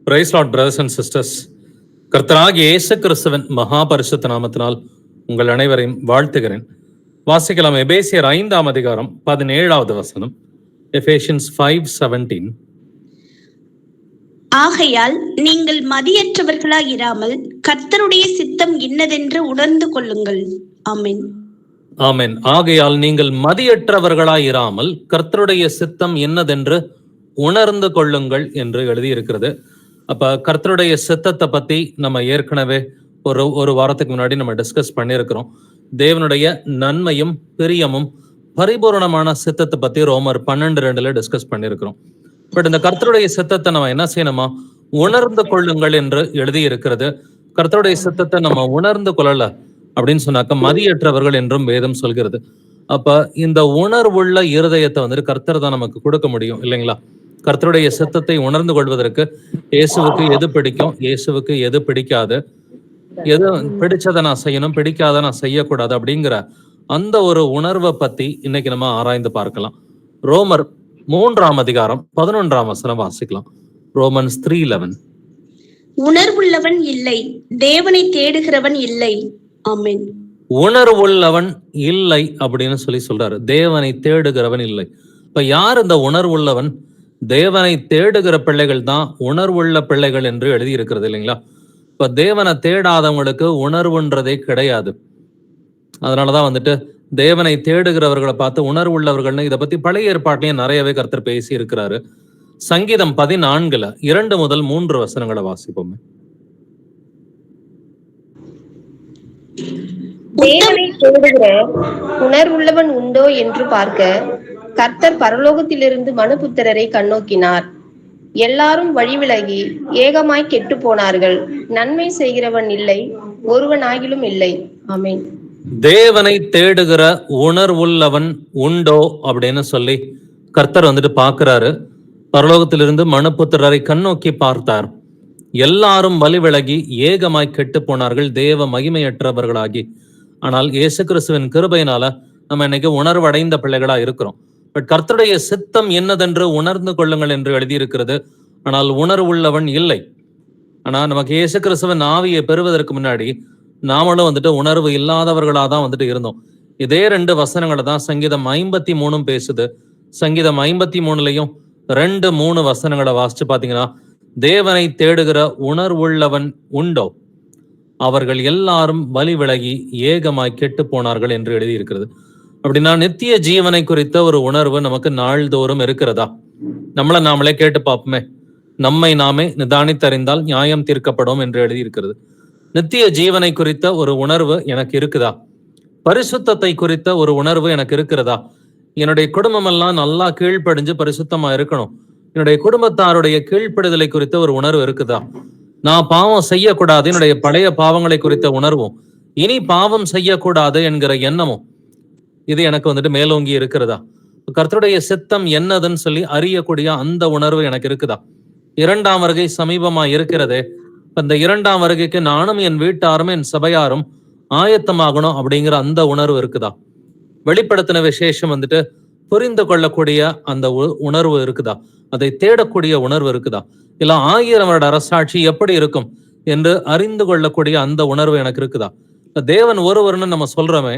Price Lord brothers and sisters. கர்த்தராகிய இயேசு கிறிஸ்துவின் மகாபரிசுத்த நாமத்தினால் உங்கள் அனைவரையும் வாழ்த்துகிறேன். வாசிக்கலாம் எபேசியர் 5ஆம் அதிகாரம் 17வது வசனம். எபேசியன்ஸ் 5:17. ஆகையால் நீங்கள் மதியற்றவர்களாயிராமல் கர்த்தருடைய சித்தம் இன்னதென்று உணர்ந்து கொள்ளுங்கள். ஆமென். ஆமென். ஆகையால் நீங்கள் மதியற்றவர்களாயிராமல் கர்த்தருடைய சித்தம் என்னதென்று உணர்ந்து கொள்ளுங்கள் என்று எழுதியிருக்கிறது. அப்ப கர்த்தருடைய சித்தத்தை பத்தி நம்ம ஏற்கனவே ஒரு வாரத்துக்கு முன்னாடி நம்ம டிஸ்கஸ் பண்ணியிருக்கிறோம். தேவனுடைய நன்மையும் பிரியமும் பரிபூரணமான சித்தத்தை பத்தி ரோமர் 12:2 டிஸ்கஸ் பண்ணியிருக்கிறோம். பட் இந்த கர்த்தருடைய சித்தத்தை நம்ம என்ன செய்யணுமா? உணர்ந்து கொள்ளுங்கள் என்று எழுதி இருக்கிறது. கர்த்தருடைய சித்தத்தை நம்ம உணர்ந்து கொள்ளல அப்படின்னு சொன்னாக்க மதியற்றவர்கள் என்றும் வேதம் சொல்கிறது. அப்ப இந்த உணர்வுள்ள இருதயத்தை வந்துட்டு கர்த்தர் தான் நமக்கு கொடுக்க முடியும் இல்லைங்களா? கர்த்தருடைய சித்தத்தை உணர்ந்து கொள்வதற்கு இயேசுவுக்கு எது பிடிக்கும், இயேசுவுக்கு எது பிடிக்காது, எது பிடிச்சதை நான் செய்யணும், பிடிக்காத நான் செய்யக்கூடாது அப்படிங்கிற அந்த ஒரு உணர்வை பத்தி இன்னைக்கு நம்ம ஆராய்ந்து பார்க்கலாம். ரோமர் 3ஆம் அதிகாரம் 11ஆம் வசனம் வாசிக்கலாம். ரோமன்ஸ் 3:11. உணர்வுள்ளவன் இல்லை, தேவனை தேடுகிறவன் இல்லை. ஆமென். உணர்வுள்ளவன் இல்லை அப்படின்னு சொல்றாரு. தேவனை தேடுகிறவன் இல்லை. இப்ப யார் இந்த உணர்வுள்ளவன்? தேவனை தேடுகிற பிள்ளைகள் தான் உணர்வுள்ள பிள்ளைகள் என்று எழுதி இருக்கிறது இல்லைங்களா? இப்ப தேவனை தேடாதவங்களுக்கு உணர்வுன்றதே கிடையாது. அதனாலதான் வந்துட்டு தேவனை தேடுகிறவர்களை பார்த்து உணர்வுள்ளவர்கள்னு இதை பத்தி பழைய ஏற்பாட்டிலையும் நிறையவே கர்த்தர் பேசி இருக்கிறாரு. சங்கீதம் 14 2 முதல் 3 வசனங்களை வாசிப்போமே. தேவனை தேடுகிற உணர்வுள்ளவன் உண்டோ என்று பார்க்க கர்த்தர் பரலோகத்திலிருந்து மனுபுத்திரரை கண்ணோக்கினார். எல்லாரும் வழிவிலகி ஏகமாய் கெட்டு போனார்கள், நன்மை செய்கிறவன் இல்லை, ஒருவனாகிலும் இல்லை. ஆமென். தேவனை தேடுகிற உணர்வுள்ளவன் உண்டோ அப்படின்னு சொல்லி கர்த்தர் வந்துட்டு பார்க்கிறாரு. பரலோகத்திலிருந்து மனுபுத்திரரை கண்ணோக்கி பார்த்தார். எல்லாரும் வழி விலகி ஏகமாய் கெட்டு போனார்கள், தேவ மகிமையற்றவர்களாகி. ஆனால் இயேசு கிறிஸ்துவின் கிருபையினால நம்ம இன்னைக்கு உணர்வடைந்த பிள்ளைகளா இருக்கிறோம். பட் கர்த்தருடைய சித்தம் என்னதென்று உணர்ந்து கொள்ளுங்கள் என்று எழுதியிருக்கிறது. ஆனால் உணர்வுள்ளவன் இல்லை. ஆனா நமக்கு இயேசு கிறிஸ்துவின் ஆவியை பெறுவதற்கு முன்னாடி நாமளும் வந்துட்டு உணர்வு இல்லாதவர்களா தான் வந்துட்டு இருந்தோம். இதே 2 வசனங்களை தான் சங்கீதம் 53 பேசுது. சங்கீதம் 53லயும் 2-3 வசனங்களை வாசிச்சு பாத்தீங்கன்னா, தேவனை தேடுகிற உணர்வுள்ளவன் உண்டோ, அவர்கள் எல்லாரும் வழி விலகி ஏகமாய் கெட்டு போனார்கள் என்று எழுதியிருக்கிறது. அப்படின்னா நித்திய ஜீவனை குறித்த ஒரு உணர்வு நமக்கு நாள்தோறும் இருக்கிறதா? நம்மளை நாமளே கேட்டு பார்ப்போமே. நம்மை நாமே நிதானித்தறிந்தால் நியாயம் தீர்க்கப்படும் என்று எழுதியிருக்கிறது. நித்திய ஜீவனை குறித்த ஒரு உணர்வு எனக்கு இருக்குதா? பரிசுத்தத்தை குறித்த ஒரு உணர்வு எனக்கு இருக்கிறதா? என்னுடைய குடும்பம் எல்லாம் நல்லா கீழ்ப்படிஞ்சு பரிசுத்தமா இருக்கணும், என்னுடைய குடும்பத்தாருடைய கீழ்ப்படிதலை குறித்த ஒரு உணர்வு இருக்குதா? நான் பாவம் செய்யக்கூடாது, என்னுடைய பழைய பாவங்களை குறித்த உணர்வும், இனி பாவம் செய்யக்கூடாது என்கிற எண்ணமும் இது எனக்கு வந்துட்டு மேலோங்கி இருக்கிறதா? கர்த்தருடைய சித்தம் என்னதுன்னு சொல்லி அறியக்கூடிய அந்த உணர்வு எனக்கு இருக்குதா? 2ஆம் வருகை சமீபமா இருக்கிறதே. இந்த 2ஆம் வருகைக்கு நானும் என் வீட்டாரும் என் சபையாரும் ஆயத்தமாகணும் அப்படிங்கிற அந்த உணர்வு இருக்குதா? வெளிப்படுத்தின விசேஷம் வந்துட்டு புரிந்து கொள்ளக்கூடிய அந்த உணர்வு இருக்குதா? அதை தேடக்கூடிய உணர்வு இருக்குதா? இல்ல 1000 வருட அரசாட்சி எப்படி இருக்கும் என்று அறிந்து கொள்ளக்கூடிய அந்த உணர்வு எனக்கு இருக்குதா? தேவன் ஒருவர்னு நம்ம சொல்றோமே,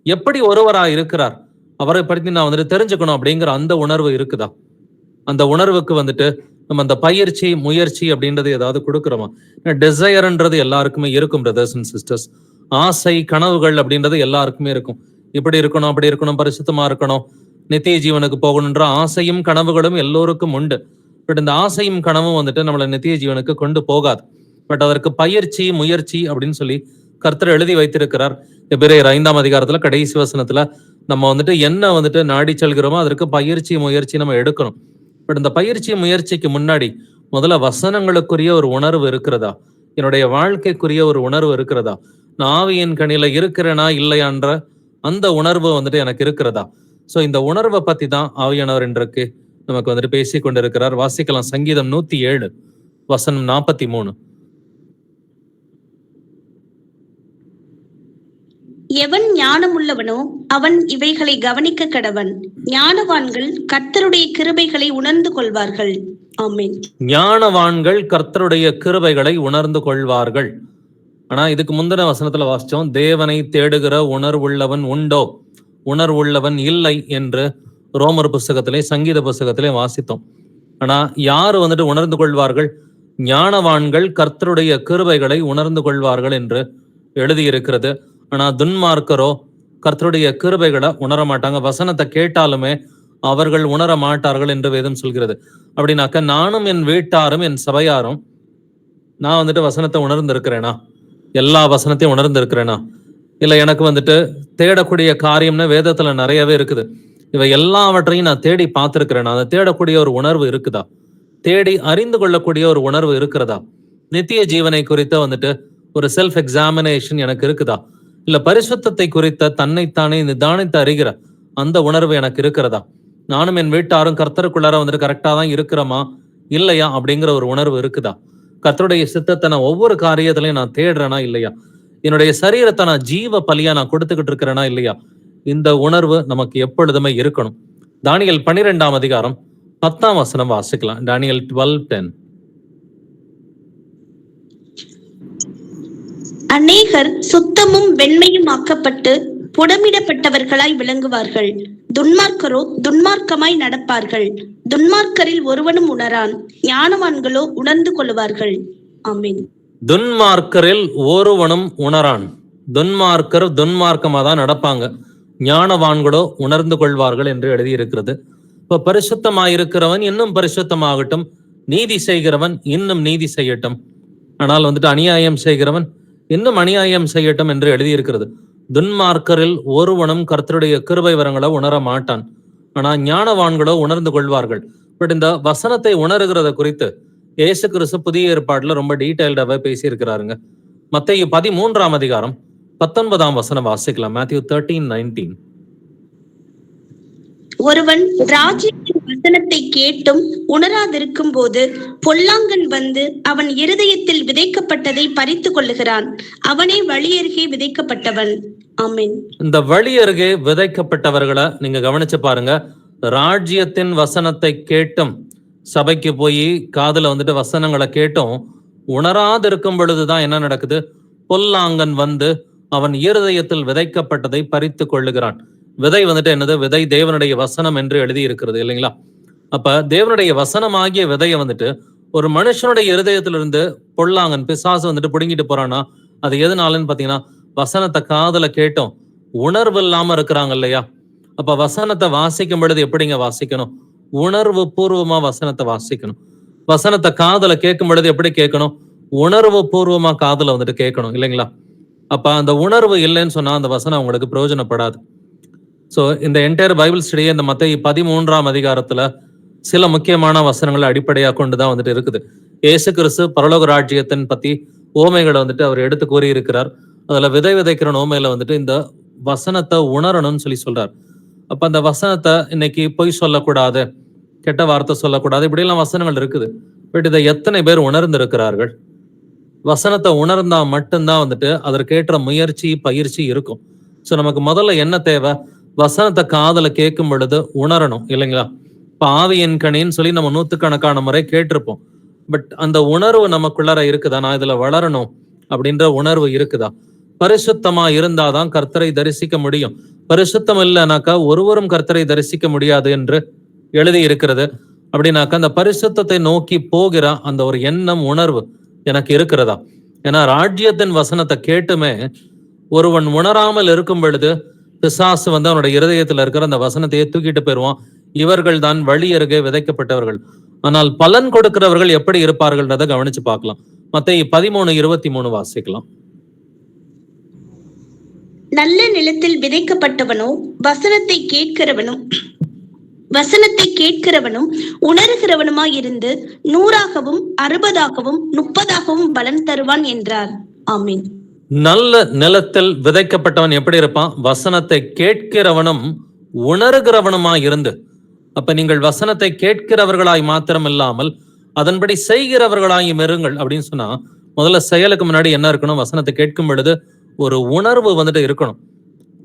எப்படி ஒருவரா இருக்கிறார், அவரை பற்றி நான் வந்துட்டு தெரிஞ்சுக்கணும் அப்படிங்கிற அந்த உணர்வு இருக்குதா? அந்த உணர்வுக்கு வந்துட்டு நம்ம அந்த பயிற்சி முயற்சி அப்படின்றது ஏதாவது கொடுக்குறோமா? டிசையர்ன்றது எல்லாருக்குமே இருக்கும் பிரதர்ஸ் அண்ட் சிஸ்டர்ஸ். ஆசை கனவுகள் அப்படின்றது எல்லாருக்குமே இருக்கும். இப்படி இருக்கணும், அப்படி இருக்கணும், பரிசுத்தமா இருக்கணும், நித்திய ஜீவனுக்கு போகணுன்ற ஆசையும் கனவுகளும் எல்லோருக்கும் உண்டு. பட் இந்த ஆசையும் கனவும் வந்துட்டு நம்மளை நித்திய ஜீவனுக்கு கொண்டு போகாது. பட் அதற்கு பயிற்சி முயற்சி அப்படின்னு சொல்லி கர்த்தர் எழுதி வைத்திருக்கிறார். எபிரேயர் 5ஆம் அதிகாரத்துல கடைசி வசனத்துல நம்ம வந்துட்டு என்ன வந்துட்டு நாடி செல்கிறோமோ அதற்கு பயிற்சி முயற்சி நம்ம எடுக்கணும். பட் இந்த பயிற்சி முயற்சிக்கு முன்னாடி முதல்ல வசனங்களுக்குரிய ஒரு உணர்வு இருக்கிறதா? என்னுடைய வாழ்க்கைக்குரிய ஒரு உணர்வு இருக்கிறதா? நான் ஆவியின் கனியில இருக்கிறேனா இல்லையான்ற அந்த உணர்வு வந்துட்டு எனக்கு இருக்கிறதா? சோ இந்த உணர்வை பத்தி தான் ஆவியானவர் இன்றைக்கு நமக்கு வந்துட்டு பேசி கொண்டிருக்கிறார். வாசிக்கலாம். சங்கீதம் 107 வசனம் 43. எவன் ஞானமுள்ளவனோ அவன் இவைகளை கவனிக்க கடவன். ஞானவான்கள் கர்த்தருடைய கிருபைகளை உணர்ந்து கொள்வார்கள். ஆமென். ஞானவான்கள் கர்த்தருடைய கிருபைகளை உணர்ந்து கொள்வார்கள். ஆனா இதுக்கு முந்தின வசனத்துல வாசிச்சோம், தேவனை தேடுகிற உணர்வுள்ளவன் உண்டோ, உணர்வுள்ளவன் இல்லை என்று ரோமர் புஸ்தகத்திலே சங்கீத புஸ்தகத்திலே வாசித்தோம். ஆனா யாரு வந்துட்டு உணர்ந்து கொள்வார்கள்? ஞானவான்கள் கர்த்தருடைய கிருபைகளை உணர்ந்து கொள்வார்கள் என்று எழுதியிருக்கிறது. ஆனா துன்மார்க்கரோ கர்த்தருடைய கிருபைகளை உணர மாட்டாங்க. வசனத்தை கேட்டாலுமே அவர்கள் உணர மாட்டார்கள் என்று வேதம் சொல்கிறது. அப்படின்னாக்க நானும் என் வீட்டாரும் என் சபையாரும் நான் வந்துட்டு வசனத்தை உணர்ந்து இருக்கிறேனா? எல்லா வசனத்தையும் உணர்ந்து இருக்கிறேனா? இல்ல எனக்கு வந்துட்டு தேடக்கூடிய காரியம்னு வேதத்துல நிறையவே இருக்குது. இவை எல்லாவற்றையும் நான் தேடி பார்த்திருக்கிறேனா? அதை தேடக்கூடிய ஒரு உணர்வு இருக்குதா? தேடி அறிந்து கொள்ளக்கூடிய ஒரு உணர்வு இருக்கிறதா? நித்திய ஜீவனை குறித்த வந்துட்டு ஒரு செல்ஃப் எக்ஸாமினேஷன் எனக்கு இருக்குதா? இல்ல பரிசுத்தத்தை குறித்த தன்னைத்தானே நிதானித்து அறிகிற அந்த உணர்வு எனக்கு இருக்கிறதா? நானும் என் வீட்டாரும் கர்த்தருக்குள்ளார வந்துட்டு கரெக்டா தான் இருக்கிறோமா இல்லையா அப்படிங்கிற ஒரு உணர்வு இருக்குதா? கர்த்தருடைய சித்தத்தை நான் ஒவ்வொரு காரியத்திலையும் நான் தேடுறேனா இல்லையா? என்னுடைய சரீரத்தை நான் ஜீவ பலியா நான் கொடுத்துக்கிட்டு இருக்கிறேனா இல்லையா? இந்த உணர்வு நமக்கு எப்பொழுதுமே இருக்கணும். தானியேல் 12ஆம் அதிகாரம் 10ஆம் வசனம் வாசிக்கலாம். தானியேல் 12:10. அநேகர் சுத்தமும் வெண்மையும் ஆக்கப்பட்டு புடமிடப்பட்டவர்களாய் விளங்குவார்கள். துன்மார்க்கரோ துன்மார்க்கமாய் நடப்பார்கள். துன்மார்க்கரில் ஒருவனும் உணரான், ஞானவான்களோ உணர்ந்து கொள்வார்கள். ஆமென். துன்மார்க்கரில் ஒருவனும் உணரான். துன்மார்க்கர் துன்மார்க்கமா தான் நடப்பாங்க, ஞானவான்களோ உணர்ந்து கொள்வார்கள் என்று எழுதியிருக்கிறது. இப்ப பரிசுத்தமாயிருக்கிறவன் இன்னும் பரிசுத்தமாகட்டும், நீதி செய்கிறவன் இன்னும் நீதி செய்யட்டும். ஆனால் வந்துட்டு அநியாயம் செய்கிறவன் இன்னும் அநியாயம் செய்யட்டும் என்று எழுதியிருக்கிறது. துன்மார்க்கரில் ஒருவனும் கர்த்தருடைய கிருபை வரங்களை உணர மாட்டான், ஆனா ஞானவான்களோ உணர்ந்து கொள்வார்கள். பட் இந்த வசனத்தை உணர்கிறத குறித்து இயேசு கிறிஸ்து புதிய ஏற்பாடுல ரொம்ப டீடைல்டாவே பேசியிருக்கிறாருங்க. மத்தேயு 13ஆம் அதிகாரம் 19ஆம் வசனம் வாசிக்கலாம். மேத்யூ 13:19. ஒருவன் ராஜ்யத்தின் வசனத்தை கேட்டும் உணராதிருக்கும் போது பொல்லாங்கன் வந்து அவன் இருதயத்தில் விதைக்கப்பட்டதை பறித்து கொள்ளுகிறான். அவனே வழியருகே விதைக்கப்பட்டவன். ஆமென். இந்த வழி அருகே விதைக்கப்பட்டவர்களை நீங்க கவனிச்சு பாருங்க. ராஜ்யத்தின் வசனத்தை கேட்டும், சபைக்கு போய் காதுல வந்துட்டு வசனங்களை கேட்டும் உணராது இருக்கும் பொழுதுதான் என்ன நடக்குது? பொல்லாங்கன் வந்து அவன் இருதயத்தில் விதைக்கப்பட்டதை பறித்து கொள்ளுகிறான். விதை வந்துட்டு என்னது? விதை தேவனுடைய வசனம் என்று எழுதி இருக்கிறது இல்லைங்களா? அப்ப தேவனுடைய வசனமாகிய விதையை வந்துட்டு ஒரு மனுஷனுடைய இருதயத்திலிருந்து பொல்லாங்கன் பிசாசு வந்துட்டு புடுங்கிட்டு போறான்னா அது எதுனாலன்னு பாத்தீங்கன்னா, வசனத்தை காதுல கேட்டோம் உணர்வு இல்லாம இருக்கிறாங்க இல்லையா? அப்ப வசனத்தை வாசிக்கும் பொழுது எப்படிங்க வாசிக்கணும்? உணர்வு பூர்வமா வசனத்தை வாசிக்கணும். வசனத்தை காதுல கேட்கும் பொழுது எப்படி கேட்கணும்? உணர்வு பூர்வமா காதுல வந்துட்டு கேட்கணும் இல்லைங்களா? அப்ப அந்த உணர்வு இல்லைன்னு சொன்னா அந்த வசனம் உங்களுக்கு பிரயோஜனப்படாது. ஸோ இந்த என்டையர் பைபிள் ஸ்டடியை இந்த மத்தேயு 13ஆம் அதிகாரத்துல சில முக்கியமான வசனங்களை அடிப்படையாக கொண்டுதான் வந்துட்டு இருக்குது. இயேசு கிறிஸ்து பரலோக ராஜ்யத்தின் பத்தி ஓமைகளை வந்துட்டு அவர் எடுத்து கூறி இருக்கிறார். அதுல விதை விதைக்கிற ஓமையில வந்துட்டு இந்த வசனத்தை உணரணும்னு சொல்லி சொல்றார். அப்ப அந்த வசனத்தை இன்னைக்கு பொய் சொல்லக்கூடாது, கெட்ட வார்த்தை சொல்லக்கூடாது, இப்படி எல்லாம் வசனங்கள் இருக்குது. பட் இதை எத்தனை பேர் உணர்ந்து இருக்கிறார்கள்? வசனத்தை உணர்ந்தா மட்டும்தான் வந்துட்டு அதற்கேற்ற முயற்சி பயிற்சி இருக்கும். ஸோ நமக்கு முதல்ல என்ன தேவை? வசனத்தை காதுல கேட்கும் பொழுது உணரணும் இல்லைங்களா? இப்ப ஆவியின் கனின்னு சொல்லி நம்ம 100கணக்கான முறை கேட்டிருப்போம். பட் அந்த உணர்வு நமக்குள்ளார இருக்குதா? நான் இதுல வளரணும் அப்படின்ற உணர்வு இருக்குதா? பரிசுத்தமா இருந்தாதான் கர்த்தரை தரிசிக்க முடியும். பரிசுத்தம் இல்லைனாக்கா ஒருவரும் கர்த்தரை தரிசிக்க முடியாது என்று எழுதி இருக்கிறது. அப்படின்னாக்கா அந்த பரிசுத்தத்தை நோக்கி போகிற அந்த ஒரு எண்ணம் உணர்வு எனக்கு இருக்கிறதா? ஏன்னா ராஜ்யத்தின் வசனத்தை கேட்டுமே ஒருவன் உணராமல் இருக்கும் பொழுது பிசாசு வந்து அவனுடைய இருதயத்துல இருக்கிற அந்த வசனத்தையே தூக்கிட்டு போயிருவான். இவர்கள் தான் வழி அருகே விதைக்கப்பட்டவர்கள். ஆனால் பலன் கொடுக்கிறவர்கள் எப்படி இருப்பார்கள்ன்றதை கவனிச்சு பார்க்கலாம். மத்தேயு 13:23 வாசிக்கலாம். நல்ல நிலத்தில் விதைக்கப்பட்டவனோ வசனத்தை கேட்கிறவனும் உணர்கிறவனுமாய் இருந்து 100ஆகவும் 60ஆகவும் 30ஆகவும் பலன் தருவான் என்றார். ஆமென். நல்ல நிலத்தில் விதைக்கப்பட்டவன் எப்படி இருப்பான்? வசனத்தை கேட்கிறவனும் உணர்கிறவனுமாய் இருந்து. அப்ப நீங்கள் வசனத்தை கேட்கிறவர்களாய் மாத்திரம் இல்லாமல் அதன்படி செய்கிறவர்களாயும் இருங்கள் அப்படின்னு சொன்னா, முதல்ல செயலுக்கு முன்னாடி என்ன இருக்கணும்? வசனத்தை கேட்கும் பொழுது ஒரு உணர்வு வந்துட்டு இருக்கணும்.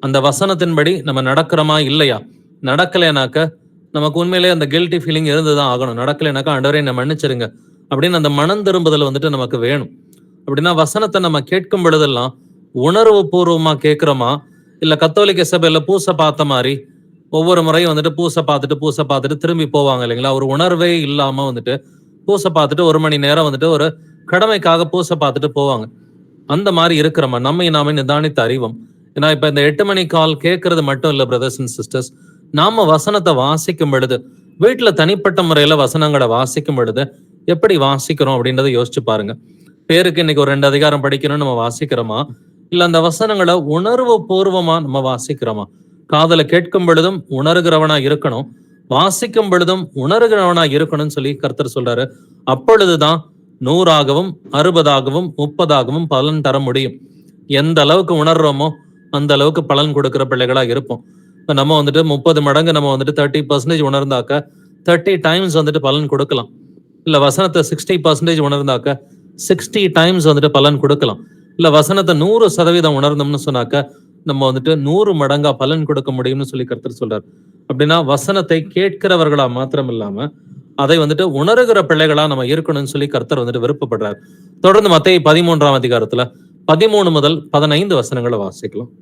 அந்த வசனத்தின்படி நம்ம நடக்கிறோமா இல்லையா? நடக்கலைனாக்க நமக்கு உண்மையிலேயே அந்த கில்ட்டி ஃபீலிங் இருந்துதான் ஆகணும். நடக்கலைனாக்கா ஆண்டவரே என்னை மன்னிச்சிருங்க அப்படின்னு அந்த மனம் திரும்புதல் வந்துட்டு நமக்கு வேணும். அப்படின்னா வசனத்தை நம்ம கேட்கும் பொழுதெல்லாம் உணர்வு பூர்வமா கேட்கிறோமா, இல்ல கத்தோலிக்க சபையில பூசை பார்த்த மாதிரி ஒவ்வொரு முறையும் வந்துட்டு பூசை பார்த்துட்டு திரும்பி போவாங்க இல்லைங்களா? ஒரு உணர்வே இல்லாம வந்துட்டு பூசை பார்த்துட்டு 1 மணி நேரம் வந்துட்டு ஒரு கடமைக்காக பூசை பார்த்துட்டு போவாங்க. அந்த மாதிரி இருக்கிறோமா? நம்மை நாமே நிதானித்து அறிவோம். ஏன்னா இப்ப இந்த 8 மணி கால் கேட்கறது மட்டும் இல்ல பிரதர்ஸ் அண்ட் சிஸ்டர்ஸ், நாம வசனத்தை வாசிக்கும் பொழுது, வீட்டுல தனிப்பட்ட முறையில வசனங்களை வாசிக்கும் பொழுது எப்படி வாசிக்கிறோம் அப்படின்றத யோசிச்சு பாருங்க. பேருக்கு இன்னைக்கு ஒரு 2 அதிகாரம் படிக்கணும்னு நம்ம வாசிக்கிறோமா, இல்ல அந்த வசனங்களை உணர்வு பூர்வமா நம்ம வாசிக்கிறோமா? காதல கேட்கும் பொழுதும் உணர்கிறவனா இருக்கணும், வாசிக்கும் பொழுதும் உணர்கிறவனா இருக்கணும்னு சொல்லி கர்த்தர் சொல்றாரு. அப்பொழுதுதான் 100ஆகவும் 60ஆகவும் 30ஆகவும் பலன் தர முடியும். எந்த அளவுக்கு உணர்றோமோ அந்த அளவுக்கு பலன் கொடுக்கிற பிள்ளைகளா இருப்போம். இப்ப நம்ம வந்துட்டு 30 மடங்கு நம்ம வந்துட்டு 30% உணர்ந்தாக்க 30 டைம்ஸ் வந்துட்டு பலன் கொடுக்கலாம். இல்ல வசனத்தை 60% உணர்ந்தாக்க 60 டைம்ஸ் வந்துட்டு பலன் கொடுக்கலாம். இல்ல வசனத்தை 100% உணர்ந்தோம்னு சொன்னாக்க நம்ம வந்துட்டு 100 மடங்கா பலன் கொடுக்க முடியும்னு சொல்லி கர்த்தர் சொல்றார். அப்படின்னா வசனத்தை கேட்கிறவர்களா மாத்திரம் இல்லாம அதை வந்துட்டு உணர்கிற பிள்ளைகளா நம்ம இருக்கணும்னு சொல்லி கர்த்தர் வந்துட்டு விருப்பப்படுறார். தொடர்ந்து மத்தேயு 13ஆம் அதிகாரத்துல 13 முதல் 15 வசனங்களை வாசிக்கலாம்.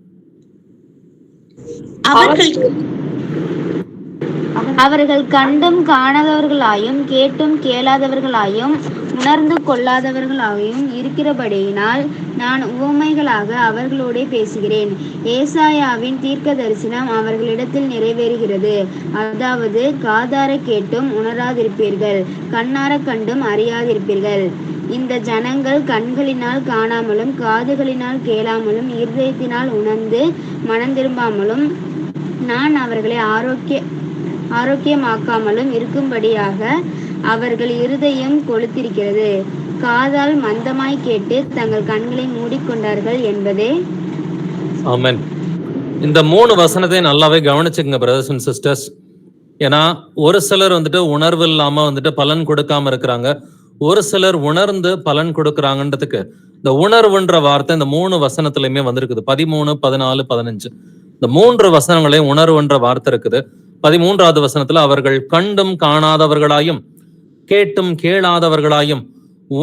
அவர்கள் கண்டும் காணாதவர்களாயும் கேட்டும் கேளாதவர்களாயும் உணர்ந்து கொள்ளாதவர்களாயும் இருக்கிறபடியினால் நான் உவமைகளாக அவர்களோடே பேசுகிறேன். ஏசாயாவின் தீர்க்க தரிசனம் அவர்களிடத்தில் நிறைவேறுகிறது. அதாவது, காதார கேட்டும் உணராதிருப்பீர்கள், கண்ணார கண்டும் அறியாதிருப்பீர்கள். இந்த ஜனங்கள் கண்களினால் காணாமலும் காதுகளினால் கேளாமலும் இருதயத்தினால் உணர்ந்து மனந்திரும்பாமலும் நான் அவர்களை ஆரோக்கியமாக்காமலும் இருக்கும்படியாக அவர்கள் இருதயம் கொளுத்திருக்கிறது. காதால் மந்தமாய் கேட்டு தங்கள் கண்களை மூடிக்கொண்டார்கள் என்பதே. ஆமென். இந்த 3 வசனத்தை நல்லாவே கவனிச்சுக்கங்க பிரதர்ஸ் அண்ட் சிஸ்டர்ஸ். ஏன்னா ஒரு சிலர் வந்துட்டு உணர்வு இல்லாம வந்துட்டு பலன் கொடுக்காம இருக்கிறாங்க, ஒரு சிலர் உணர்ந்து பலன் கொடுக்குறாங்கன்றதுக்கு இந்த உணர்வுன்ற வார்த்தை இந்த 3 வசனத்திலயுமே வந்திருக்குது. 13, 14, 15 இந்த 3 வசனங்களையும் உணர்வுன்ற வார்த்தை இருக்குது. 13வது வசனத்துல அவர்கள் கண்டும் காணாதவர்களாயும் கேட்டும் கேளாதவர்களாயும்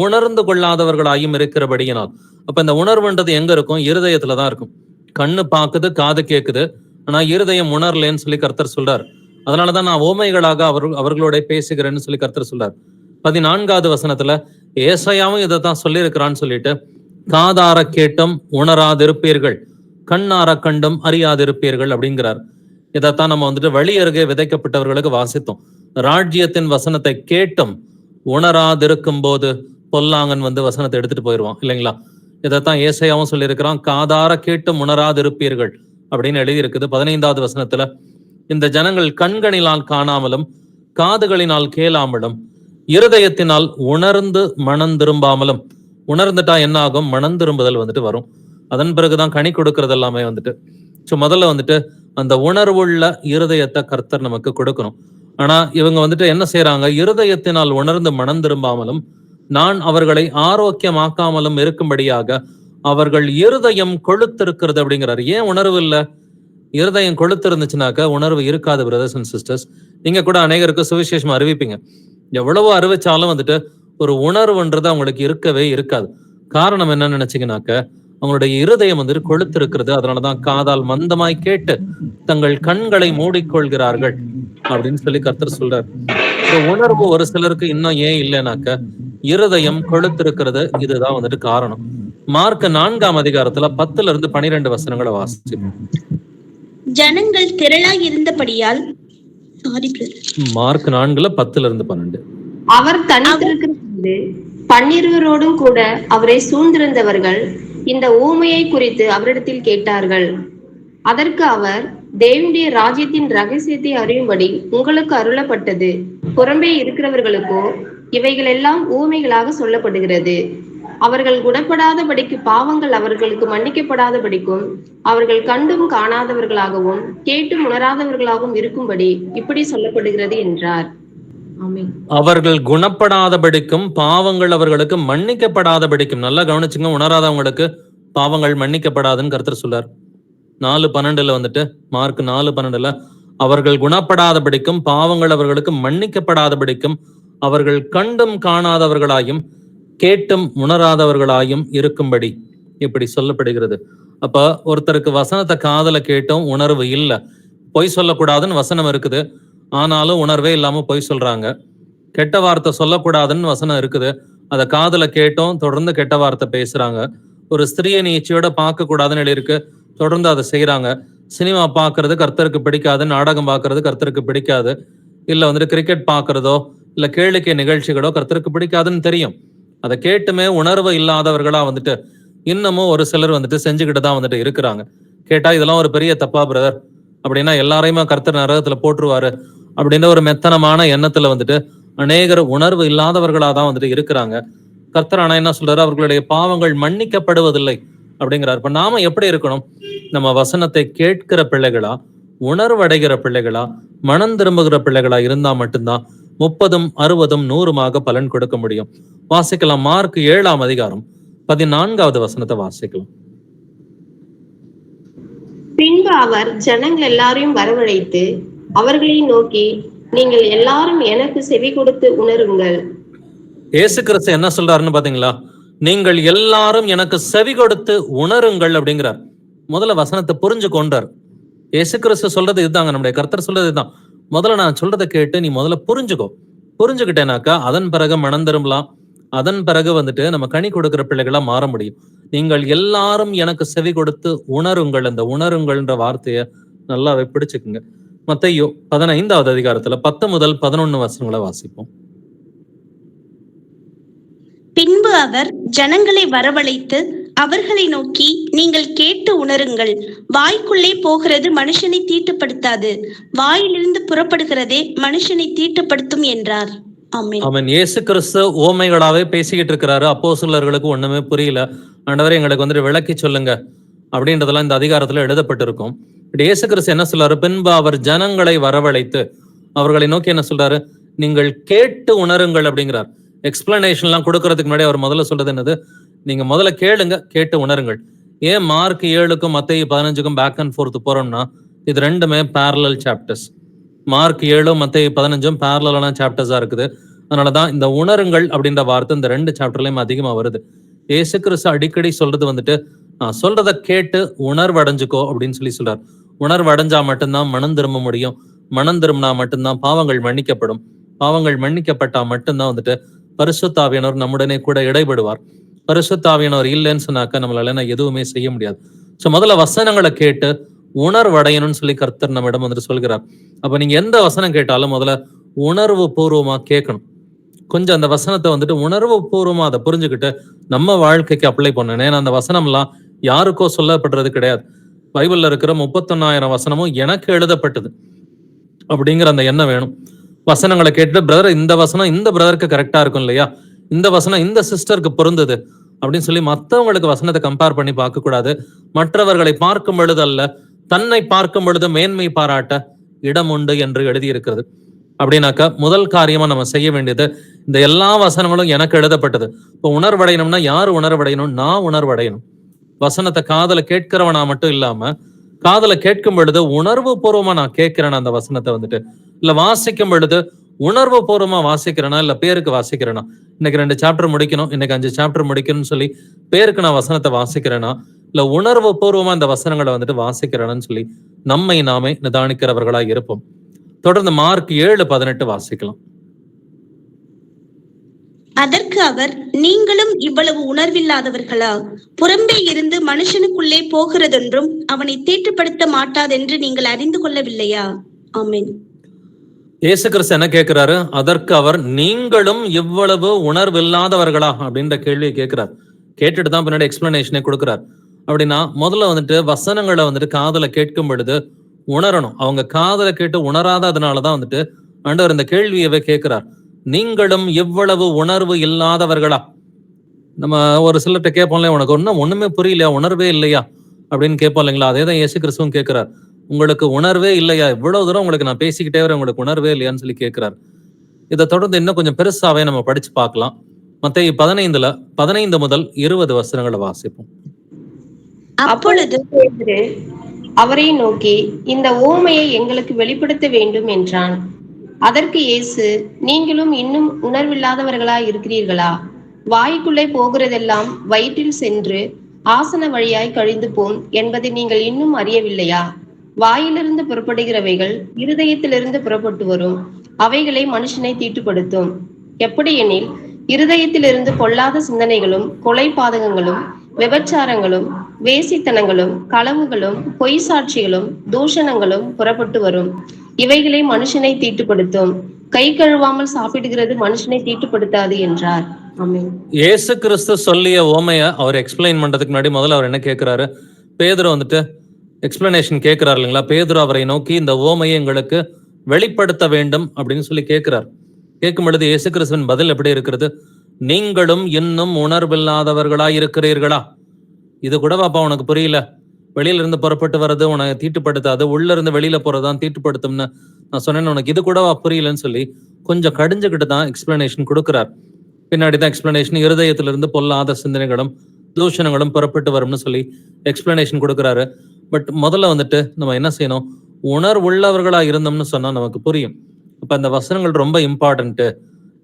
உணர்ந்து கொள்ளாதவர்களாயும் இருக்கிறபடியினால். அப்ப இந்த உணர்வுன்றது எங்க இருக்கும்? இருதயத்துலதான் இருக்கும். கண்ணு பாக்குது, காது கேக்குது, ஆனா இருதயம் உணரலன்னு சொல்லி கர்த்தர் சொல்றார். அதனாலதான் நான் ஓமைகளாக அவர்களோட பேசுகிறேன்னு சொல்லி கர்த்தர் சொல்றார். 14வது வசனத்துல ஏசாயாவும் இதைத்தான் சொல்லி இருக்கிறான்னு சொல்லிட்டு, காதார கேட்டும் உணராதிருப்பீர்கள், கண்ணார கண்டும் அறியாதிருப்பீர்கள் அப்படிங்கிறார். இதைத்தான் நம்ம வந்துட்டு வழி அருகே விதைக்கப்பட்டவர்களுக்கு வாசித்தோம். ராஜ்யத்தின் வசனத்தை கேட்டும் உணராதிருக்கும் போது பொல்லாங்கன் வந்து வசனத்தை எடுத்துட்டு போயிடுவான் இல்லைங்களா? இதைத்தான் ஏசாயாவும் சொல்லியிருக்கிறான், காதார கேட்டும் உணராதிருப்பீர்கள் அப்படின்னு எழுதி இருக்குது. 15வது வசனத்துல இந்த ஜனங்கள் கண்களினால் காணாமலும் காதுகளினால் கேளாமலும் இருதயத்தினால் உணர்ந்து மனம் திரும்பாமலும். உணர்ந்துட்டா என்ன ஆகும்? மனம் திரும்புதல் வந்துட்டு வரும். அதன் பிறகுதான் கனி கொடுக்கறது எல்லாமே வந்துட்டு. முதல்ல வந்துட்டு அந்த உணர்வுள்ள இருதயத்தை கர்த்தர் நமக்கு கொடுக்கணும். ஆனா இவங்க வந்துட்டு என்ன செய்யறாங்க? இருதயத்தினால் உணர்ந்து மனம் திரும்பாமலும் நான் அவர்களை ஆரோக்கியமாக்காமலும் இருக்கும்படியாக அவர்கள் இருதயம் கொழுத்திருக்கிறது அப்படிங்கிறாரு. ஏன் உணர்வு இல்ல? இருதயம் கொழுத்து இருந்துச்சுனாக்க உணர்வு இருக்காது பிரதர்ஸ் அண்ட் சிஸ்டர்ஸ். நீங்க கூட அநேகருக்கு சுவிசேஷம் அறிவிப்பீங்க. எவ்வளவோ அறிவிச்சாலும் வந்துட்டு ஒரு உணர்வுன்றது அவங்களுக்கு இருக்கவே இருக்காது. காரணம் என்னன்னு நினைச்சீங்கன்னாக்க அவங்களுடைய இருதயம் வந்துட்டு கொழுத்து இருக்கிறது. அதனாலதான் காதால் மந்தமாய் கேட்டு தங்கள் கண்களை மூடிக்கொள்கிறார்கள் அப்படின்னு சொல்லி கர்த்தர் சொல்றார். உணர்வு ஒரு சிலருக்கு இன்னும் ஏன் இல்லைனாக்க இருதயம் கொழுத்து இருக்கிறது. இதுதான் வந்துட்டு காரணம். மார்க் 4ஆம் அதிகாரத்துல 10ல இருந்து 12 வசனங்களை வாசிச்சு. ஜனங்கள் திரளாய் இருந்தபடியால் மார்க் 4ல 10ல இருந்து 12. அவர் தனித்திருக்கிறது 12ரோடும் கூட அவரை சூழ்ந்திருந்தவர்கள் இந்த ஊமையை குறித்து அவரிடத்தில் கேட்டார்கள். அதற்கு அவர், தேவனுடைய ராஜ்யத்தின் ரகசியத்தை அறியும்படி உங்களுக்கு அருளப்பட்டது, புறம்பே இருக்கிறவர்களுக்கோ இவைகள் எல்லாம் ஊமைகளாக சொல்லப்படுகிறது. அவர்கள் குணப்படாதபடிக்கு பாவங்கள் அவர்களுக்கு மன்னிக்கப்படாதபடிக்கும் அவர்கள் கண்டும் காணாதவர்களாகவும் கேட்டும் உணராதவர்களாகவும் இருக்கும்படி இப்படி சொல்லப்படுகிறது என்றார். அவர்கள் குணப்படாதபடிக்கும் பாவங்கள் அவர்களுக்கு மன்னிக்கப்படாதபடிக்கும். நல்லா கவனிச்சுங்க, உணராதவங்களுக்கு பாவங்கள் மன்னிக்கப்படாதுன்னு கர்த்தர் சொல்றார். 4:12 வந்துட்டு, மார்க் 4:12 அவர்கள் குணப்படாதபடிக்கும் பாவங்கள் அவர்களுக்கு மன்னிக்கப்படாதபடிக்கும் அவர்கள் கண்டும் காணாதவர்களாயும் கேட்டும் உணராதவர்களாயும் இருக்கும்படி இப்படி சொல்லப்படுகிறது. அப்ப ஒருத்தருக்கு வசனத்தை காதல கேட்டும் உணர்வு இல்லை, பொய் சொல்லக்கூடாதுன்னு வசனம் இருக்குது, ஆனாலும் உணர்வே இல்லாம பொய் சொல்றாங்க. கெட்ட வார்த்தை சொல்லக்கூடாதுன்னு வசனம் இருக்குது, அதை காதல கேட்டும் தொடர்ந்து கெட்ட வார்த்தை பேசுறாங்க. ஒரு ஸ்திரியை நீ இச்சையோட பார்க்க கூடாதுன்னு எழுதியிருக்கு, தொடர்ந்து அதை செய்யறாங்க. சினிமா பார்க்கறது கர்த்தருக்கு பிடிக்காது, நாடகம் பார்க்கறது கர்த்தருக்கு பிடிக்காது, இல்ல வந்துட்டு கிரிக்கெட் பார்க்கறதோ இல்ல கேளிக்கை நிகழ்ச்சிகளோ கர்த்தருக்கு பிடிக்காதுன்னு தெரியும். அதை கேட்டுமே உணர்வு இல்லாதவர்களா வந்துட்டு இன்னமும் ஒரு சிலர் வந்துட்டு செஞ்சுக்கிட்டு தான் வந்துட்டு இருக்கிறாங்க. கேட்டா இதெல்லாம் ஒரு பெரிய தப்பா பிரதர், அப்படின்னா எல்லாரையுமே கர்த்தர் நரகத்துல போட்டுருவாரு அப்படின்ற ஒரு மெத்தனமான எண்ணத்துல வந்துட்டு அநேகர் உணர்வு இல்லாதவர்களா தான் வந்துட்டு இருக்கிறாங்க. கர்த்தர் ஆனா என்ன சொல்றாரு, அவர்களுடைய பாவங்கள் மன்னிக்கப்படுவதில்லை அப்படிங்கிறார். இப்ப நாம எப்படி இருக்கணும்? நம்ம வசனத்தை கேட்கிற பிள்ளைகளா, உணர்வடைகிற பிள்ளைகளா, மனம் திரும்புகிற பிள்ளைகளா இருந்தா மட்டும்தான் 30, 60, 100 பலன் கொடுக்க முடியும். வாசிக்கலாம். மார்க் 7ஆம் அதிகாரம் 14வது வசனத்தை வாசிக்கலாம். பின்பு அவர் ஜனங்கள் எல்லாரையும் வரவழைத்து அவர்களை நோக்கி, நீங்கள் எல்லாரும் எனக்கு செவி கொடுத்து உணருங்கள். இயேசு கிறிஸ்து என்ன சொல்றாருன்னு பாத்தீங்களா? நீங்கள் எல்லாரும் எனக்கு செவி கொடுத்து உணருங்கள் அப்படிங்கிறார். முதல்ல வசனத்தை புரிஞ்சு கொண்டார். இயேசு கிறிஸ்து சொல்றது இதுதாங்க, நம்முடைய கர்த்தர் சொல்றது இதுதான். முதல்ல நான் சொல்றதை கேட்டு நீ முதல்ல புரிஞ்சுக்கோ. புரிஞ்சுக்கிட்டேனாக்கா அதன் பிறகு மனம் திரும்பலாம், அதன் பிறகு வந்துட்டு நம்ம கனி கொடுக்கிற பிள்ளைகளா மாற முடியும். நீங்கள் எல்லாரும் எனக்கு செவி கொடுத்து உணருங்கள். அந்த உணருங்கள்ன்ற வார்த்தையை நல்லாவே பிடிச்சுக்குங்க. மத்தேயு 15வது அதிகாரத்துல 10 முதல் 11 வசனங்களை வாசிப்போம். பின்பு அவர் ஜனங்களை வரவழைத்து அவர்களை நோக்கி, நீங்கள் கேட்டு உணருங்கள். வாய்க்குள்ளே போகிறது மனுஷனை தீட்டுப்படுத்தாது, வாயிலிருந்து புறப்படுகிறதே மனுஷனை தீட்டுப்படுத்தும் என்றார். ஆமென். அவன் இயேசு கிறிஸ்து ஓமைகளாவே பேசிக்கிட்டு இருக்கிறாரு. அப்போஸ்தலர்களுக்கு ஒண்ணுமே புரியல. ஆண்டவரே எங்களுக்கு வந்துட்டு விளக்கி சொல்லுங்க அப்படின்றதெல்லாம் இந்த அதிகாரத்துல எழுதப்பட்டிருக்கும். இயேசு கிறிஸ்து என்ன சொல்றாரு? பின்பு அவர் ஜனங்களை வரவழைத்து அவர்களை நோக்கி என்ன சொல்றாரு? நீங்கள் கேட்டு உணருங்கள் அப்படிங்கிறார். எக்ஸ்பிளனேஷன் எல்லாம் கொடுக்கறதுக்கு முன்னாடி அவர் முதல்ல சொல்றது என்னது? நீங்க முதல்ல கேளுங்க, கேட்டு உணருங்கள். ஏன் மார்க் 7க்கும் மத்தேயு 15க்கும் பேக் அண்ட் ஃபோர்த் போறோம்னா, இது ரெண்டுமே பேரலல் சாப்டர்ஸ். மார்க் 7 மத்தேயு 15 பேரலான சாப்டர்ஸா இருக்குது. அதனாலதான் இந்த உணருங்கள் அப்படின்ற வார்த்தை இந்த 2 சாப்டர்லயும் அதிகமா வருது. இயேசு கிறிஸ்து அடிக்கடி சொல்றது வந்துட்டு, சொல்றதை கேட்டு உணர்வடைஞ்சுக்கோ அப்படின்னு சொல்லி சொல்றார். உணர்வடைஞ்சா மட்டும்தான் மனம் திரும்ப முடியும். மனம் திரும்பினா மட்டும்தான் பாவங்கள் மன்னிக்கப்படும். பாவங்கள் மன்னிக்கப்பட்டா மட்டும்தான் வந்துட்டு பரிசுத்த ஆவியானவர் நம்முடனே கூட இடைபடுவார். பரிசுத்த ஆவியானவர் இல்லைன்னு சொன்னாக்க நம்மளால எதுவுமே செய்ய முடியாது. சோ முதல்ல வசனங்களை கேட்டு உணர்வடையணும்னு சொல்லி கர்த்தர் நம்மிடம் வந்துட்டு சொல்கிறார். அப்ப நீங்க எந்த வசனம் கேட்டாலும் முதல்ல உணர்வு பூர்வமா கேட்கணும். கொஞ்சம் அந்த வசனத்தை வந்துட்டு உணர்வு பூர்வமா அதை புரிஞ்சுக்கிட்டு நம்ம வாழ்க்கைக்கு அப்ளை பண்ணணும். ஏன்னா அந்த வசனம் எல்லாம் யாருக்கோ சொல்லப்படுறது கிடையாது. பைபிள்ல இருக்கிற 31,000 வசனமும் எனக்கு எழுதப்பட்டது அப்படிங்கிற அந்த எண்ணம் வேணும். வசனங்களை கேட்டுட்டு, பிரதர் இந்த வசனம் இந்த பிரதருக்கு கரெக்டா இருக்கும் இல்லையா, இந்த வசனம் இந்த சிஸ்டருக்கு பொருந்தது அப்படின்னு சொல்லி மற்றவங்களுக்கு வசனத்தை கம்பேர் பண்ணி பார்க்க கூடாது. மற்றவர்களை பார்க்கும் பொழுது அல்ல, தன்னை பார்க்கும் பொழுது மேன்மை பாராட்ட இடம் உண்டு என்று எழுதியிருக்கிறது. அப்படின்னாக்கா முதல் காரியமா நம்ம செய்ய வேண்டியது, இந்த எல்லா வசனங்களும் எனக்கு எழுதப்பட்டது. இப்போ உணர்வடையணும்னா யாரு உணர்வடையணும்? நான் உணர்வடையணும். வசனத்தை காதல கேட்கிறவனா மட்டும் இல்லாம, காதல கேட்கும் பொழுது உணர்வு பூர்வமா நான் கேட்கிறேன் அந்த வசனத்தை வந்துட்டு, இல்ல வாசிக்கும் பொழுது உணர்வு பூர்வமா வாசிக்கிறேனா இல்ல பேருக்கு வாசிக்கிறேனா? இன்னைக்கு 2 சாப்டர் முடிக்கணும், இன்னைக்கு 5 சாப்டர் முடிக்கணும்னு சொல்லி பேருக்கு நான் வசனத்தை வாசிக்கிறேனா இல்ல உணர்வு பூர்வமா இந்த வசனங்களை வந்துட்டு வாசிக்கிறேன்னு சொல்லி நம்மை நாமே நிதானிக்கிறவர்களா இருப்போம். தொடர்ந்து மார்க் 7:18 வாசிக்கலாம். அதற்கு அவர், நீங்களும் இவ்வளவு உணர்வில்லாதவர்களா? புறம்பே இருந்து மனுஷனுக்குள்ளே போகிறதென்றும் அவனை தீட்டுப்படுத்த மாட்டாதென்று நீங்கள் அறிந்து கொள்ளவில்லையா? ஆமென். இயேசு கிறிஸ்து என்ன கேட்கிறாரு? அதற்கு அவர், நீங்களும் இவ்வளவு உணர்வில்லாதவர்களா அப்படின்ற கேள்வியை கேட்கிறார். கேட்டுட்டு தான் பின்னாடி எக்ஸ்பிளனேஷனே கொடுக்கிறார். அப்படின்னா முதல்ல வந்துட்டு வசனங்களை வந்துட்டு காதல கேட்கும் பொழுது உணரணும். அவங்க காதல கேட்டு உணராததுனாலதான் வந்துட்டு ஆண்டவர் இந்த கேள்வியவே கேட்கிறார். நீங்களும் எவ்வளவு உணர்வு இல்லாதவர்களா? நம்ம ஒரு சிலர்கிட்ட கேட்போம்ல, உனக்கு ஒண்ணுமே புரியலையா, உணர்வே இல்லையா அப்படின்னு கேட்போம் இல்லைங்களா? அதேதான் இயேசு கிறிஸ்துவும் கேட்கிறார். உங்களுக்கு உணர்வே இல்லையா? இவ்வளவு தூரம் உங்களுக்கு நான் பேசிக்கிட்டே வரேன், உங்களுக்கு உணர்வே இல்லையான்னு சொல்லி கேட்கிறார். இதை தொடர்ந்து இன்னும் கொஞ்சம் பெருசாவே நம்ம படிச்சு பார்க்கலாம். மத்தேயு 15 முதல் 20 வசனங்களை வாசிப்போம். அப்பொழுது அவரை நோக்கி, இந்த ஓமையை எங்களுக்கு வெளிப்படுத்த வேண்டும் என்றான். அதற்கு இயேசு, நீங்களும் இன்னும் உணர்வில்லாதவர்களாய் இருக்கிறீர்களா? வாய்க்குள்ளே போகிறதெல்லாம் வயிற்றில் சென்று ஆசன வழியாய் கழிந்து போம் என்பதை நீங்கள் இன்னும் அறியவில்லையா? வாயிலிருந்து புறப்படுகிறவைகள் இருதயத்திலிருந்து புறப்பட்டு வரும். அவைகளை மனுஷனை தீட்டுப்படுத்தும். எப்படியெனில், இருதயத்திலிருந்து பொல்லாத சிந்தனைகளும், கொலை பாதகங்களும், விபச்சாரங்களும், வேசித்தனங்களும், களவுகளும், பொய் சாட்சிகளும், தூஷணங்களும் புறப்பட்டு வரும். இவைகளை மனுஷனை தீட்டுப்படுத்தும். கை கழுவாமல் சாப்பிடுகிறது மனுஷனை தீட்டுப்படுத்தாது என்றார். ஆமென். இயேசு கிறிஸ்து சொல்லிய ஓமைய அவர் எக்ஸ்பிளைன் பண்றதுக்கு முன்னாடி முதல்ல அவர் என்ன கேட்கிறாரு? பேதுரு வந்துட்டு எக்ஸ்பிளனேஷன் கேட்கிறார் இல்லைங்களா? பேதுரு அவரை நோக்கி இந்த ஓமையை எங்களுக்கு வெளிப்படுத்த வேண்டும் அப்படின்னு சொல்லி கேட்கிறார். கேட்கும் பொழுது இயேசு கிறிஸ்துவின் பதில் எப்படி இருக்கிறது? நீங்களும் இன்னும் உணர்வில்லாதவர்களாய் இருக்கிறீர்களா? இது கூட பாப்பா உனக்கு புரியல. வெளியில இருந்து புறப்பட்டு வர்றது உனக்கு தீட்டுப்படுத்தாது, உள்ள இருந்து வெளியில போறதுதான் தீட்டுப்படுத்தும்னு நான் சொன்னேன்னு உனக்கு இது கூடவா புரியலன்னு சொல்லி கொஞ்சம் கடிஞ்சுக்கிட்டு தான் எக்ஸ்பிளனேஷன் கொடுக்கிறார். பின்னாடிதான் எக்ஸ்பிளனேஷன் இருதயத்திலிருந்து பொல்லாத சிந்தனைகளும் தூஷணங்களும் புறப்பட்டு வரும்னு சொல்லி எக்ஸ்பிளனேஷன் கொடுக்குறாரு. பட் முதல்ல வந்துட்டு நம்ம என்ன செய்யணும்? உணர்வுள்ளவர்களா இருந்தோம்னு சொன்னா நமக்கு புரியும். அப்ப அந்த வசனங்கள் ரொம்ப இம்பார்ட்டன்ட்டு.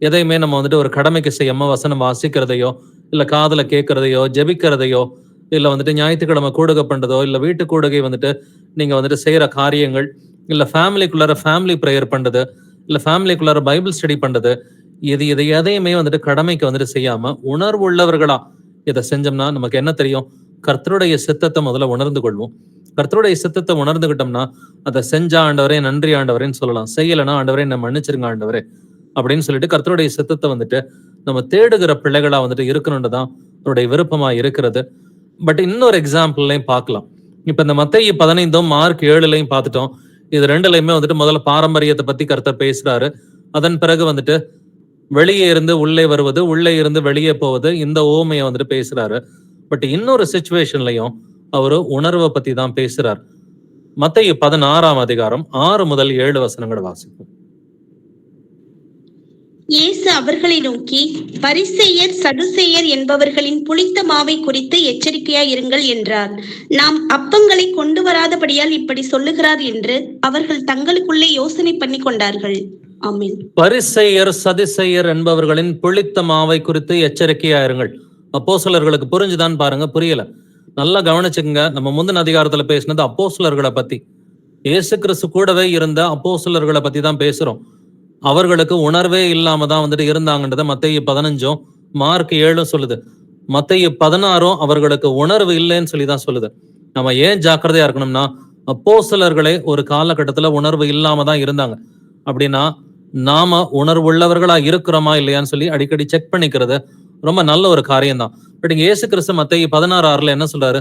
எதையுமே நம்ம வந்துட்டு ஒரு கடமைக்கு செய்யாம வசனம் வாசிக்கிறதையோ, இல்ல காதுல கேட்கறதையோ, ஜெபிக்கிறதையோ, இல்ல வந்துட்டு ஞாயிற்றுக்கிழமை கூடுகை பண்றதோ, இல்ல வீட்டு கூடுகை வந்துட்டு நீங்க வந்துட்டு செய்யற காரியங்கள், இல்ல ஃபேமிலிக்குள்ளார ஃபேமிலி ப்ரேயர் பண்றது, இல்ல ஃபேமிலிக்குள்ளார பைபிள் ஸ்டடி பண்றது, இது எதையுமே வந்துட்டு கடமைக்கு வந்துட்டு செய்யாம உணர்வு உள்ளவர்களா இதை செஞ்சோம்னா நமக்கு என்ன தெரியும்? கர்த்தருடைய சித்தத்தை முதல்ல உணர்ந்து கொள்வோம். கர்த்தருடைய சித்தத்தை உணர்ந்துகிட்டோம்னா அதை செஞ்சா ஆண்டவரே நன்றி ஆண்டவரேன்னு சொல்லலாம், செய்யலைன்னா ஆண்டவரே என்ன மன்னிச்சிருங்க ஆண்டவரே அப்படின்னு சொல்லிட்டு கர்த்தருடைய சித்தத்தை வந்துட்டு நம்ம தேடுகிற பிள்ளைகளா வந்துட்டு இருக்கணும்னு தான் அவருடைய விருப்பமா இருக்கிறது. பட் இன்னொரு எக்ஸாம்பிள்லையும் பார்க்கலாம். இப்ப இந்த மத்தேயு 15 மார்க் 7 பார்த்துட்டோம். இது ரெண்டுலையுமே வந்துட்டு முதல்ல பாரம்பரியத்தை பத்தி கர்த்தர் பேசுறாரு. அதன் பிறகு வந்துட்டு வெளியே இருந்து உள்ளே வருவது, உள்ளே இருந்து வெளியே போவது, இந்த ஓமையை வந்துட்டு பேசுறாரு. பட் இன்னொரு சிச்சுவேஷன்லயும் அவரு உணர்வை பத்தி தான் பேசுறார். மத்தேயு 16 அதிகாரம் 6 முதல் 7 வசனங்களை வாசிப்போம். இயேசு அவர்களை நோக்கி, பரிசேயர் சதுசேயர் என்பவர்களின் புளித்த மாவை குறித்து எச்சரிக்கையாய் இருங்கள் என்றார். நாம் அப்பங்களை கொண்டு வராதபடியால் இப்படி சொல்லுகிறார் என்று அவர்கள் தங்களுக்குள்ளே யோசனை பண்ணி கொண்டார்கள். ஆமென். பரிசேயர் சதுசேயர் என்பவர்களின் புளித்த மாவை குறித்து எச்சரிக்கையா இருங்கள். அப்போஸ்தலர்களுக்கு புரிஞ்சுதான் பாருங்க, புரியல. நல்லா கவனிச்சுக்கங்க. நம்ம முந்தின அதிகாரத்துல பேசினது அப்போஸ்தலர்களை பத்தி. இயேசு கிறிஸ்து கூடவே இருந்த அப்போஸ்தலர்களை பத்தி தான் பேசுறோம். அவர்களுக்கு உணர்வே இல்லாம தான் வந்துட்டு இருந்தாங்கன்றத மத்தேயு 15 மார்க் 7 சொல்லுது. மத்தேயு 16 அவர்களுக்கு உணர்வு இல்லைன்னு சொல்லி தான் சொல்லுது. நம்ம ஏன் ஜாக்கிரதையா இருக்கணும்னா, அப்போஸ்தலர்களே ஒரு காலகட்டத்துல உணர்வு இல்லாம தான் இருந்தாங்க. அப்படின்னா நாம உணர்வுள்ளவர்களா இருக்கிறோமா இல்லையான்னு சொல்லி அடிக்கடி செக் பண்ணிக்கிறது ரொம்ப நல்ல ஒரு காரியம் தான். பட் இங்க இயேசு கிறிஸ்து மத்தேயு 16:6 என்ன சொல்றாரு?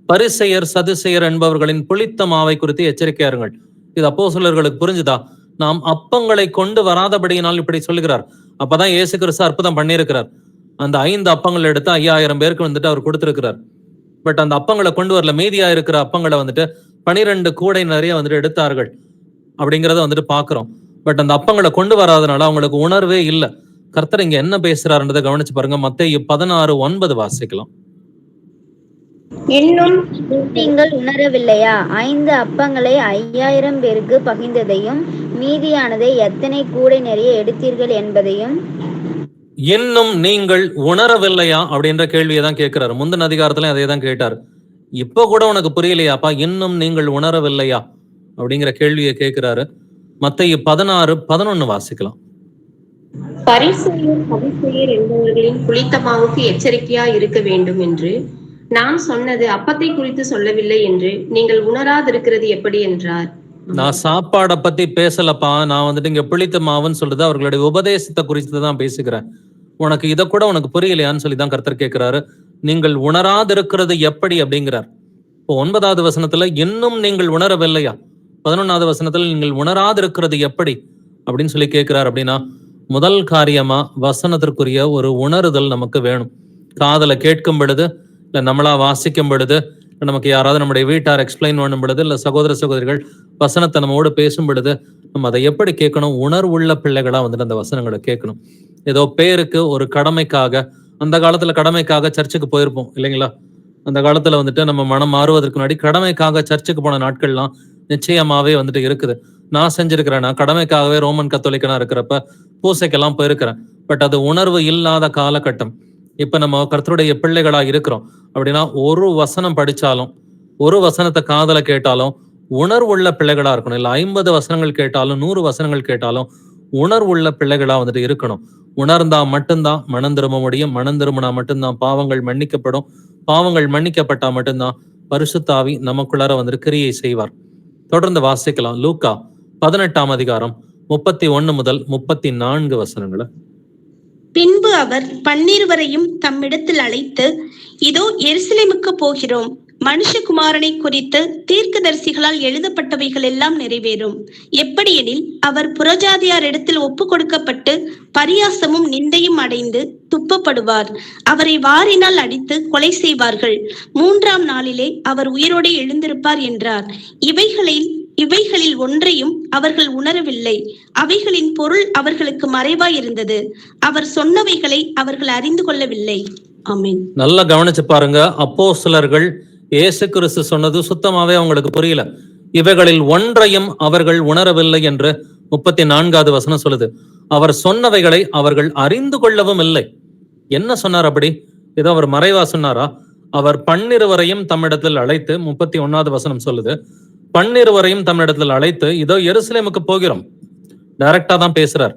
பரிசேயர் சதுசேயர் என்பவர்களின் புளித்த மாவை குறித்து எச்சரிக்கையா இருங்கள். இது அப்போஸ்தலர்களுக்கு புரிஞ்சுதா? நாம் அப்பங்களை கொண்டு வராதபடியினால் இப்படி சொல்லுகிறார். அப்பதான் இயேசு கிறிஸ்து அற்புதம் பண்ணியிருக்கிறார். அந்த 5 அப்பங்கள் எடுத்து 5000 பேருக்கு வந்துட்டு அவர் கொடுத்திருக்கிறார். பட் அந்த அப்பங்களை கொண்டு வரல. மீதியா இருக்கிற அப்பங்களை வந்துட்டு 12 கூடை நிறைய வந்துட்டு எடுத்தார்கள் அப்படிங்கிறத வந்துட்டு பாக்குறோம். பட் அந்த அப்பங்களை கொண்டு வராதனால அவங்களுக்கு உணர்வே இல்லை. கர்த்தர் இங்க என்ன பேசுறாருன்றதை கவனிச்சு பாருங்க. மத்தேயு 16:9 வாசிக்கலாம். இன்னும் நீங்கள் உணரவில்லையா? 5 அப்பங்களை 5000 பேருக்கு பகிர்ந்ததையும் மீதியானதை எத்தனை கூடை நிறைய எடுத்தீர்கள் என்பதையும். இன்னும் நீங்கள் உணரவில்லையா அப்படின்ற கேள்வியை தான் கேட்கிறாரு. முந்தின அதிகாரத்துல அதே தான் கேட்டார். இப்ப கூட உனக்கு புரியலையாப்பா? இன்னும் நீங்கள் உணரவில்லையா அப்படிங்கிற கேள்வியை கேட்கிறாரு. மத்தேயு 16:11 வாசிக்கலாம். பரிசேயர் சதுசேயர் என்பவர்களின் புளித்த மாவுக்கு எச்சரிக்கையா இருக்க வேண்டும் என்று நான் சொன்னது அப்பத்தை குறித்து சொல்லவில்லை என்று நீங்கள் உணராதிருக்கிறது எப்படி என்றார். நான் சாப்பாடை பத்தி பேசலப்பா. நான் வந்துட்டு இங்க புளித்த மாவுன்னு சொல்றது அவர்களுடைய உபதேசத்தை குறித்து தான் பேசுகிறேன். உனக்கு இதை கூட உனக்கு புரியலையான்னு சொல்லி தான் கர்த்தர் கேட்கிறாரு. நீங்கள் உணராதிருக்கிறது எப்படி அப்படிங்கிறார். இப்போ 9வது வசனத்துல இன்னும் நீங்கள் உணரவில்லையா, 11வது வசனத்துல நீங்கள் உணராதிருக்கிறது எப்படி அப்படின்னு சொல்லி கேட்கிறார். அப்படின்னா முதல் காரியமா வசனத்திற்குரிய ஒரு உணருதல் நமக்கு வேணும். காதல கேட்கும் பொழுது, இல்ல நம்மளா வாசிக்கும் பொழுது, நமக்கு யாராவது நம்முடைய வீட்டார் எக்ஸ்பிளைன் பண்ணும் பொழுது, இல்ல சகோதர சகோதரிகள் வசனத்தை நம்மோடு பேசும் பொழுது நம்ம அதை எப்படி கேட்கணும்? உணர்வுள்ள பிள்ளைகளா வந்துட்டு அந்த வசனங்களை கேட்கணும். ஏதோ பேருக்கு ஒரு கடமைக்காக, அந்த காலத்துல கடமைக்காக சர்ச்சுக்கு போயிருப்போம் இல்லைங்களா? அந்த காலத்துல வந்துட்டு நம்ம மனம் மாறுவதற்கு முன்னாடி கடமைக்காக சர்ச்சுக்கு போன நாட்கள்லாம் நிச்சயமாவே வந்துட்டு இருக்குது. நான் செஞ்சிருக்கிறேன். நான் கடமைக்காகவே ரோமன் கத்தோலிக்கனா இருக்கிறப்ப பூசைக்கெல்லாம் போயிருக்கிறேன். பட் அது உணர்வு இல்லாத காலகட்டம். இப்ப நம்ம கர்த்தருடைய பிள்ளைகளா இருக்கிறோம் அப்படின்னா, ஒரு வசனம் படிச்சாலும், ஒரு வசனத்தை காதல கேட்டாலும் உணர்வுள்ள பிள்ளைகளா இருக்கணும். இல்ல 50 வசனங்கள் கேட்டாலும் 100 வசனங்கள் கேட்டாலும் உணர்வுள்ள பிள்ளைகளா வந்துட்டு இருக்கணும். உணர்ந்தா மட்டும்தான் மனம் திரும்ப முடியும். மனம் திரும்பினா மட்டும்தான் பாவங்கள் மன்னிக்கப்படும். பாவங்கள் மன்னிக்கப்பட்டா மட்டும்தான் பரிசுத்த ஆவி நமக்குள்ளார வந்துட்டு கிரியை செய்வார். தொடர்ந்து வாசிக்கலாம். லூக்கா 18ஆம் அதிகாரம் 31 முதல் 34 வசனங்களை. பின்பு அவர் 12 தம்மிடத்தில் அழைத்து, இதோ எருசலேமுக்கு போகிறோம், மனுஷகுமாரனை குறித்து தீர்க்கதரிசிகளால் எழுதப்பட்டவைகள் எல்லாம் நிறைவேறும். எப்படியெனில் அவர் புறஜாதியார் இடத்தில் ஒப்பு கொடுக்கப்பட்டு பரியாசமும் நிந்தையும் அடைந்து துப்பப்படுவார். அவரை வாரினால் அடித்து கொலை செய்வார்கள். 3ஆம் நாளிலே அவர் உயிரோடு எழுந்திருப்பார் என்றார். இவைகளில் ஒன்றையும் அவர்கள் உணரவில்லை. அவைகளின் பொருள் அவர்களுக்கு மறைவாய் இருந்தது. அவர் சொன்னவைகளை அவர்கள் அறிந்து கொள்ளவில்லை. ஆமென். நல்லா கவனிச்சு பாருங்க. அப்போஸ்தலர்கள் இயேசு கிறிஸ்து சொன்னது சுத்தமாவே அவங்களுக்கு புரியல. இவைகளில் ஒன்றையும் அவர்கள் உணரவில்லை என்று 34வது வசனம் சொல்லுது. அவர் சொன்னவைகளை அவர்கள் அறிந்து கொள்ளவும் இல்லை. என்ன சொன்னார் அப்படி? ஏதோ அவர் மறைவா சொன்னாரா? அவர் 12 தம்மிடத்தில் அழைத்து, 31வது வசனம் சொல்லுது, 12 தம்மிடத்தில் அழைத்து, இதோ எருசலேமுக்கு போகிறோம். டைரக்டா தான் பேசுறார்.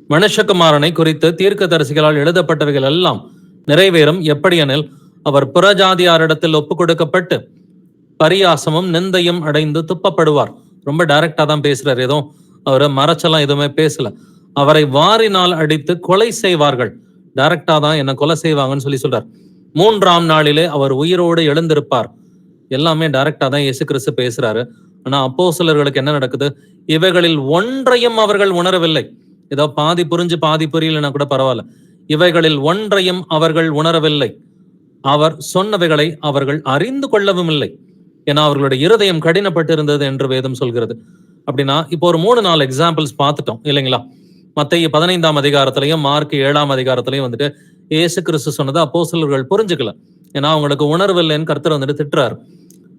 மனுஷகுமாரனை குறித்து தீர்க்கதரிசிகளால் எழுதப்பட்டவைகள் எல்லாம் நிறைவேறும். எப்படியெனில் அவர் புறஜாதியாரிடத்தில் ஒப்பு கொடுக்கப்பட்டு பரியாசமும் நிந்தையும் அடைந்து துப்பப்படுவார். ரொம்ப டைரக்டா தான் பேசுறாரு. ஏதோ அவர் மறைச்செல்லாம் எதுவுமே பேசல. அவரை வாரினால் அடித்து கொலை செய்வார்கள். டைரக்டா தான் என்ன கொலை செய்வாங்கன்னு சொல்லி சொல்றார். 3ஆம் நாளிலே அவர் உயிரோடு எழுந்திருப்பார். எல்லாமே டைரக்டா தான் இயேசு கிறிஸ்து பேசுறாரு. ஆனா அப்போஸ்தலர்களுக்கு என்ன நடக்குது? இவைகளில் ஒன்றையும் அவர்கள் உணரவில்லை. ஏதோ பாதி புரிஞ்சு பாதி புரியலன்னா கூட பரவாயில்ல. இவைகளில் ஒன்றையும் அவர்கள் உணரவில்லை. அவர் சொன்னவைகளை அவர்கள் அறிந்து கொள்ளவும் இல்லை. ஏன்னா அவர்களுடைய இருதயம் கடினப்பட்டு இருந்தது என்று வேதம் சொல்கிறது. அப்படின்னா இப்போ ஒரு 3-4 எக்ஸாம்பிள்ஸ் பார்த்துட்டோம் இல்லைங்களா? மத்தேயு 15ஆம் அதிகாரத்திலையும் மார்க் 7ஆம் அதிகாரத்திலையும் வந்துட்டு இயேசு கிறிஸ்து சொன்னதை அப்போஸ்தலர்கள் புரிஞ்சுக்கல. ஏன்னா அவங்களுக்கு உணர்வு இல்லைன்னு கர்த்தர் வந்துட்டு திட்டுறாரு.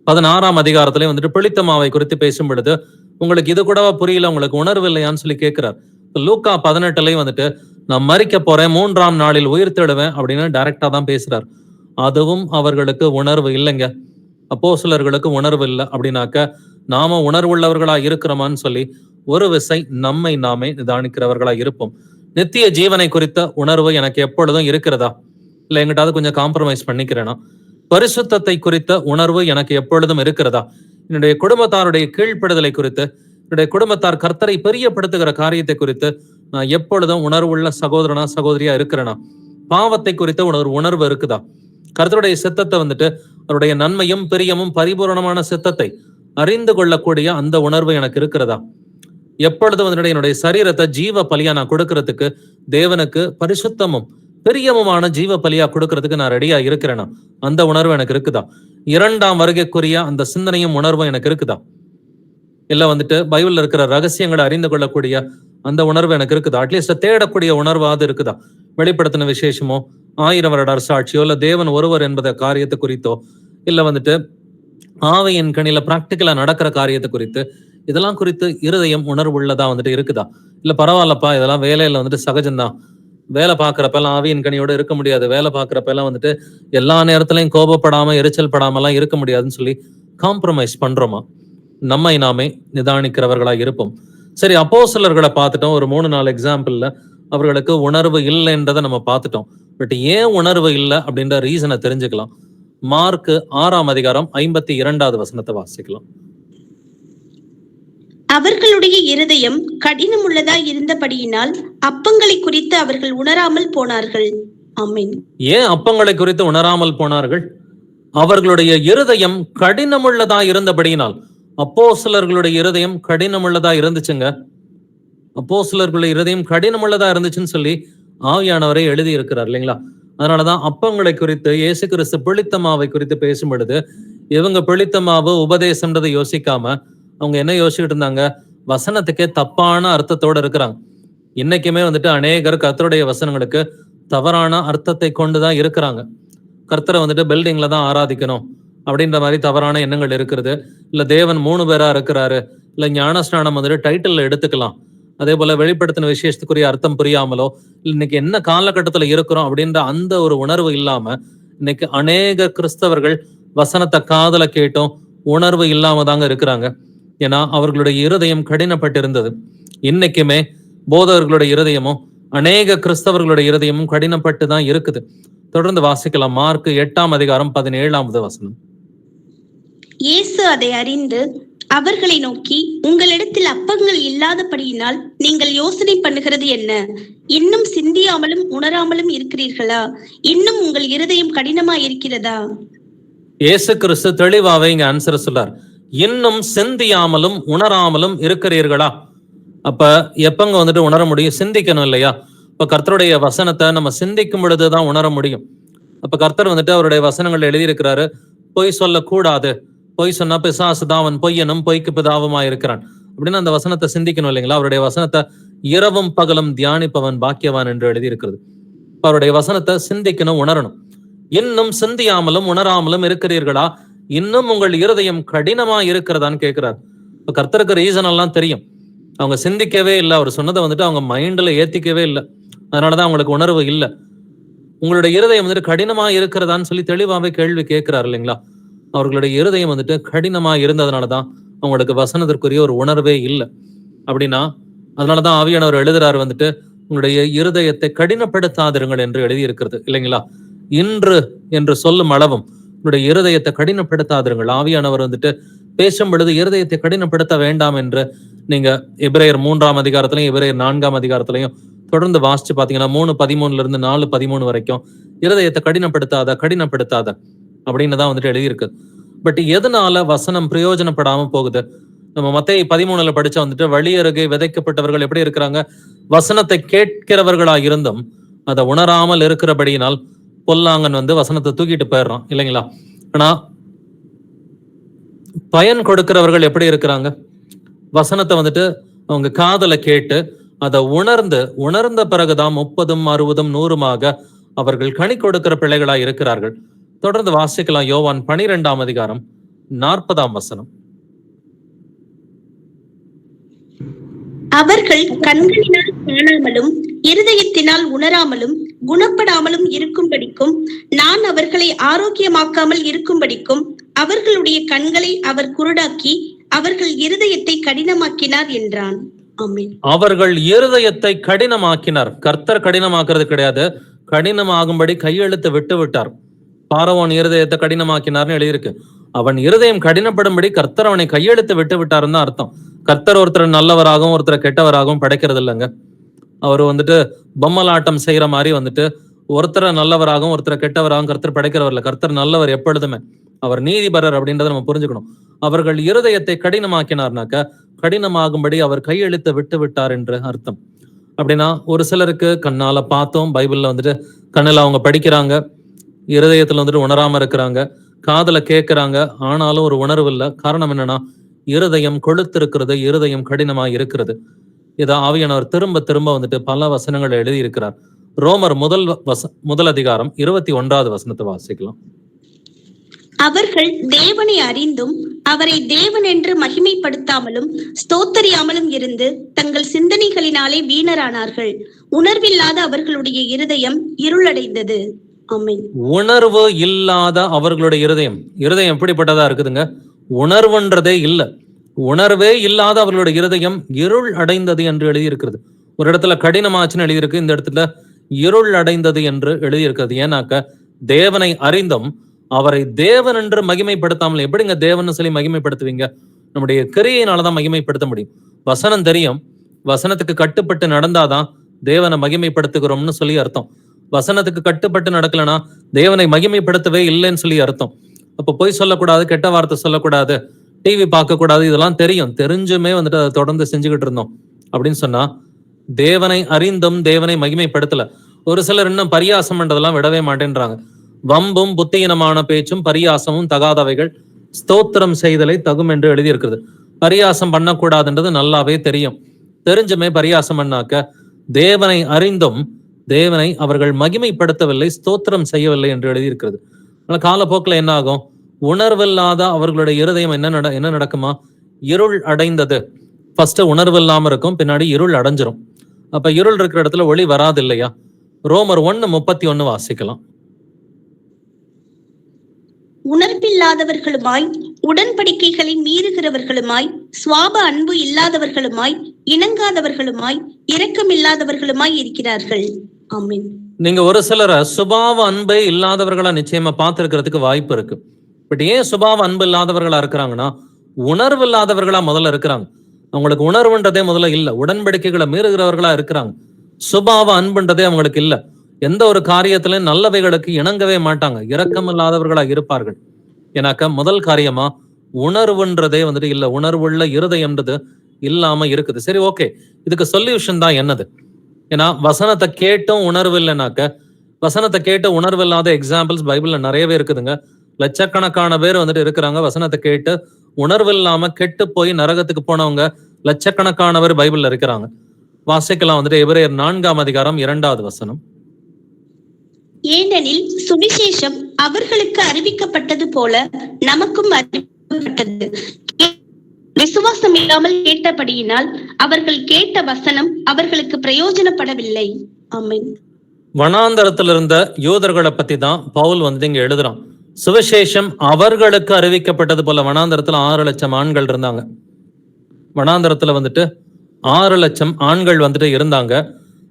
16ஆம் அதிகாரத்திலையும் வந்துட்டு பிழித்த மாவை குறித்து பேசும் பொழுது, உங்களுக்கு இது கூடவா புரியல, உங்களுக்கு உணர்வு இல்லையான்னு சொல்லி கேட்கிறார். லூக்கா 18லயும் வந்துட்டு நான் மரிக்க போறேன், 3ஆம் நாளில் உயிர் தேடுவேன் அப்படின்னு டைரக்டா தான் பேசுறார். அதுவும் அவர்களுக்கு உணர்வு இல்லைங்க. அப்போஸ்தலர்களுக்கு உணர்வு இல்லை. அப்படின்னாக்க நாம உணர்வுள்ளவர்களா இருக்கிறோமான்னு சொல்லி ஒரு விசை நம்மை நாமே நிதானிக்கிறவர்களா இருப்போம். நித்திய ஜீவனை குறித்த உணர்வு எனக்கு எப்பொழுதும் இருக்கிறதா? இல்ல எங்கிட்டாவது கொஞ்சம் காம்ப்ரமைஸ் பண்ணிக்கிறேனா? பரிசுத்தத்தை குறித்த உணர்வு எனக்கு எப்பொழுதும் இருக்கிறதா? என்னுடைய குடும்பத்தாருடைய கீழ்ப்படுதலை குறித்து, என்னுடைய குடும்பத்தார் கர்த்தரை பெரியப்படுத்துகிற காரியத்தை குறித்து நான் எப்பொழுதும் உணர்வுள்ள சகோதரனா சகோதரியா இருக்கிறேனா? பாவத்தை குறித்த ஒரு உணர்வு இருக்குதா? கர்த்தருடைய சித்தத்தை வந்துட்டு அவருடைய நன்மையும் பிரியமும் பரிபூரணமான சித்தத்தை அறிந்து கொள்ளக்கூடிய அந்த உணர்வு எனக்கு இருக்கிறதா? எப்பொழுது வந்துட்டு என்னுடைய சரீரத்தை ஜீவ பலியா நான் கொடுக்கறதுக்கு, தேவனுக்கு பரிசுத்தமும் பிரியமுமான ஜீவ பலியா கொடுக்கறதுக்கு நான் ரெடியா இருக்கிறேனா? அந்த உணர்வு எனக்கு இருக்குதா? 2ஆம் வருகைக்குரிய அந்த சிந்தனையும் உணர்வும் எனக்கு இருக்குதா? இல்ல வந்துட்டு பைபிள்ல இருக்கிற ரகசியங்களை அறிந்து கொள்ளக்கூடிய அந்த உணர்வு எனக்கு இருக்குதா? அட்லீஸ்ட் தேடக்கூடிய உணர்வாவது இருக்குதா? வெளிப்படுத்தின விசேஷமோ, 1000 வருட அரசாட்சியோ, இல்ல தேவன் ஒருவர் என்பத காரியத்தை குறித்தோ, இல்ல வந்துட்டு ஆவையின் கணில பிராக்டிக்கலா நடக்கிற காரியத்தை குறித்து, இதெல்லாம் குறித்து இருதயம் உணர்வுள்ளதா வந்துட்டு இருக்குதா? இல்ல பரவாயில்லப்பா, இதெல்லாம் வேலையில வந்துட்டு சகஜம்தான், வேலை பார்க்கறப்பெல்லாம் ஆவியின் கனியோட இருக்க முடியாது, வேலை பார்க்கறப்பெல்லாம் வந்துட்டு எல்லா நேரத்திலையும் கோபப்படாம எரிச்சல் படாமலாம் இருக்க முடியாதுன்னு சொல்லி காம்ப்ரமைஸ் பண்றோமா? நம்மை நாமே நிதானிக்கிறவர்களா இருப்போம். சரி, அப்போஸ்தலர்களை பார்த்துட்டோம். ஒரு 3-4 எக்ஸாம்பிள்ல அவர்களுக்கு உணர்வு இல்லைன்றதை நம்ம பார்த்துட்டோம். பட் ஏன் உணர்வு இல்லை அப்படின்ற ரீசனை தெரிஞ்சுக்கலாம். மார்க் 6ஆம் அதிகாரம் 52வது வசனத்தை வாசிக்கலாம். அவர்களுடைய இருதயம் கடினமுள்ளதாய் இருந்தபடியினால் அப்பங்களை குறித்து அவர்கள் உணராமல் போனார்கள். ஆமென். ஏன் அப்பங்களை குறித்து உணராமல் போனார்கள்? அவர்களுடைய இருதயம் கடினமுள்ளதா இருந்தபடியினால். அப்போஸ்தலர்களுடைய இருதயம் கடினமுள்ளதா இருந்துச்சுங்க. அப்போஸ்தலர்களுடைய இருதயம் கடினமுள்ளதா இருந்துச்சுன்னு சொல்லி ஆவியானவரை எழுதி இருக்கிறார் இல்லைங்களா? அதனாலதான் அப்பங்களை குறித்து இயேசு கிறிஸ்து பிழித்த மாவை குறித்து பேசும் பொழுது இவங்க பிழித்த மாவு உபதேசம்ன்றதை யோசிக்காம அவங்க என்ன யோசிச்சுட்டு இருந்தாங்க? வசனத்துக்கே தப்பான அர்த்தத்தோட இருக்கிறாங்க. இன்னைக்குமே வந்துட்டு அநேகர் கர்த்தருடைய வசனங்களுக்கு தவறான அர்த்தத்தை கொண்டுதான் இருக்கிறாங்க. கர்த்தரை வந்துட்டு பில்டிங்ல தான் ஆராதிக்கணும் அப்படின்ற மாதிரி தவறான எண்ணங்கள் இருக்கிறது. இல்ல தேவன் 3 பேரா இருக்கிறாரு, இல்ல ஞானஸ்நானம் வந்துட்டு டைட்டில் எடுத்துக்கலாம். அதே போல வெளிப்படுத்தின விசேஷத்துக்குரிய அர்த்தம் புரியாமலோ, இன்னைக்கு என்ன காலகட்டத்துல இருக்கிறோம் அப்படின்ற அந்த ஒரு உணர்வு இல்லாம இன்னைக்கு அநேக கிறிஸ்தவர்கள் வசனத்தை காதுல கேட்டும் உணர்வு இல்லாம தாங்க இருக்கிறாங்க. ஏன்னா அவர்களுடைய இருதயம் கடினப்பட்டிருந்தது. இன்னைக்குமே போதகர்களுடைய இருதயமும் அநேக கிறிஸ்தவர்களுடைய இருதயமும் கடினப்பட்டு தான் இருக்குது. தொடர்ந்து வாசிக்கலாம். மார்க் 8ஆம் அதிகாரம் 17ஆவது வசனம். இயேசு அதை அறிந்து அவர்களை நோக்கி, உங்களிடத்தில் அப்பங்கள் இல்லாதபடியினால் நீங்கள் யோசனை பண்ணுகிறது என்ன? இன்னும் சிந்தியாமலும் உணராமலும் இருக்கிறீர்களா? இன்னும் உங்கள் இருதயம் கடினமாய் இருக்கிறதா? இயேசு கிறிஸ்து தெளிவாவே இங்க ஆன்சர் சொல்றார். இன்னும் சிந்தியாமலும் உணராமலும் இருக்கிறீர்களா? அப்ப எப்பங்க வந்துட்டு உணர முடியும்? சிந்திக்கணும் இல்லையா? இப்ப கர்த்தருடைய வசனத்தை நம்ம சிந்திக்கும் பொழுதுதான் உணர முடியும். அப்ப கர்த்தர் வந்துட்டு அவருடைய வசனங்கள் எழுதியிருக்கிறாரு, பொய் சொல்லக்கூடாது, பொய் சொன்னா பிசாசு தான், அவன் பொய்யனும் பொய்க்கு பிதாவுமா இருக்கிறான் அப்படின்னு அந்த வசனத்தை சிந்திக்கணும் இல்லைங்களா? அவருடைய வசனத்தை இரவும் பகலும் தியானிப்பவன் பாக்கியவான் என்று எழுதியிருக்கிறது. அவருடைய வசனத்தை சிந்திக்கணும், உணரணும். இன்னும் சிந்தியாமலும் உணராமலும் இருக்கிறீர்களா? இன்னும் உங்கள் இருதயம் கடினமா இருக்கிறதான்னு கேட்கிறார். இப்ப கர்த்தருக்கு ரீசன் எல்லாம் தெரியும். அவங்க சிந்திக்கவே இல்லை, அவர் சொன்னதை வந்துட்டு அவங்க மைண்ட்ல ஏத்திக்கவே இல்லை, அதனாலதான் அவங்களுக்கு உணர்வு இல்லை. உங்களுடைய இருதயம் வந்துட்டு கடினமா இருக்கிறதான்னு சொல்லி தெளிவாவே கேள்வி கேட்கிறார் இல்லைங்களா? அவர்களுடைய இருதயம் வந்துட்டு கடினமா இருந்ததுனாலதான் அவங்களுக்கு வசனத்திற்குரிய ஒரு உணர்வே இல்லை. அப்படின்னா அதனாலதான் ஆவியானவர் எழுதுறாரு வந்துட்டு, உங்களுடைய இருதயத்தை கடினப்படுத்தாதிருங்கள் என்று எழுதியிருக்கிறது இல்லைங்களா? இன்று என்று சொல்லும் அளவும் உங்களுடைய இருதயத்தை கடினப்படுத்தாதிருங்கள். ஆவியானவர் வந்துட்டு பேசும் பொழுது இருதயத்தை கடினப்படுத்த வேண்டாம் என்று நீங்க எபிரேயர் 3ஆம் அதிகாரத்திலையும் எபிரேயர் 4ஆம் அதிகாரத்திலையும் தொடர்ந்து வாசிச்சு பாத்தீங்கன்னா 3:13 இருந்து 4:13 வரைக்கும் இருதயத்தை கடினப்படுத்தாத அப்படின்னு தான் வந்துட்டு எழுதியிருக்கு. பட் எதனால வசனம் பிரயோஜனப்படாம போகுது? நம்ம மத்தேயு 13 படிச்ச வந்துட்டு, வழி அருகே விதைக்கப்பட்டவர்கள் எப்படி இருக்கிறாங்க? வசனத்தை கேட்கிறவர்களா இருந்தும் அதை உணராமல் இருக்கிறபடியினால் பொல்லாங்கன் வந்து வசனத்தை தூக்கிட்டு போயிடுறான் இல்லைங்களா? ஆனா பயன் கொடுக்கிறவர்கள் எப்படி இருக்கிறாங்க? வசனத்தை வந்துட்டு அவங்க காதல கேட்டு அதை உணர்ந்த பிறகுதான் 30, 60, 100 அவர்கள் கனி கொடுக்கிற பிள்ளைகளா இருக்கிறார்கள். தொடர்ந்து வாசிக்கலாம். யோவான் 12ஆம் அதிகாரம் 40ஆம் வசனம். அவர்கள் கண்களினால் காணாமலும் இருதயத்தினால் உணராமலும் குணப்படாமலும் இருக்கும்படிக்கும், நான் அவர்களை ஆரோக்கியமாக்காமல் இருக்கும்படிக்கும் அவர்களுடைய கண்களை அவர் குருடாக்கி அவர்கள் இருதயத்தை கடினமாக்கினார் என்றான். ஆமென். அவர்கள் இருதயத்தை கடினமாக்கினார். கர்த்தர் கடினமாக்குறது கிடையாது, கடினமாகும்படி கையெழுத்து விட்டு விட்டார். பார்வோன் இருதயத்தை கடினமாக்கினார்னு எழுதியிருக்கு. அவன் இருதயம் கடினப்படும்படி கர்த்தர் அவனை கையெழுத்து விட்டு விட்டாருன்னு தான் அர்த்தம். கர்த்தர் ஒருத்தர் நல்லவராகவும் ஒருத்தர் கெட்டவராகவும் படைக்கிறது இல்லைங்க. அவர் வந்துட்டு பொம்மலாட்டம் செய்யற மாதிரி வந்துட்டு ஒருத்தரை நல்லவராகவும் ஒருத்தரை கெட்டவராகவும் கர்த்தர் படைக்கிறவர் இல்லை. கர்த்தர் நல்லவர் எப்பொழுதுமே. அவர் நீதிபரர் அப்படின்றத நம்ம புரிஞ்சுக்கணும். அவர்கள் இருதயத்தை கடினமாக்கினார்னாக்க கடினமாகும்படி அவர் கையெழுத்து விட்டு விட்டார் என்று அர்த்தம். அப்படின்னா ஒரு சிலருக்கு கண்ணால பார்த்தோம், பைபிள்ல வந்துட்டு கண்ணில் அவங்க படிக்கிறாங்க, இருதயத்துல வந்துட்டு உணராம இருக்கிறாங்க, காதல கேட்கிறாங்க, ஆனாலும் ஒரு உணர்வு இல்லை. காரணம் என்னன்னா, இருதயம் கொழுத்திருக்கிறது, இருதயம் கடினமா இருக்கிறது. இதை ஆவியானவர் திரும்ப திரும்ப வந்துட்டு பல வசனங்களை எழுதி இருக்கிறார். ரோமர் முதல் அதிகாரம் 21ஆவது வசனத்தை வாசிக்கலாம். அவர்கள் தேவனை அறிந்தும் அவரை தேவன் என்று மகிமைப்படுத்தாமலும் ஸ்தோத்தரியாமலும் இருந்து தங்கள் சிந்தனைகளினாலே வீணரானார்கள். உணர்வில்லாத அவர்களுடைய இருதயம் இருளடைந்தது. ஆமென். உணர்வு இல்லாத அவர்களுடைய இருதயம் எப்படிப்பட்டதா இருக்குதுங்க? உணர்வுன்றதே இல்ல. உணர்வே இல்லாத அவர்களுடைய இருதயம் இருள் அடைந்தது என்று எழுதியிருக்கிறது. ஒரு இடத்துல கடினமாச்சுன்னு எழுதியிருக்கு, இந்த இடத்துல இருள் அடைந்தது என்று எழுதியிருக்கிறது. ஏன்னாக்க தேவனை அறிந்தும் அவரை தேவன் என்று மகிமைப்படுத்தாமல் எப்படிங்க தேவன் சொல்லி மகிமைப்படுத்துவீங்க? நம்முடைய கிரியையினாலதான் மகிமைப்படுத்த முடியும். வசனம் தெரியும், வசனத்துக்கு கட்டுப்பட்டு நடந்தாதான் தேவனை மகிமைப்படுத்துகிறோம்னு சொல்லி அர்த்தம். வசனத்துக்கு கட்டுப்பட்டு நடக்கலனா தேவனை மகிமைப்படுத்தவே இல்லைன்னு சொல்லி அர்த்தம். அப்ப பொய் சொல்லக்கூடாது, கெட்ட வார்த்தை சொல்லக்கூடாது, டிவி பார்க்க கூடாது, இதெல்லாம் தெரியும். தெரிஞ்சுமே வந்துட்டு அதை தொடர்ந்து செஞ்சுக்கிட்டு இருந்தோம் அப்படின்னு சொன்னா தேவனை அறிந்தும் தேவனை மகிமைப்படுத்தல. ஒரு சிலர் இன்னும் பரியாசம் பண்றதெல்லாம் விடவே மாட்டேன்றாங்க. வம்பும் புத்தியினமான பேச்சும் பரியாசமும் தகாதவைகள், ஸ்தோத்திரம் செய்தலை தகும் என்று எழுதியிருக்கிறது. பரியாசம் பண்ணக்கூடாதுன்றது நல்லாவே தெரியும். தெரிஞ்சுமே பரியாசம் பண்ணாக்க தேவனை அறிந்தும் தேவனை அவர்கள் மகிமைப்படுத்தவில்லை, ஸ்தோத்திரம் செய்யவில்லை என்று எழுதியிருக்கிறது. ஆனா காலப்போக்கில் என்ன ஆகும்? உணர்வில்லாத அவர்களுடைய இருதயம் என்ன நடக்குமா? இருள் அடைந்தது. ஃபர்ஸ்ட் உணர்வு இல்லாம இருக்கும், பின்னாடி இருள் அடைஞ்சிரும். அப்ப இருள் இருக்கிற இடத்துல ஒளி வராது இல்லையா? ரோமர் 1:31 வாசிக்கலாம். உணர்வில்லாதவர்களுமாய், உடன்படிக்கைகளை மீறுகிறவர்களுமாய், சுவாப அன்பு இல்லாதவர்களுமாய், இணங்காதவர்களுமாய், இரக்கமில்லாதவர்களுமாய் இருக்கிறார்கள். ஆமென். நீங்க ஒரு சிலரை சுபாவ அன்பே இல்லாதவர்களா நிச்சயமா பார்த்திருக்கிறதுக்கு வாய்ப்பு இருக்கு. பட் ஏன் சுபாவ அன்பு இல்லாதவர்களா இருக்கிறாங்கன்னா, உணர்வு இல்லாதவர்களா முதல்ல இருக்கிறாங்க. அவங்களுக்கு உணர்வுன்றதே முதல்ல இல்ல. உடன்படிக்கைகளை மீறுகிறவர்களா இருக்கிறாங்க. சுபாவ அன்புன்றதே அவங்களுக்கு இல்ல. எந்த ஒரு காரியத்திலும் நல்லவைகளுக்கு இணங்கவே மாட்டாங்க. இரக்கம் இல்லாதவர்களா இருப்பார்கள். ஏன்னாக்க முதல் காரியமா உணர்வுன்றதே வந்துட்டு இல்ல. உணர்வுள்ள இருதயம்ன்றது இல்லாம இருக்குது. சரி, ஓகே, இதுக்கு சொல்யூஷன் தான் என்னது? ஏன்னா வசனத்தை கேட்டும் உணர்வு இல்லைனாக்க, வசனத்தை கேட்டு உணர்வு இல்லாத எக்ஸாம்பிள்ஸ் பைபிள்ல நிறையவே இருக்குதுங்க. லட்சக்கணக்கான பேர் வந்துட்டு இருக்கிறாங்க, வசனத்தை கேட்டு உணர்வு இல்லாம கெட்டு போய் நரகத்துக்கு போனவங்க லட்சக்கணக்கானவர் பைபிள்ல இருக்கிறாங்க. வாசிக்கலாம் வந்துட்டு எபிரேயர் 4:2 ஏனெனில் சுவிசேஷம் அவர்களுக்கு அறிவிக்கப்பட்டது போல நமக்கும் அறிவிக்கப்பட்டது. விசுவாசம் இல்லாமல் கேட்டபடியினால் அவர்கள் கேட்ட வசனம் அவர்களுக்கு பிரயோஜனப்படவில்லை. ஆமென். வனாந்தரத்தில் இருந்த யூதர்களை பத்தி தான் பவுல் வந்துட்டு இங்க எழுதுறான். சுவிசேஷம் அவர்களுக்கு அறிவிக்கப்பட்டது போல. வனாந்தரத்துல 6 லட்சம் ஆண்கள் இருந்தாங்க. வனாந்தரத்துல வந்துட்டு 6 லட்சம் ஆண்கள் வந்துட்டு இருந்தாங்க.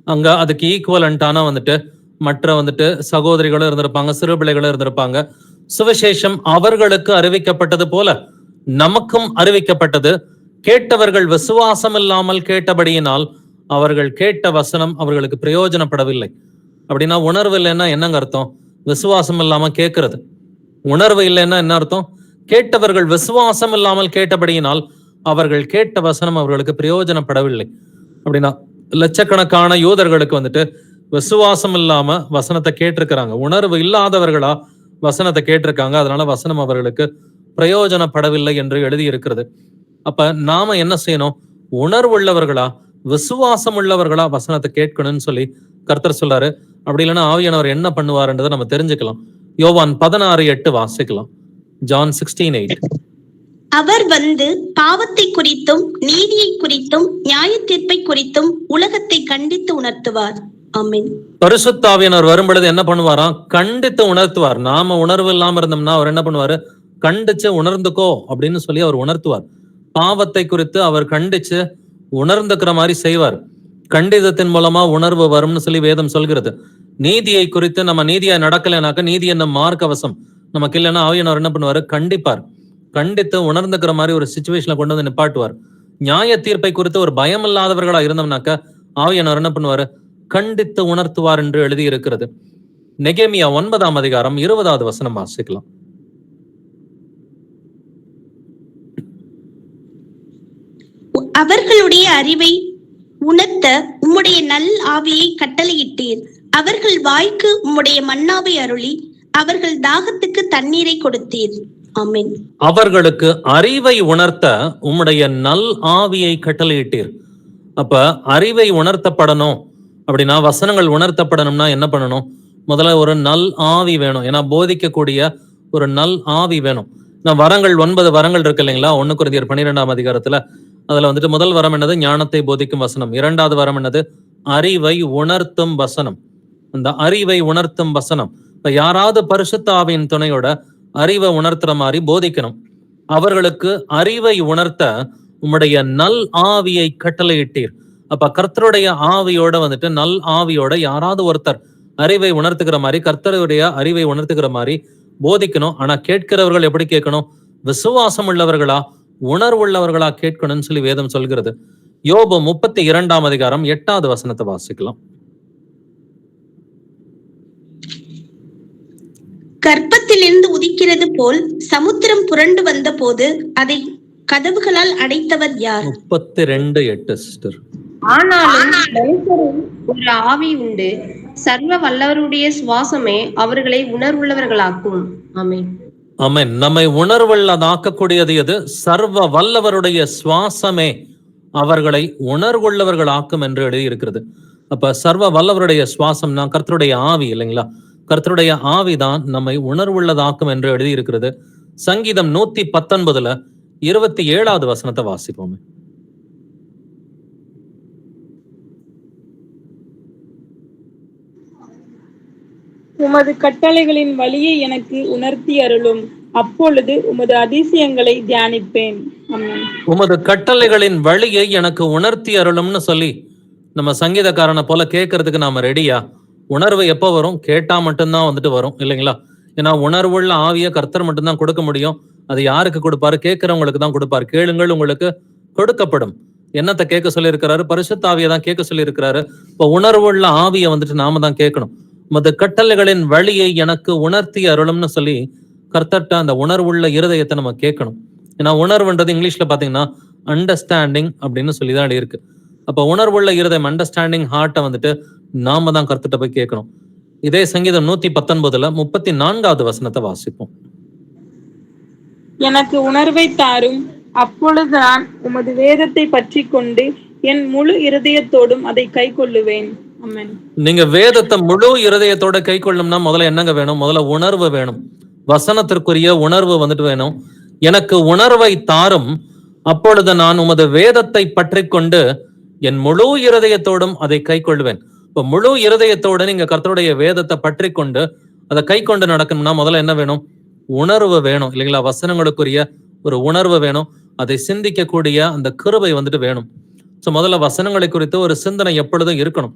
அங்க அதுக்கு ஈக்குவலண்டான வந்துட்டு மற்ற வந்துட்டு சகோதரிகளும் இருந்திருப்பாங்க, சிறு பிள்ளைகளும் இருந்திருப்பாங்க. சுவிசேஷம் அவர்களுக்கு அறிவிக்கப்பட்டது போல நமக்கும் அறிவிக்கப்பட்டது. கேட்டவர்கள் விசுவாசம் இல்லாமல் கேட்டபடியினால் அவர்கள் கேட்ட வசனம் அவர்களுக்கு பிரயோஜனப்படவில்லை. அப்படின்னா உணர்வு இல்லைன்னா என்னங்க அர்த்தம்? விசுவாசம் இல்லாம கேட்கறது. உணர்வு இல்லைன்னா என்ன அர்த்தம்? கேட்டவர்கள் விசுவாசம் இல்லாமல் கேட்டபடியினால் அவர்கள் கேட்ட வசனம் அவர்களுக்கு பிரயோஜனப்படவில்லை. அப்படின்னா லட்சக்கணக்கான யூதர்களுக்கு வந்துட்டு விசுவாசம் இல்லாம வசனத்தை கேட்டிருக்கிறாங்க. உணர்வு இல்லாதவர்களா வசனத்தை கேட்டிருக்காங்க. அதனால வசனம் அவர்களுக்கு பிரயோஜனப்படவில்லை என்று எழுதி இருக்கிறது. அப்ப நாம என்ன செய்யணும்? உணர்வுள்ளவர்களா, விசுவாசம் உள்ளவர்களா வசனத்தை கேட்கணும்னு சொல்லி கர்த்தர் சொல்றாரு. அப்படி இல்லைன்னா ஆவியானவர் என்ன பண்ணுவாருன்றதை நம்ம தெரிஞ்சுக்கலாம். யோவான் 16:8 வாசிக்கலாம். ஜான் 16:8. அவர் வந்து பாவத்தை குறித்தும் நீதியை குறித்தும் நியாய தீர்ப்பை குறித்தும் உலகத்தை கண்டித்து உணர்த்துவார். ஆமென். பரிசுத்த ஆவியானவர் வரும் பொழுது என்ன பண்ணுவாராம்? கண்டித்து உணர்த்துவார். நாம உணர்வு இல்லாம இருந்தோம்னா அவர் என்ன பண்ணுவாரு? கண்டிச்சு உணர்ந்துக்கோ அப்படின்னு சொல்லி அவர் உணர்த்துவார். பாவத்தை குறித்து அவர் கண்டிச்சு உணர்ந்துக்கிற மாதிரி செய்வார். கண்டிதத்தின் மூலமா உணர்வு வரும்னு சொல்லி வேதம் சொல்கிறது. நீதியை குறித்து நம்ம நீதியா நடக்கலைனாக்க நீதி என்ன மார்க்கவசம் நமக்கு இல்லைன்னா ஆவியானவர் என்ன பண்ணுவாரு? கண்டிப்பார். கண்டித்து உணர்ந்துக்கிற மாதிரி ஒரு சிச்சுவேஷன்ல கொண்டு வந்து நிப்பாட்டுவார். நியாய தீர்ப்பை குறித்து ஒரு பயம் இல்லாதவர்களா இருந்தோம்னாக்க ஆவியானவர் என்ன பண்ணுவாரு? கண்டித்து உணர்த்துவார் என்று எழுதி இருக்கிறது. நெகேமியா 9:20 வாசிக்கலாம். அவர்களுடைய அறிவை உணர்த்த உம்முடைய நல் ஆவியை கட்டளையிட்டீர். அவர்கள் வாய்க்கு உம்முடைய மன்னாவை அருளி அவர்கள் தாகத்துக்கு தண்ணீரை கொடுத்தீர். ஆமென். அவர்களுக்கு அறிவை உணர்த்த உம்முடைய நல் ஆவியை கட்டளையிட்டீர். அப்ப அறிவை உணர்த்தப்படணும் அப்படின்னா, வசனங்கள் உணர்த்தப்படணும்னா என்ன பண்ணணும்? முதல்ல ஒரு நல் ஆவி வேணும். ஏன்னா போதிக்கக்கூடிய ஒரு நல் ஆவி வேணும். வரங்கள் 9 வரங்கள் இருக்கு இல்லைங்களா? 1 கொரிந்தியர் 12 அதுல வந்துட்டு முதல் வரம் என்னது? ஞானத்தை போதிக்கும் வசனம். 2வது வரம் என்னது? அறிவை உணர்த்தும் வசனம். அந்த அறிவை உணர்த்தும் வசனம். இப்ப யாராவது பரிசுத்த ஆவியின் துணையோட அறிவை உணர்த்துற மாதிரி போதிக்கணும். அவர்களுக்கு அறிவை உணர்த்த உம்முடைய நல் ஆவியை கட்டளையிட்டீர். அப்ப கர்த்தருடைய ஆவியோட வந்துட்டு நல் ஆவியோட யாராவது ஒருத்தர் அறிவை உணர்த்துக்கிற மாதிரி, கர்த்தருடைய அறிவை உணர்த்துக்கிற மாதிரி போதிக்கணும். ஆனா கேட்கிறவர்கள் எப்படி கேட்கணும்? விசுவாசம் உள்ளவர்களா, உணர்வுள்ளவர்களா கேட்கணும்னு சொல்லி வேதம் சொல்கிறது. யோபு 32:8 வாசிக்கலாம். கர்ப்பத்திலிருந்து உதிக்கிறது போல் சமுத்திரம் புரண்டு வந்த போது அதை கதவுகளால் அடைத்தவர் யார்? 32:8 சிஸ்டர். ஆனாலும் மனுஷரில் ஒரு ஆவி உண்டு, சர்வ வல்லவருடைய சுவாசமே அவர்களை உணர்வுள்ளவர்களாக்கும். ஆமென். ஆமென். நம்மை உணர்வுள்ளதாக்கக்கூடியது எது? சர்வ வல்லவருடைய சுவாசமே அவர்களை உணர்வுள்ளவர்களாக்கும் என்று எழுதி இருக்கிறது. அப்ப சர்வ வல்லவருடைய சுவாசம்னா கர்த்தருடைய ஆவி இல்லைங்களா? கர்த்தருடைய ஆவிதான் நம்மை உணர்வுள்ளதாக்கும் என்று எழுதியிருக்கிறது. சங்கீதம் 119 27வது வசனத்தை வாசிப்போமே. உமது கட்டளைகளின் வழியை எனக்கு உணர்த்தி அருளும், அப்பொழுது உமது அதிசயங்களை தியானிப்பேன். ஆமென். உமது கட்டளைகளின் வழியை எனக்கு உணர்த்தி அருளும்னு சொல்லி நம்ம சங்கீதக்காரனை போல கேட்கறதுக்கு நாம ரெடியா? உணர்வு எப்போ வரும்? கேட்டா மட்டும்தான் வந்துட்டு வரும் இல்லைங்களா? ஏன்னா உணர்வுள்ள ஆவிய கர்த்தர் மட்டும்தான் கொடுக்க முடியும். அது யாருக்கு கொடுப்பாரு? கேட்கிறவங்களுக்கு தான் கொடுப்பாரு. கேளுங்கள் உங்களுக்கு கொடுக்கப்படும். என்னத்தை கேட்க சொல்லி இருக்கிறாரு? பரிசுத்த ஆவியை தான் கேட்க சொல்லி இருக்கிறாரு. இப்போ உணர்வுள்ள ஆவியை வந்துட்டு நாம தான் கேட்கணும். உமது கட்டளைகளின் வழியை எனக்கு உணர்த்தி அருளும்னு சொல்லி கர்த்தர்ட்ட அந்த உணர்வுள்ள இருதயத்தை நம்ம கேட்கணும். ஏன்னா உணர்வுன்றது இங்கிலீஷ்ல பாத்தீங்கன்னா அண்டர்ஸ்டாண்டிங் அப்படின்னு சொல்லிதான் இருக்கு. அப்ப உணர்வுள்ள இருதயம், அண்டர்ஸ்டாண்டிங் ஹார்ட்டை வந்துட்டு நாம தான் கர்த்தர்ட்ட போய் கேட்கணும். இதே சங்கீதம் 119 34வது வசனத்தை வாசிப்போம். எனக்கு உணர்வை தாரும், அப்பொழுது நான் உமது வேதத்தை பற்றி கொண்டு என் முழு இருதயத்தோடும் அதை கை கொள்ளுவேன். ஆமென். நீங்க வேதத்தை முழு இருதயத்தோட கை கொள்ளணும்னா முதல்ல என்னங்க வேணும்? முதல்ல உணர்வு வேணும். வசனத்திற்குரிய உணர்வு வந்துட்டு வேணும். எனக்கு உணர்வை தாரும், அப்பொழுது நான் உமது வேதத்தை பற்றி கொண்டு என் முழு இருதயத்தோடும் அதை கை கொள்வேன். இப்ப முழு இருதயத்தோட நீங்க கர்த்தருடைய வேதத்தை பற்றி கொண்டு அதை கை கொண்டு நடக்கணும்னா முதல்ல என்ன வேணும்? உணர்வு வேணும் இல்லைங்களா? வசனங்களுக்குரிய ஒரு உணர்வு வேணும். அதை சிந்திக்கக்கூடிய அந்த கிருபை வந்துட்டு வேணும். ஸோ முதல்ல வசனங்களை குறித்து ஒரு சிந்தனை எப்பொழுதும் இருக்கணும்.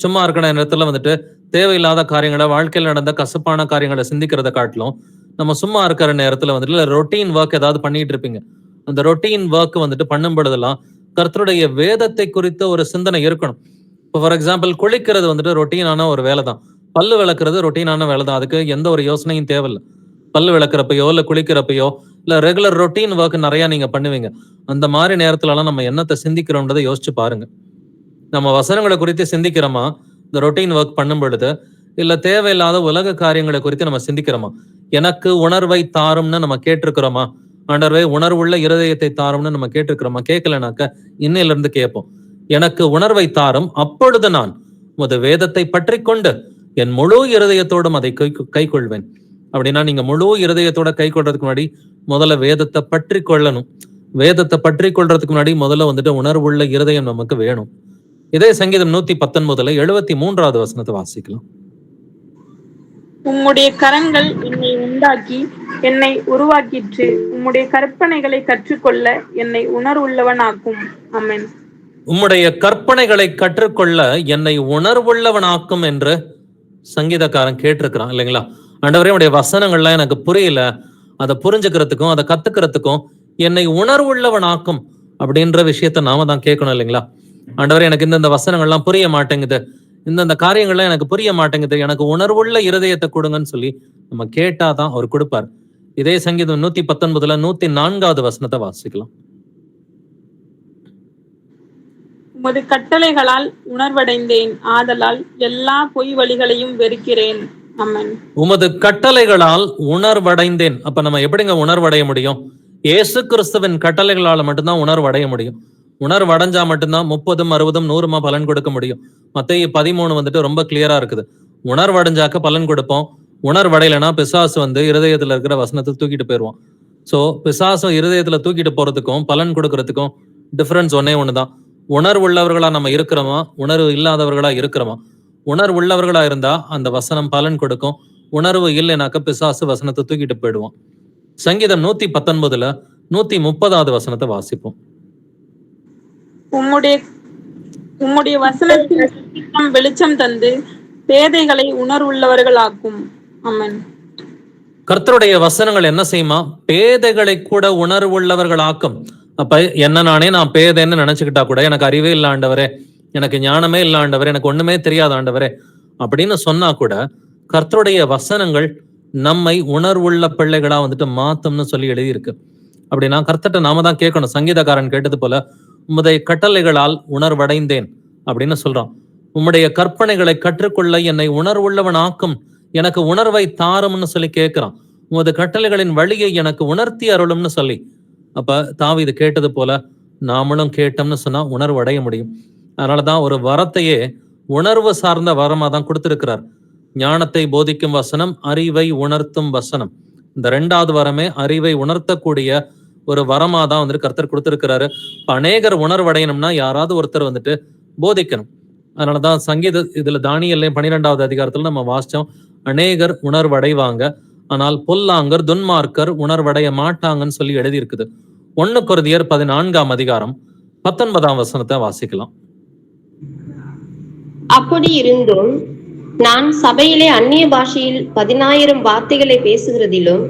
சும்மா இருக்கிற நேரத்துல வந்துட்டு தேவையில்லாத காரியங்களை, வாழ்க்கையில் நடந்த கசப்பான காரியங்களை சிந்திக்கிறத காட்டிலும் நம்ம சும்மா இருக்கிற நேரத்துல வந்துட்டு ரொட்டீன் ஒர்க் ஏதாவது பண்ணிட்டு இருப்பீங்க. அந்த ரொட்டீன் ஒர்க் வந்துட்டு பண்ணும் பொழுதெல்லாம் கர்த்தருடைய வேதத்தை குறித்த ஒரு சிந்தனை இருக்கணும். இப்போ ஃபார் எக்ஸாம்பிள் குளிக்கிறது வந்துட்டு ரொட்டீனான ஒரு வேலை தான். பல்லு விளக்குறது ரொட்டீனான வேலை தான். அதுக்கு எந்த ஒரு யோசனையும் தேவையில்லை. பல்லு விளக்குறப்பையோ இல்லை குளிக்கிறப்பையோ இல்லை ரெகுலர் ரொட்டீன் ஒர்க் நிறைய நீங்க பண்ணுவீங்க. அந்த மாதிரி நேரத்துலலாம் நம்ம என்னத்தை சிந்திக்கிறோன்றதை யோசிச்சு பாருங்க. நம்ம வசனங்களை குறித்து சிந்திக்கிறோமா இந்த ரொட்டீன் ஒர்க் பண்ணும் பொழுது? இல்ல தேவையில்லாத உலக காரியங்களை குறித்து நம்ம சிந்திக்கிறோமா? எனக்கு உணர்வை தாரும்னு நம்ம கேட்டிருக்கிறோமா? ஆண்டவரே உணர்வுள்ள இருதயத்தை தாரும்னு நம்ம கேட்டிருக்கிறோமா? கேட்கலனாக்க இன்னையில இருந்து கேட்போம். எனக்கு உணர்வை தாரும், அப்பொழுது நான் உமது வேதத்தை பற்றி கொண்டு என் முழு இருதயத்தோடும் அதை கை கொள்வேன். அப்படின்னா நீங்க முழு இருதயத்தோட கை கொள்றதுக்கு முன்னாடி முதல்ல வேதத்தை பற்றி கொள்ளணும். வேதத்தை பற்றி கொள்றதுக்கு முன்னாடி முதல்ல வந்துட்டு உணர்வுள்ள இருதயம் நமக்கு வேணும். இதே சங்கீதம் 119 73வது வசனத்தை வாசிக்கலாம். உம்முடைய கரங்கள் என்னை உண்டாக்கி என்னை உருவாக்கிற்று, உம்முடைய கற்பனைகளை கற்றுக்கொள்ள என்னை உணர்வுள்ளவனாக்கும். ஆமென். உம்முடைய கற்பனைகளை கற்றுக்கொள்ள என்னை உணர்வுள்ளவனாக்கும் என்று சங்கீதக்காரன் கேட்டிருக்கிறான் இல்லைங்களா? ஆண்டவரே உடைய வசனங்கள்லாம் எனக்கு புரியல, அதை புரிஞ்சுக்கிறதுக்கும் அதை கத்துக்கிறதுக்கும் என்னை உணர்வுள்ளவனாக்கும் அப்படின்ற விஷயத்த நாம தான் கேட்கணும் இல்லைங்களா? ஆண்டவரே எனக்கு இந்த வசனங்கள்லாம் புரிய மாட்டேங்குது, இந்த காரியங்கள்லாம் எனக்கு புரிய மாட்டேங்குது, எனக்கு உணர்வுள்ள இருதயத்தை கொடுங்கன்னு சொல்லி நம்ம கேட்டாதான் அவர் கொடுப்பார். இதே சங்கீதம் 119 104வது வசனத்தை வாசிக்கலாம். உமது கட்டளைகளால் உணர்வடைந்தேன், ஆதலால் எல்லா பொய் வழிகளையும் வெறுக்கிறேன். ஆமென். உமது கட்டளைகளால் உணர்வடைந்தேன். அப்ப நம்ம எப்படிங்க உணர்வடைய முடியும்? இயேசு கிறிஸ்துவின் கட்டளைகளால மட்டும்தான் உணர்வடைய முடியும். உணர்வடைஞ்சா மட்டும்தான் 30, 60, 100 பலன் கொடுக்க முடியும். மத்தேயு 13 வந்துட்டு ரொம்ப கிளியரா இருக்குது. உணர்வடைஞ்சாக்க பலன் கொடுப்போம். உணர்வடையலைன்னா பிசாசு வந்து இருதயத்துல இருக்கிற வசனத்தை தூக்கிட்டு போயிடுவான். சோ பிசாசு இருதயத்துல தூக்கிட்டு போறதுக்கும் பலன் கொடுக்கறதுக்கும் டிஃபரன்ஸ் ஒன்னே ஒண்ணுதான். உணர்வுள்ளவர்களா நம்ம இருக்கிறோமா, உணர்வு இல்லாதவர்களா இருக்கிறோமா? உணர்வுள்ளவர்களா இருந்தா அந்த வசனம் பலன் கொடுக்கும். உணர்வு இல்லைனாக்க பிசாசு வசனத்தை தூக்கிட்டு போயிடுவான். சங்கீதம் 119 130வது வசனத்தை வாசிப்போம். உம்முடைய வசனத்தின் வெளிச்சம் தந்து பேதைகளை உணர்வுள்ளவர்களாக்கும். ஆமென். கர்த்தருடைய வசனங்கள் என்ன செய்யுமா? பேதைகளை கூட உணர்வுள்ளவர்களாக்கும். அப்ப என்ன நான் பேதைன்னு நினைச்சுக்கிட்டா கூட எனக்கு அறிவே இல்ல ஆண்டவரே, எனக்கு ஞானமே இல்ல ஆண்டவரே, எனக்கு ஒண்ணுமே தெரியாது ஆண்டவரே அப்படின்னு சொன்னா கூட கர்த்தருடைய வசனங்கள் நம்மை உணர்வுள்ள பிள்ளைகளா வந்துட்டு மாத்தும்னு சொல்லி எழுதியிருக்கு. அப்படின்னா கர்த்தர்ட்ட நாம தான் கேட்கணும். சங்கீதக்காரன் கேட்டது போல உம்முடைய கட்டளைகளால் உணர்வடைந்தேன் அப்படின்னு சொல்றான். உம்முடைய கற்பனைகளை கற்றுக்கொள்ள என்னை உணர்வுள்ளவன் ஆக்கும், எனக்கு உணர்வை தாரும்னு சொல்லி கேட்கிறான். உமது கட்டளைகளின் வழியை எனக்கு உணர்த்தி அருளும்னு சொல்லி. அப்ப தாவீது கேட்டது போல நாமளும் கேட்டோம்னு சொன்னா உணர்வு அடைய முடியும். அதனாலதான் ஒரு வரத்தையே உணர்வு சார்ந்த வரமா தான் கொடுத்திருக்கிறார். ஞானத்தை போதிக்கும் வசனம், அறிவை உணர்த்தும் வசனம். இந்த 2வது வரமே அறிவை உணர்த்தக்கூடிய ஒரு வரமா தான் வந்துட்டு கர்த்தர் கொடுத்திருக்கிறாரு. அநேகர் உணர்வடையணும்னா யாராவது ஒருத்தர் வந்துட்டு போதிக்கணும். அதனாலதான் சங்கீத இதுல தானியேல் 12வது அதிகாரத்துல நம்ம வாசிச்சோம், அநேகர் உணர்வடைவாங்க, ஆனால் பொல்லாங்கர் துன்மார்க்கர் உணர்வடைய மாட்டாங்கன்னு சொல்லி எழுதி இருக்குது. 1 கொரிந்தியர் 14ஆம் அதிகாரம் 19ஆம் வசனத்தை வாசிக்கலாம். அப்படி இருந்தும் நான் சபையிலே அந்நிய பாஷையில் 10,000 வார்த்தைகளை பேசுகிறதிலும்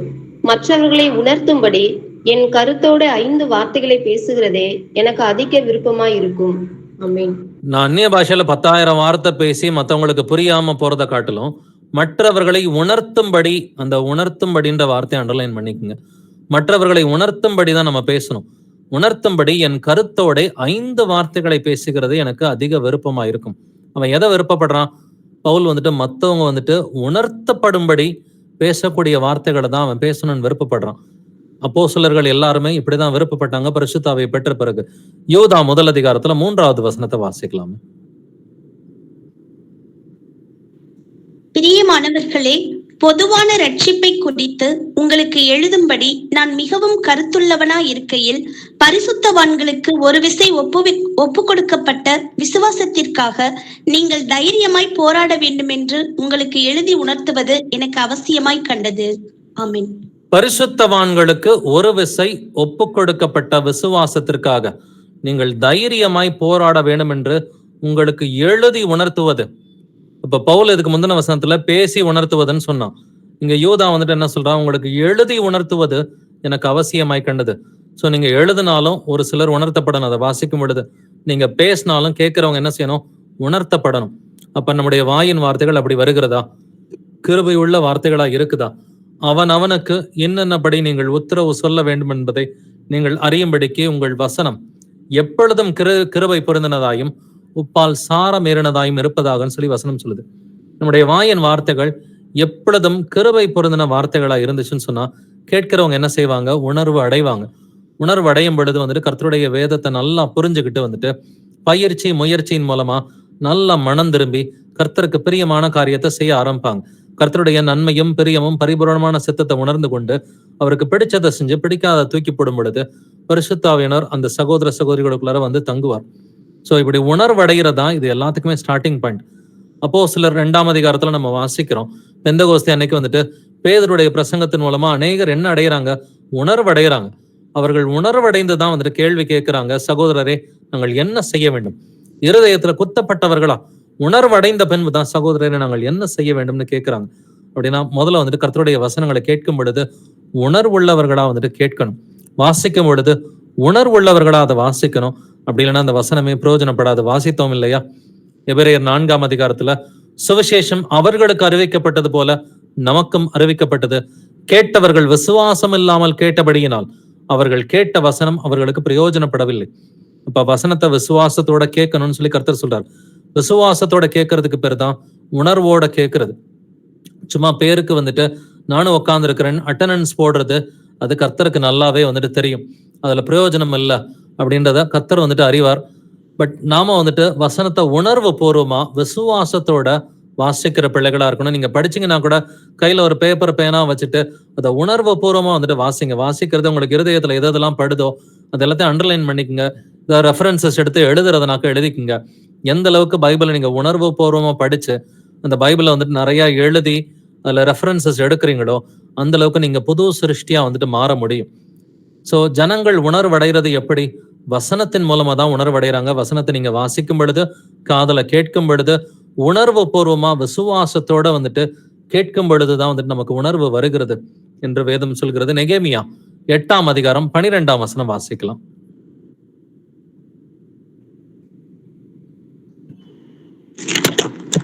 மற்றவர்களை உணர்த்தும்படி என் கருத்தோடு 5 வார்த்தைகளை பேசுகிறதே எனக்கு அதிக விருப்பமாய் இருக்கும். ஆமென். நான் அந்நிய பாஷையில 10,000 வார்த்தை பேசி மற்றவங்களுக்கு புரியாம போறதை காட்டிலும் மற்றவர்களை உணர்த்தும்படி, அந்த உணர்த்தும்படின்ற வார்த்தையை அண்டர்லைன் பண்ணிக்கோங்க. மற்றவர்களை உணர்த்தும்படி தான் நம்ம பேசணும். உணர்த்தும்படி என் கருத்தோட 5 வார்த்தைகளை பேசுகிறது எனக்கு அதிக விருப்பமா இருக்கும். அவன் எதை விருப்பப்படுறான்? பவுல் வந்துட்டு மற்றவங்க வந்துட்டு உணர்த்தப்படும்படி பேசக்கூடிய வார்த்தைகளை தான் அவன் பேசணும்னு விருப்பப்படுறான். அப்போஸ்தலர்கள் எல்லாருமே இப்படிதான் விருப்பப்பட்டாங்க பரிசுத்த ஆவியை பெற்ற பிறகு. யூதா 1 அதிகாரத்துல 3வது வசனத்தை வாசிக்கலாம். பிரியமானவர்களே, பொதுவான ரட்சிப்பை குறித்து உங்களுக்கு எழுதும்படி நான் மிகவும் கருத்துள்ளவனா இருக்கையில் பரிசுத்தவான்களுக்கு ஒரு விசை ஒப்பு கொடுக்கப்பட்ட விசுவாசத்திற்காக நீங்கள் தைரியமாய் போராட வேண்டும் என்று உங்களுக்கு எழுதி உணர்த்துவது எனக்கு அவசியமாய் கண்டது. ஆமென். பரிசுத்தவான்களுக்கு ஒரு விசை ஒப்பு கொடுக்கப்பட்ட விசுவாசத்திற்காக நீங்கள் தைரியமாய் போராட வேண்டும் என்று உங்களுக்கு எழுதி உணர்த்துவது. இப்ப பவுல் இதுக்கு முந்தின வசனத்துல பேசி உணர்த்துவதுன்னு சொன்னான். இங்க யூதா வந்துட்டு என்ன சொல்றான்? உங்களுக்கு எழுதி உணர்த்துவது எனக்கு அவசியமாய் கண்டது. சோ நீங்க எழுதினாலும் ஒரு சிலர் உணர்த்தப்படணும். அதை வாசிக்கும் பொழுது நீங்க பேசினாலும் கேட்கிறவங்க என்ன செய்யணும்? உணர்த்தப்படணும். அப்ப நம்முடைய வாயின் வார்த்தைகள் அப்படி வருகிறதா? கிருபை உள்ள வார்த்தைகளா இருக்குதா? அவனுக்கு என்னென்னபடி நீங்கள் உத்தரவு சொல்ல வேண்டும் என்பதை நீங்கள் அறியும்படிக்கு உங்கள் வசனம் எப்பொழுதும் கிருபை பொருந்தினதாயும் உப்பால் சாரம் ஏறினதாயும் இருப்பதாக சொல்லி வசனம் சொல்லுது. நம்முடைய வாயின் வார்த்தைகள் எப்பொழுதும் கிருபை பொருந்தின வார்த்தைகளா இருந்துச்சுன்னு சொன்னா கேட்கிறவங்க என்ன செய்வாங்க? உணர்வு அடைவாங்க. உணர்வு அடையும் பொழுது வந்துட்டு கர்த்தருடைய வேதத்தை நல்லா புரிஞ்சுக்கிட்டு வந்துட்டு பயிற்சி முயற்சியின் மூலமா நல்லா மனம் திரும்பி கர்த்தருக்கு பிரியமான காரியத்தை செய்ய ஆரம்பிப்பாங்க. கர்த்தருடைய நன்மையும் பிரியமும் பரிபூரணமான சித்தத்தை உணர்ந்து கொண்டு அவருக்கு பிடிச்சதை செஞ்சு பிடிக்காத தூக்கி போடும் பொழுது பரிசுத்த ஆவியானவர் அந்த சகோதர சகோதரிகளுக்குள்ளார வந்து தங்குவார். சோ இப்படி உணர்வடைகிறதா இது எல்லாத்துக்குமே ஸ்டார்டிங் பாயிண்ட். அப்போஸ்தலர் 2ஆம் அதிகாரத்துல நம்ம வாசிக்கிறோம், பெந்தகோஸ்தே அன்னைக்கு வந்துட்டு பேதுருடைய பிரசங்கத்தின் மூலமா அநேகர் என்ன அடைகிறாங்க? உணர்வடைகிறாங்க. அவர்கள் உணர்வடைந்துதான் வந்துட்டு கேள்வி கேட்கிறாங்க, சகோதரரே நாங்கள் என்ன செய்ய வேண்டும்? இருதயத்துல குத்தப்பட்டவர்களா உணர்வடைந்த பின்பு தான் சகோதரரை நாங்கள் என்ன செய்ய வேண்டும்னு கேட்கிறாங்க. அப்படின்னா முதல்ல வந்துட்டு கர்த்தருடைய வசனங்களை கேட்கும் பொழுது உணர்வுள்ளவர்களா வந்துட்டு கேட்கணும். வாசிக்கும் பொழுது உணர்வுள்ளவர்களா அதை வாசிக்கணும். அப்படி இல்லைன்னா அந்த வசனமே பிரயோஜனப்படாது. வாசித்தோம் இல்லையா? எபிரேயர் 4ஆம் அதிகாரத்துல சுவிசேஷம் அவர்களுக்கு அறிவிக்கப்பட்டது போல நமக்கும் அறிவிக்கப்பட்டது. கேட்டவர்கள் விசுவாசம் இல்லாமல் கேட்டபடியினால் அவர்கள் கேட்ட வசனம் அவர்களுக்கு பிரயோஜனப்படவில்லை. இப்ப வசனத்தை விசுவாசத்தோட கேட்கணும்னு சொல்லி கர்த்தர் சொல்றார். விசுவாசத்தோட கேட்கறதுக்கு பேர் தான் உணர்வோட கேட்கறது. சும்மா பேருக்கு வந்துட்டு நானும் உட்கார்ந்து இருக்கிறேன் அட்டண்டன்ஸ் போடுறது, அது கர்த்தருக்கு நல்லாவே வந்துட்டு தெரியும். அதுல பிரயோஜனம் இல்லை அப்படின்றத கர்த்தர் வந்துட்டு அறிவார். பட் நாம வந்துட்டு வசனத்தை உணர்வு பூர்வமா விசுவாசத்தோட வாசிக்கிற பிள்ளைகளா இருக்கணும். நீங்க படிச்சீங்கன்னா கூட கையில ஒரு பேப்பர் பேனா வச்சுட்டு அதை உணர்வு பூர்வமா வந்துட்டு வாசிங்க. வாசிக்கிறது உங்களுக்கு இருதயத்துல எதெல்லாம் படுதோ அது எல்லாத்தையும் அண்டர்லைன் பண்ணிக்கோங்க. இதை ரெஃபரன்சஸ் எடுத்து எழுதுறதுனாக்க எழுதிக்குங்க. எந்த அளவுக்கு பைபிளை நீங்க உணர்வு பூர்வமா படிச்சு அந்த பைபிளை வந்துட்டு நிறைய எழுதி அதுல ரெஃபரன்சஸ் எடுக்கிறீங்களோ அந்த அளவுக்கு நீங்க புது சிருஷ்டியா வந்துட்டு மாற முடியும். சோ ஜனங்கள் உணர்வடைகிறது எப்படி? வசனத்தின் மூலமா தான் உணர்வடைகிறாங்க. வசனத்தை நீங்க வாசிக்கும் பொழுது, காதல கேட்கும் பொழுது, உணர்வு பூர்வமா விசுவாசத்தோட வந்துட்டு கேட்கும் பொழுதுதான் வந்துட்டு நமக்கு உணர்வு வருகிறது என்று வேதம் சொல்கிறது. நெகேமியா 8ஆம் அதிகாரம் 12ஆம் வசனம் வாசிக்கலாம்.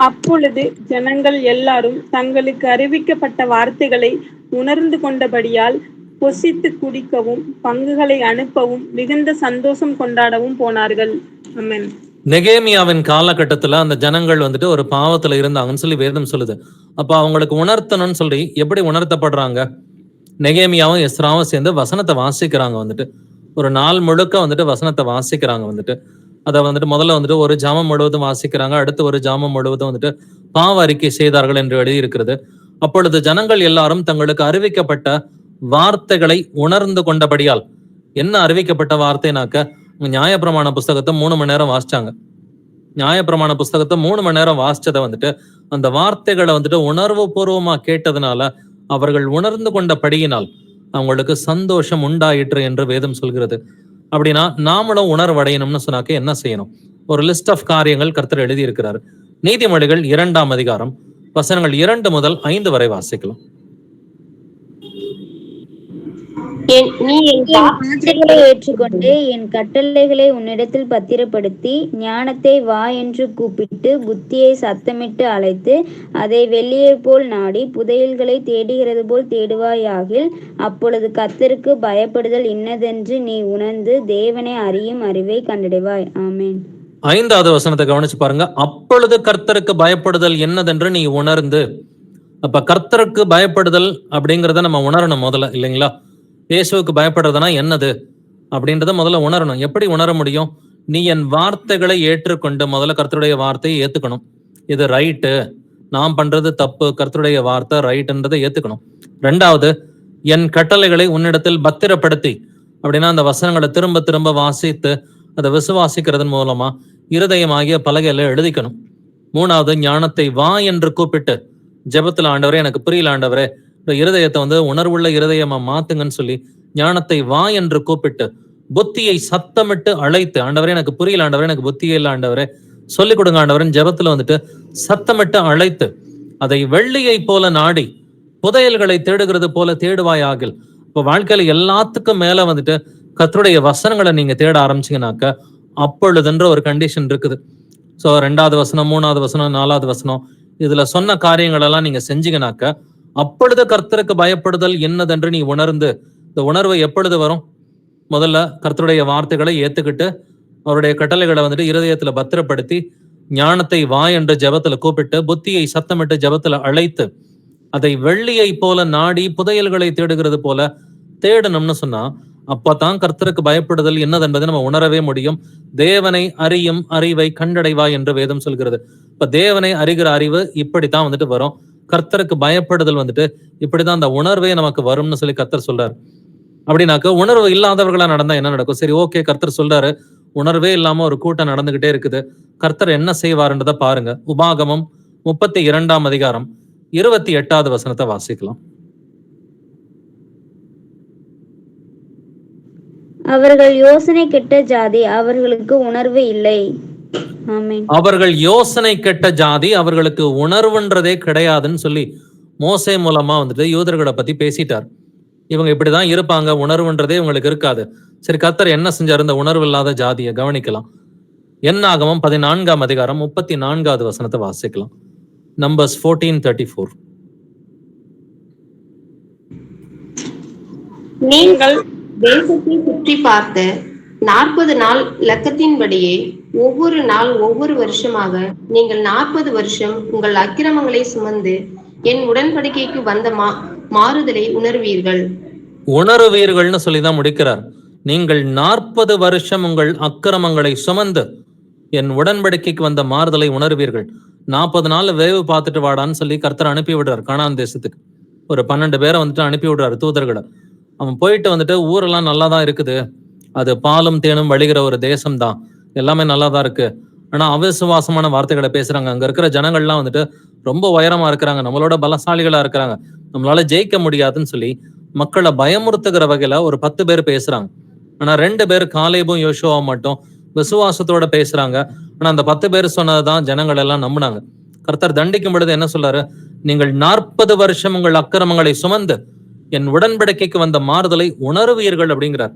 அப்பொழுது ஜனங்கள் எல்லாரும் தங்களுக்கு அறிவிக்கப்பட்ட வார்த்தைகளை உணர்ந்து கொண்டபடியால் பொசித்து குடிக்கவும் பங்குகளை அனுப்பவும் மிகுந்த சந்தோஷம் கொண்டாடவும் போனார்கள். ஆமென். நெகேமியாவின் காலகட்டத்துல அந்த ஜனங்கள் வந்துட்டு ஒரு பாவத்துல இருந்தாங்கன்னு சொல்லி வேதம் சொல்லுது. அப்ப அவங்களுக்கு உணர்த்தணும்னு சொல்லி எப்படி உணர்த்தப்படுறாங்க? நெகேமியாவும் எஸ்ராவும் சேர்ந்து வசனத்தை வாசிக்கிறாங்க. வந்துட்டு ஒரு நாள் முழுக்க வந்துட்டு வசனத்தை வாசிக்கிறாங்க. வந்துட்டு அதை வந்துட்டு முதல்ல வந்துட்டு ஒரு ஜாமம் முழுவதும் வாசிக்கிறாங்க. அடுத்து ஒரு ஜாமம் முழுவதும் வந்துட்டு பாவ அறிக்கை செய்தார்கள் என்று எழுதியிருக்கிறது. அப்பொழுது ஜனங்கள் எல்லாரும் தங்களுக்கு அறிவிக்கப்பட்ட வார்த்தைகளை உணர்ந்து கொண்டபடியால், என்ன அறிவிக்கப்பட்ட வார்த்தைனாக்க, நியாயப்பிரமாண புஸ்தகத்தை 3 மணி நேரம் வாசிச்சாங்க. நியாயப்பிரமாண புஸ்தகத்தை 3 மணி நேரம் வாசிச்சதை வந்துட்டு அந்த வார்த்தைகளை வந்துட்டு உணர்வு பூர்வமா கேட்டதுனால, அவர்கள் உணர்ந்து கொண்டபடியினால் அவங்களுக்கு சந்தோஷம் உண்டாயிற்று என்று வேதம் சொல்கிறது. அப்படின்னா நாமளும் உணர்வடையணும்னு சொன்னாக்க என்ன செய்யணும்? ஒரு லிஸ்ட் ஆஃப் காரியங்கள் கர்த்தர் எழுதி இருக்கிறார். நீதிமொழிகள் 2ஆம் அதிகாரம் வசனங்கள் 2 முதல் 5 வரை வாசிக்கலாம். நீ என் என் வார்த்தைகளை ஏற்றுக்கொண்டு என் கட்டளைகளை உன்னிடத்தில் பத்திரப்படுத்தி ஞானத்தை வா என்று கூப்பிட்டு புத்தியை சத்தமிட்டு அழைத்து அதை வெள்ளியை போல் நாடி புதையல்களை தேடுகிறது போல் தேடுவாயாகில் அப்பொழுது கர்த்தருக்கு பயப்படுதல் இன்னதென்று நீ உணர்ந்து தேவனை அறியும் அறிவை கண்டடைவாய். ஆமென். 5வது வசனத்தை கவனிச்சு பாருங்க. அப்பொழுது கர்த்தருக்கு பயப்படுதல் என்னதென்று நீ உணர்ந்து. அப்ப கர்த்தருக்கு பயப்படுதல் அப்படிங்கிறத நம்ம உணரணும் முதல்ல, இல்லைங்களா? இயேசுவுக்கு பயப்படுறதுனா என்னது அப்படின்றத முதல்ல உணரணும். எப்படி உணர முடியும்? நீ என் வார்த்தைகளை ஏற்றுக்கொண்டு, முதல்ல கர்த்தருடைய வார்த்தையை ஏத்துக்கணும். இது ரைட்டு, நான் பண்றது தப்பு, கர்த்தருடைய வார்த்தை ரைட்டுன்றதை ஏத்துக்கணும். 2வது, என் கட்டளைகளை உன்னிடத்தில் பத்திரப்படுத்தி, அப்படின்னா அந்த வசனங்களை திரும்ப திரும்ப வாசித்து அதை விசுவாசிக்கிறதன் மூலமா இருதயமாகிய பலகையில எழுதிக்கணும். 3வது, ஞானத்தை வா என்று கூப்பிட்டு ஜெபத்துல, ஆண்டவரே எனக்கு புரியல ஆண்டவரே, இந்த இருதயத்தை வந்து உணர்வுள்ள இருதயமா மாத்துங்கன்னு சொல்லி ஞானத்தை வா என்று கூப்பிட்டு புத்தியை சத்தமிட்டு அழைத்து, ஆண்டவரே எனக்கு புரியல ஆண்டவரே, எனக்கு புத்தியே இல்லை ஆண்டவரே, சொல்லிக் கொடுங்க ஆண்டவரன் ஜெபத்துல வந்துட்டு சத்தமிட்டு அழைத்து அதை வெள்ளியை போல நாடி புதையல்களை தேடுகிறது போல தேடுவாயாகில். இப்போ வாழ்க்கையில எல்லாத்துக்கும் மேல வந்துட்டு கர்த்தருடைய வசனங்களை நீங்க தேட ஆரம்பிச்சீங்கன்னாக்க அப்பொழுதுன்ற ஒரு கண்டிஷன் இருக்குது. ஸோ 2வது வசனம், 3வது வசனம், 4வது வசனம், இதுல சொன்ன காரியங்கள் எல்லாம் நீங்க செஞ்சீங்கன்னாக்க அப்பொழுது கர்த்தருக்கு பயப்படுதல் என்னதென்று நீ உணர்ந்து. இந்த உணர்வு எப்பொழுது வரும்? முதல்ல கர்த்தருடைய வார்த்தைகளை ஏத்துக்கிட்டு அவருடைய கட்டளைகளை வந்துட்டு இருதயத்துல பத்திரப்படுத்தி ஞானத்தை வா என்று ஜெபத்துல கூப்பிட்டு புத்தியை சத்தமிட்டு ஜெபத்துல அழைத்து அதை வெள்ளியை போல நாடி புதையல்களை தேடுகிறது போல தேடணும்னு சொன்னா அப்பதான் கர்த்தருக்கு பயப்படுதல் என்னதென்பதை நம்ம உணரவே முடியும். தேவனை அறியும் அறிவை கண்டடைவா என்று வேதம் சொல்கிறது. இப்ப தேவனை அறிகிற அறிவு இப்படித்தான் வந்துட்டு வரும். கர்த்தருக்கு பயப்படுதல் வந்துட்டு இப்படிதான் அந்த உணர்வே நமக்கு வரும்னு சொல்லி கர்த்தர் சொல்றாரு. அப்படின்னாக்க உணர்வு இல்லாதவர்களா நடந்தா என்ன நடக்கும்? சரி, ஓகே, கர்த்தர் சொல்றாரு, உணர்வே இல்லாம ஒரு கூட்டம் நடந்துகிட்டே இருக்குது, கர்த்தர் என்ன செய்வாருன்றதை பாருங்க. உபாகமம் 32ஆம் அதிகாரம் 28வது வசனத்தை வாசிக்கலாம். அவர்கள் யோசனை கெட்ட ஜாதி, அவர்களுக்கு உணர்வு இல்லை. ஆமென். அவர்கள் யோசனை கெட்ட ஜாதி, அவர்களுக்கு உணர்வுன்றதே கிடையாதுன்னு சொல்லி மோசே மூலமா வந்துட்டு யூதர்களை பத்தி பேசிட்டார். இவங்க இப்படிதான் இருப்பாங்க, உணர்வுன்றதே இவங்களுக்கு இருக்காது. சரி, கர்த்தர் என்ன செஞ்சாரு இந்த உணர்வு இல்லாத ஜாதியை? கவனிக்கலாம். என்னாகமம் 14ஆம் அதிகாரம் 34வது வசனத்தை வாசிக்கலாம். நம்பர்ஸ் 14:34. நீங்கள் தேசத்தை சுற்றி பார்த்த 40 நாள் இலக்கத்தின்படியே ஒவ்வொரு நாள் ஒவ்வொரு வருஷமாக நீங்கள் 40 வருஷம் உங்கள் அக்கிரமங்களை சுமந்து என் உடன்படிக்கைக்கு வந்த மாறுதலை உணர்வீர்கள். உணர்வீர்கள்னு சொல்லிதான் முடிக்கிறார். நீங்கள் 40 வருஷம் உங்கள் அக்கிரமங்களை சுமந்து என் உடன்படிக்கைக்கு வந்த மாறுதலை உணர்வீர்கள். 40 நாள் வேவு பார்த்துட்டு வாடான்னு சொல்லி கர்த்தர் அனுப்பி விடுறார் கானான் தேசத்துக்கு. ஒரு 12 பேரை வந்துட்டு அனுப்பி விடுறாரு, தூதர்களை. அவன் போயிட்டு வந்துட்டு ஊரெல்லாம் நல்லா தான் இருக்குது, அது பாலும் தேனும் வழிகிற ஒரு தேசம் தான், எல்லாமே நல்லா தான் இருக்கு, ஆனா அவிசுவாசமான வார்த்தைகளை பேசுறாங்க. அங்க இருக்கிற ஜனங்கள்லாம் வந்துட்டு ரொம்ப உயரமா இருக்கிறாங்க, நம்மளோட பலசாலிகளா இருக்கிறாங்க, நம்மளால ஜெயிக்க முடியாதுன்னு சொல்லி மக்களை பயமுறுத்துகிற வகையில ஒரு 10 பேர் பேசுறாங்க. ஆனா 2 பேர் காலேபும் யோசுவாவும் மட்டும் விசுவாசத்தோட பேசுறாங்க. ஆனா அந்த 10 பேர் சொன்னதுதான் ஜனங்கள் எல்லாம் நம்பினாங்க. கர்த்தர் தண்டிக்கும் பொழுது என்ன சொல்றாரு? நீங்கள் 40 வருஷம் உங்கள் அக்கிரமங்களை சுமந்து என் உடன்படிக்கைக்கு வந்த மாறுதலை உணர்வீர்கள் அப்படிங்கிறார்.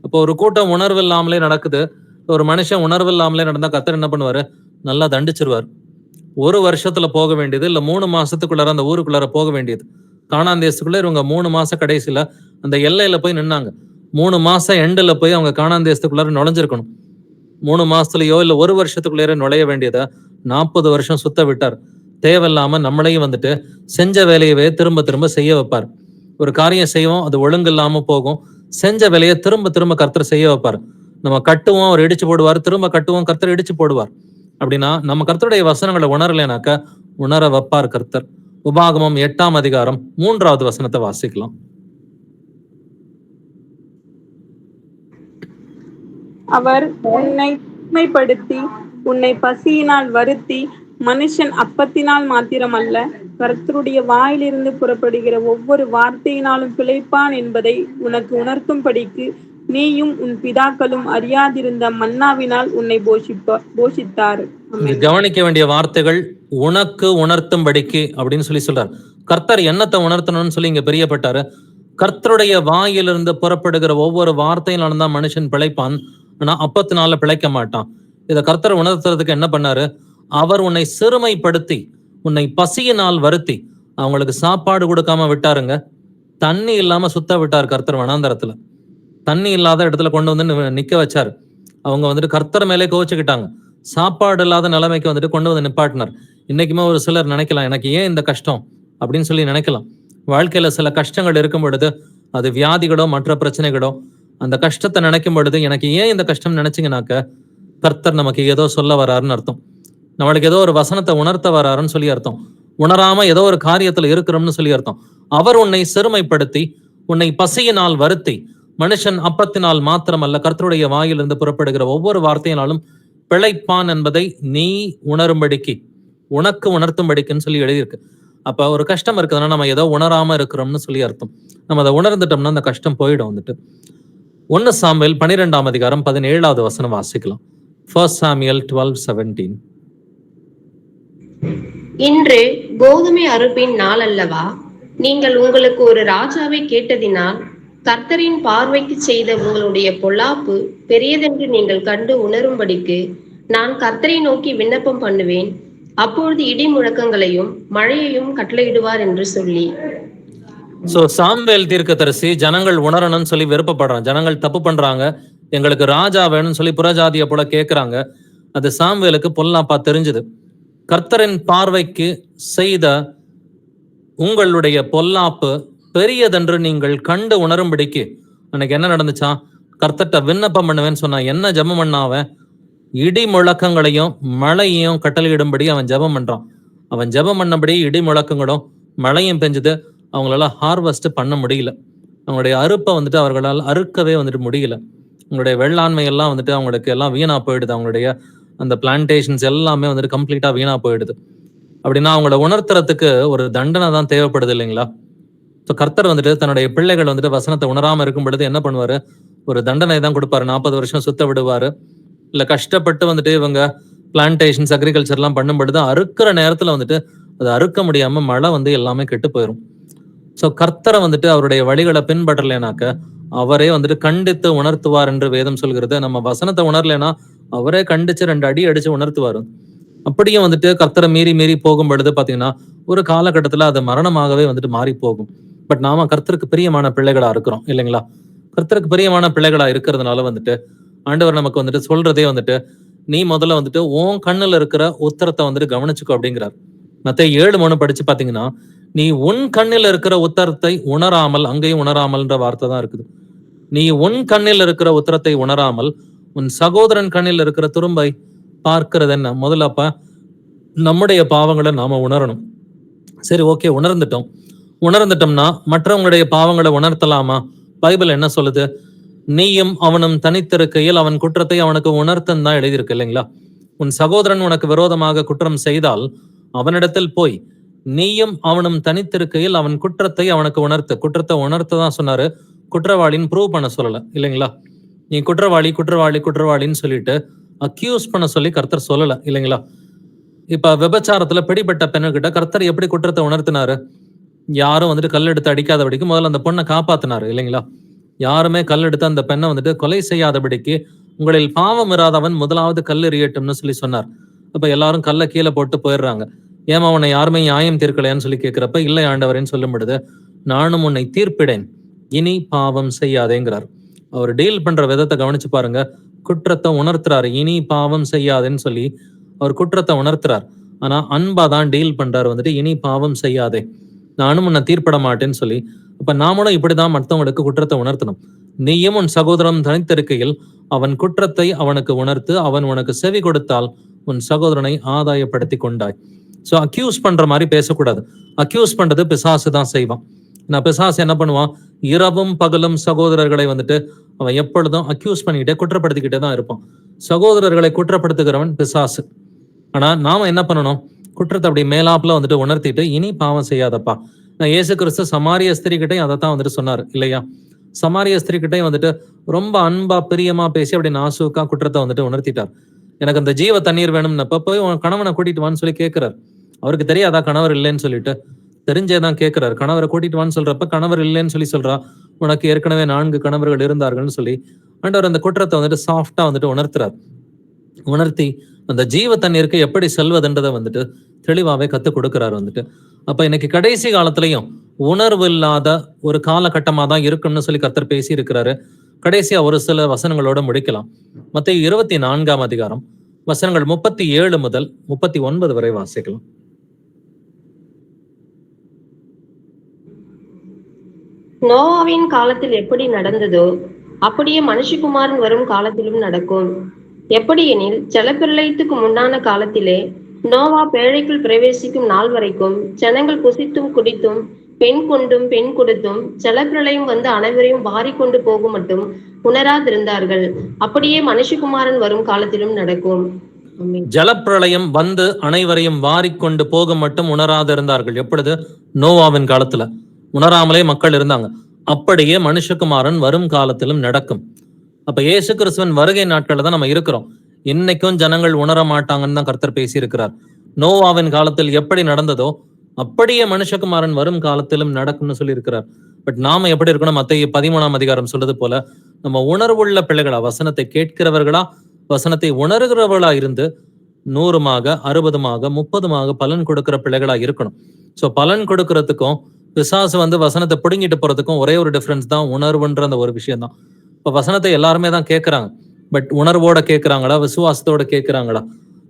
அப்போ ஒரு கூட்டம் உணர்வு இல்லாமலே நடக்குது. ஒரு மனுஷன் உணர்வு இல்லாமலே நடந்தா கர்த்தர் என்ன பண்ணுவாரு? நல்லா தண்டிச்சிருவார். 1 வருஷத்துல போக வேண்டியது இல்ல 3 மாசத்துக்குள்ளார அந்த ஊருக்குள்ளார போக வேண்டியது. கானான் தேசத்துக்குள்ள இவங்க 3 மாச கடைசியில அந்த எல்லையில போய் நின்னாங்க. 3 மாசம் எண்டுல போய் அவங்க கானான் தேசத்துக்குள்ளார நுழைஞ்சிருக்கணும். 3 மாசத்துலயோ இல்ல 1 வருஷத்துக்குள்ளேயே நுழைய வேண்டியதை 40 வருஷம் சுத்த விட்டார். தேவையில்லாம நம்மளையும் வந்துட்டு செஞ்ச வேலையவே திரும்ப திரும்ப செய்ய வைப்பார். ஒரு காரியம் செய்வோம், அது ஒழுங்கு இல்லாம போகும், செஞ்ச வேலையை திரும்ப திரும்ப கர்த்தர் செய்ய வைப்பார். நம்ம கட்டுவோம், அவர் இடிச்சு போடுவார், திரும்ப கட்டுவோம், கர்த்தர் இடிச்சு போடுவார். அப்படின்னா நம்ம கர்த்தருடைய வசனங்களை உணரலைனாக்க உணர வைப்பார் கர்த்தர். உபாகமம் 8ஆம் அதிகாரம் 3வது வசனத்தை வாசிக்கலாம். அவர் உன்னை தூய்மைப்படுத்தி உன்னை பசியினால் வருத்தி, மனுஷன் அப்பத்தினால் மாத்திரமல்ல கர்த்தருடைய வாயிலிருந்து புறப்படுகிற ஒவ்வொரு வார்த்தையினாலும் பிழைப்பான் என்பதை உனக்கு உணர்த்தும்படிக்கு நீயும் உன் பிதாக்களும் அறியாதிருந்த மன்னாவினால் உன்னை போஷித்தார். கவனிக்க வேண்டிய வார்த்தைகள் உனக்கு உணர்த்தும்படிக்கு அப்படின்னு சொல்லி சொல்றார். கர்த்தர் என்னத்தை உணர்த்தணும்னு சொல்லி இங்க பிரியப்பட்டாரு. கர்த்தருடைய வாயிலிருந்து புறப்படுகிற ஒவ்வொரு வார்த்தையினாலும் தான் மனுஷன் பிழைப்பான், ஆனா அப்பத்தினால பிழைக்க மாட்டான். இதை கர்த்தர் உணர்த்துறதுக்கு என்ன பண்ணாரு? அவர் உன்னை சிறுமைப்படுத்தி உன்னை பசியினால் வருத்தி அவங்களுக்கு சாப்பாடு கொடுக்காம விட்டாருங்க. தண்ணி இல்லாம சுத்த விட்டார் கர்த்தர் வனாந்தரத்துல. தண்ணி இல்லாத இடத்துல கொண்டு வந்து நிக்க வச்சாரு. அவங்க வந்துட்டு கர்த்தர் மேலே கோவிச்சுக்கிட்டாங்க. சாப்பாடு இல்லாத நிலைமைக்கு வந்துட்டு கொண்டு வந்து நிப்பாட்டினார். இன்னைக்குமே ஒரு சிலர் நினைக்கலாம், எனக்கு ஏன் இந்த கஷ்டம் அப்படின்னு சொல்லி நினைக்கலாம். வாழ்க்கையில சில கஷ்டங்கள் இருக்கும் பொழுது, அது வியாதிகளோ மற்ற பிரச்சனைகளோ, அந்த கஷ்டத்தை நினைக்கும் பொழுது எனக்கு ஏன் இந்த கஷ்டம் நினைச்சிங்கனாக்க கர்த்தர் நமக்கு ஏதோ சொல்ல வராருன்னு அர்த்தம். நம்மளுக்கு ஏதோ ஒரு வசனத்தை உணர்த்த வராருன்னு சொல்லி அர்த்தம். உணராம ஏதோ ஒரு காரியத்துல இருக்கிறோம்னு சொல்லி அர்த்தம். அவர் உன்னை சிறுமைப்படுத்தி உன்னை பசியினால் வருத்தி, மனுஷன் அப்பத்தினால் மாத்திரமல்ல கர்த்தருடைய வாயிலிருந்து புறப்படுகிற ஒவ்வொரு வார்த்தையினாலும் பிழைப்பான் என்பதை நீ உணரும்படிக்கு, உனக்கு உணர்த்தும்படிக்குன்னு சொல்லி எழுதியிருக்கு. அப்ப ஒரு கஷ்டம் இருக்குதுன்னா நம்ம ஏதோ உணராம இருக்கிறோம்னு சொல்லி அர்த்தம். நம்ம அதை உணர்ந்துட்டோம்னா அந்த கஷ்டம் போயிடும். வந்துட்டு 1 சாமுவேல் 12ஆம் அதிகாரம் 17வது வசனம் வாசிக்கலாம். 1 சாமுவேல் 12:17. இன்று கோதுமை அறுப்பின் நாள் அல்லவா? நீங்கள் உங்களுக்கு ஒரு ராஜாவை கேட்டதினால் கர்த்தரின் பார்வைக்கு செய்த உங்களுடைய பொல்லாப்பு பெரியதென்று நீங்கள் கண்டு உணரும்படிக்கு நான் கர்த்தரை நோக்கி விண்ணப்பம் பண்ணுவேன். அப்பொழுது இடி முழக்கங்களையும் மழையையும் கட்டளையிடுவார் என்று சொல்லி. சாமுவேல் தீர்க்கதரிசி ஜனங்கள் உணரணும்னு சொல்லி விருப்பப்படுறான். ஜனங்கள் தப்பு பண்றாங்க, எங்களுக்கு ராஜா வேணும்னு சொல்லி புறஜாதிய போல கேட்கிறாங்க. அது சாமுவேலுக்கு பொல்லாப்பா தெரிஞ்சுது. கர்த்தரின் பார்வைக்கு செய்த உங்களுடைய பொல்லாப்பு பெரியதென்று நீங்கள் கண்டு உணரும்படிக்கு. அன்னைக்கு என்ன நடந்துச்சா? கர்த்தர்ட்ட விண்ணப்பம் பண்ணுவேன்னு சொன்னா என்ன ஜெபம் பண்ணாவன்? இடி முழக்கங்களையும் மழையையும் கட்டளையிடும்படி அவன் ஜெபம் பண்றான். அவன் ஜெபம் பண்ணபடி இடி முழக்கங்களும் மழையும் பெஞ்சது. அவங்களால ஹார்வெஸ்ட் பண்ண முடியல. அவங்களுடைய அறுப்பை வந்துட்டு அவர்களால் அறுக்கவே வந்துட்டு முடியல. அவங்களுடைய வெள்ளாண்மை எல்லாம் வந்துட்டு அவங்களுக்கு எல்லாம் வீணா போயிடுது. அவங்களுடைய அந்த பிளான்டேஷன்ஸ் எல்லாமே வந்துட்டு கம்ப்ளீட்டா வீணா போயிடுது. அப்படின்னா அவங்கள உணர்த்துறதுக்கு ஒரு தண்டனை தான் தேவைப்படுது இல்லைங்களா? ஸோ கர்த்தர் வந்துட்டு தன்னுடைய பிள்ளைகள் வந்துட்டு வசனத்தை உணராம இருக்கும் பொழுது என்ன பண்ணுவாரு? ஒரு தண்டனை தான் கொடுப்பாரு. 40 வருஷம் சுத்த விடுவாரு. இல்ல கஷ்டப்பட்டு வந்துட்டு இவங்க பிளான்டேஷன்ஸ் அக்ரிகல்ச்சர்லாம் பண்ணும் பொழுது அறுக்கிற நேரத்துல வந்துட்டு அதை அறுக்க முடியாம மழை வந்து எல்லாமே கெட்டு போயிடும். ஸோ கர்த்தரை வந்துட்டு அவருடைய வழிகளை பின்பற்றலைனாக்க அவரே வந்துட்டு கண்டித்து உணர்த்துவார் என்று வேதம் சொல்கிறது. நம்ம வசனத்தை உணரலைன்னா அவரே கண்டிச்சு 2 அடி அடிச்சு உணர்த்துவாரு. அப்படியும் வந்துட்டு கர்த்தரை மீறி மீறி போகும் பொழுது பாத்தீங்கன்னா ஒரு காலகட்டத்துல அது மரணமாகவே வந்துட்டு மாறி போகும். பட் நாம கர்த்தருக்கு பிரியமான பிள்ளைகளா இருக்கிறோம் இல்லைங்களா? கர்த்தருக்கு பிரியமான பிள்ளைகளா இருக்கிறதுனால வந்துட்டு ஆண்டவர் நமக்கு வந்துட்டு சொல்றதே வந்துட்டு நீ முதல்ல வந்துட்டு உன் கண்ணுல இருக்கிற உத்தரத்தை வந்துட்டு கவனிச்சுக்கோ அப்படிங்கிறார். மத்தேயு 7:3 படிச்சு பாத்தீங்கன்னா நீ உன் கண்ணில் இருக்கிற உத்தரத்தை உணராமல், அங்கேயும் உணராமல்ன்ற வார்த்தை தான் இருக்குது. நீ உன் கண்ணில் இருக்கிற உத்தரத்தை உணராமல் உன் சகோதரன் கண்ணில் இருக்கிற துரும்பை பார்க்கிறது என்ன? முதல்ல அப்ப நம்முடைய பாவங்களை நாம உணரணும். சரி, ஓகே, உணர்ந்துட்டோம்னா மற்றவங்களுடைய பாவங்களை உணர்த்தலாமா? பைபிள் என்ன சொல்லுது? நீயும் அவனும் தனித்திருக்கையில் அவன் குற்றத்தை அவனுக்கு உணர்த்தன் தான் எழுதியிருக்கு இல்லைங்களா? உன் சகோதரன் உனக்கு விரோதமாக குற்றம் செய்தால் அவனிடத்தில் போய் நீயும் அவனும் தனித்திருக்கையில் அவன் குற்றத்தை அவனுக்கு உணர்த்து. குற்றத்தை உணர்த்ததான் சொன்னாரு, குற்றவாளின்னு ப்ரூவ் பண்ண சொல்லல இல்லைங்களா? நீ குற்றவாளின்னு சொல்லிட்டு அக்யூஸ் பண்ண சொல்லி கர்த்தர் சொல்லல இல்லைங்களா? இப்ப விபச்சாரத்துல பிடிபட்ட பெண்ணுகிட்ட கர்த்தர் எப்படி குற்றத்தை உணர்த்தினாரு? யாரும் வந்துட்டு கல் எடுத்து அடிக்காதபடிக்கு முதல்ல அந்த பொண்ணை காப்பாத்தினாரு இல்லைங்களா? யாருமே கல் எடுத்து அந்த பெண்ணை வந்துட்டு கொலை செய்யாதபடிக்கு உங்களில் பாவம் இராதவன் முதலாவது கல் எறியட்டும்னு சொல்லி சொன்னார். அப்ப எல்லாரும் கல்லை கீழே போட்டு போயிடுறாங்க. ஏமா உன்னை யாருமே நியாயம் தீர்க்கலையான்னு சொல்லி கேட்கிறப்ப இல்லை ஆண்டவரேன்னு சொல்லும் பொழுது நானும் உன்னை தீர்ப்பிடேன், இனி பாவம் செய்யாதேங்கிறார். அவர் டீல் பண்ற விதத்தை கவனிச்சு பாருங்க. குற்றத்தை உணர்த்துறாரு, இனி பாவம் செய்யாதேன்னு சொல்லி அவர் குற்றத்தை உணர்த்துறார். ஆனா அன்பா தான் டீல் பண்றாரு. வந்துட்டு இனி பாவம் செய்யாதே, நானும் உன்னை தீர்ப்பிட மாட்டேன்னு சொல்லி. அப்ப நாமளும் இப்படிதான் மற்றவங்களுக்கு குற்றத்தை உணர்த்தணும். நீயும் உன் சகோதரன் தனித்திருக்கையில் அவன் குற்றத்தை அவனுக்கு உணர்த்து, அவன் உனக்கு செவி கொடுத்தால் உன் சகோதரனை ஆதாயப்படுத்தி கொண்டாய். ஸோ அக்யூஸ் பண்ற மாதிரி பேசக்கூடாது. அக்யூஸ் பண்றது பிசாசு தான் செய்வான். நான் பிசாசு என்ன பண்ணுவான், இரவும் பகலும் சகோதரர்களை வந்துட்டு அவன் எப்பொழுதும் அக்யூஸ் பண்ணிக்கிட்டே குற்றப்படுத்திக்கிட்டே தான் இருப்பான். சகோதரர்களை குற்றப்படுத்துகிறவன் பிசாசு. ஆனா நாம என்ன பண்ணணும், குற்றத்தை அப்படி மேலாப்புல வந்துட்டு உணர்த்திட்டு இனி பாவம் செய்யாதப்பா. நான் இயேசு கிறிஸ்து சமாரிய ஸ்திரீ கிட்டையும் அதை தான் வந்துட்டு சொன்னாரு இல்லையா. சமாரிய ஸ்திரீ கிட்டையும் வந்துட்டு ரொம்ப அன்பா பிரியமா பேசி அப்படி நாசூக்கா குற்றத்தை வந்துட்டு உணர்த்திட்டார். எனக்கு அந்த ஜீவ தண்ணீர் வேணும்னப்ப போய் உன் கணவனை கூட்டிட்டு வான்னு சொல்லி கேட்கிறார். அவருக்கு தெரியாதா கணவர் இல்லைன்னு சொல்லிட்டு, தெரிஞ்சேதான் கேட்கிறார். கணவரை கூட்டிட்டு வான்னு சொல்றப்ப கணவர் இல்லைன்னு சொல்லி சொல்றா, உனக்கு ஏற்கனவே 4 கணவர்கள் இருந்தார்கள்னு சொல்லி ஆண்டவர் அந்த குற்றத்தை வந்துட்டு சாஃப்டா வந்துட்டு உணர்த்துறார். உணர்த்தி அந்த ஜீவ தண்ணீருக்கு எப்படி செல்வதுன்றதை வந்துட்டு தெளிவாவே கத்துக் கொடுக்கிறார் வந்துட்டு. அப்ப இன்னைக்கு கடைசி காலத்திலையும் உணர்வு இல்லாத ஒரு காலகட்டமா தான் இருக்கும்னு சொல்லி கர்த்தர் பேசி இருக்கிறாரு. கடைசியா ஒரு சில வசனங்களோட முடிக்கலாம். மத்தேயு 24ஆம் அதிகாரம் வசனங்கள் 37 முதல் 39 வரை வாசிக்கலாம். நோவாவின் காலத்தில் எப்படி நடந்ததோ அப்படியே மனுஷகுமாரன் வரும் காலத்திலும் நடக்கும். எப்படி எனில், ஜலப்பிரளயத்துக்கு முன்னான காலத்திலே நோவா பேழைக்குள் பிரவேசிக்கும் நாள் வரைக்கும் ஜனங்கள் புசித்தும் குடித்தும் பெண் கொண்டும் பெண் கொடுத்தும் ஜலப்பிரளயம் வந்து அனைவரையும் வாரிக்கொண்டு போகும் மட்டும் உணராதிருந்தார்கள். அப்படியே மனுஷகுமாரன் வரும் காலத்திலும் நடக்கும். ஜலப்பிரளயம் வந்து அனைவரையும் வாரிக்கொண்டு போக மட்டும் உணராதிருந்தார்கள். எப்பொழுது? நோவாவின் காலத்துல உணராமலே மக்கள் இருந்தாங்க. அப்படியே மனுஷகுமாரன் வரும் காலத்திலும் நடக்கும். அப்ப இயேசு கிறிஸ்துவின் வருகை நாட்கள்ல தான் நம்ம இருக்கிறோம். இன்னைக்கும் ஜனங்கள் உணர மாட்டாங்கன்னு தான் கர்த்தர் பேசி இருக்கிறார். நோவாவின் காலத்தில் எப்படி நடந்ததோ அப்படியே மனுஷகுமாரன் வரும் காலத்திலும் நடக்கும்னு சொல்லி இருக்கிறார். பட் நாம எப்படி இருக்கணும், மத்தேயு 13ஆம் அதிகாரம் சொல்றது போல நம்ம உணர்வுள்ள பிள்ளைகளா, வசனத்தை கேட்கிறவர்களா, வசனத்தை உணர்கிறவர்களா இருந்து 100மாக 60மாக 30மாக பலன் கொடுக்கிற பிள்ளைகளா இருக்கணும். சோ பலன் கொடுக்கறதுக்கும் பிசாசு வந்து வசனத்தை பிடுங்கிட்டு போறதுக்கும் ஒரே ஒரு டிஃபரன்ஸ் தான், உணர்வுன்ற அந்த ஒரு விஷயம் தான். இப்ப வசனத்தை எல்லாருமே தான் கேட்கறாங்க. பட் உணர்வோட கேட்கறாங்களா, விசுவாசத்தோட கேட்கறாங்களா?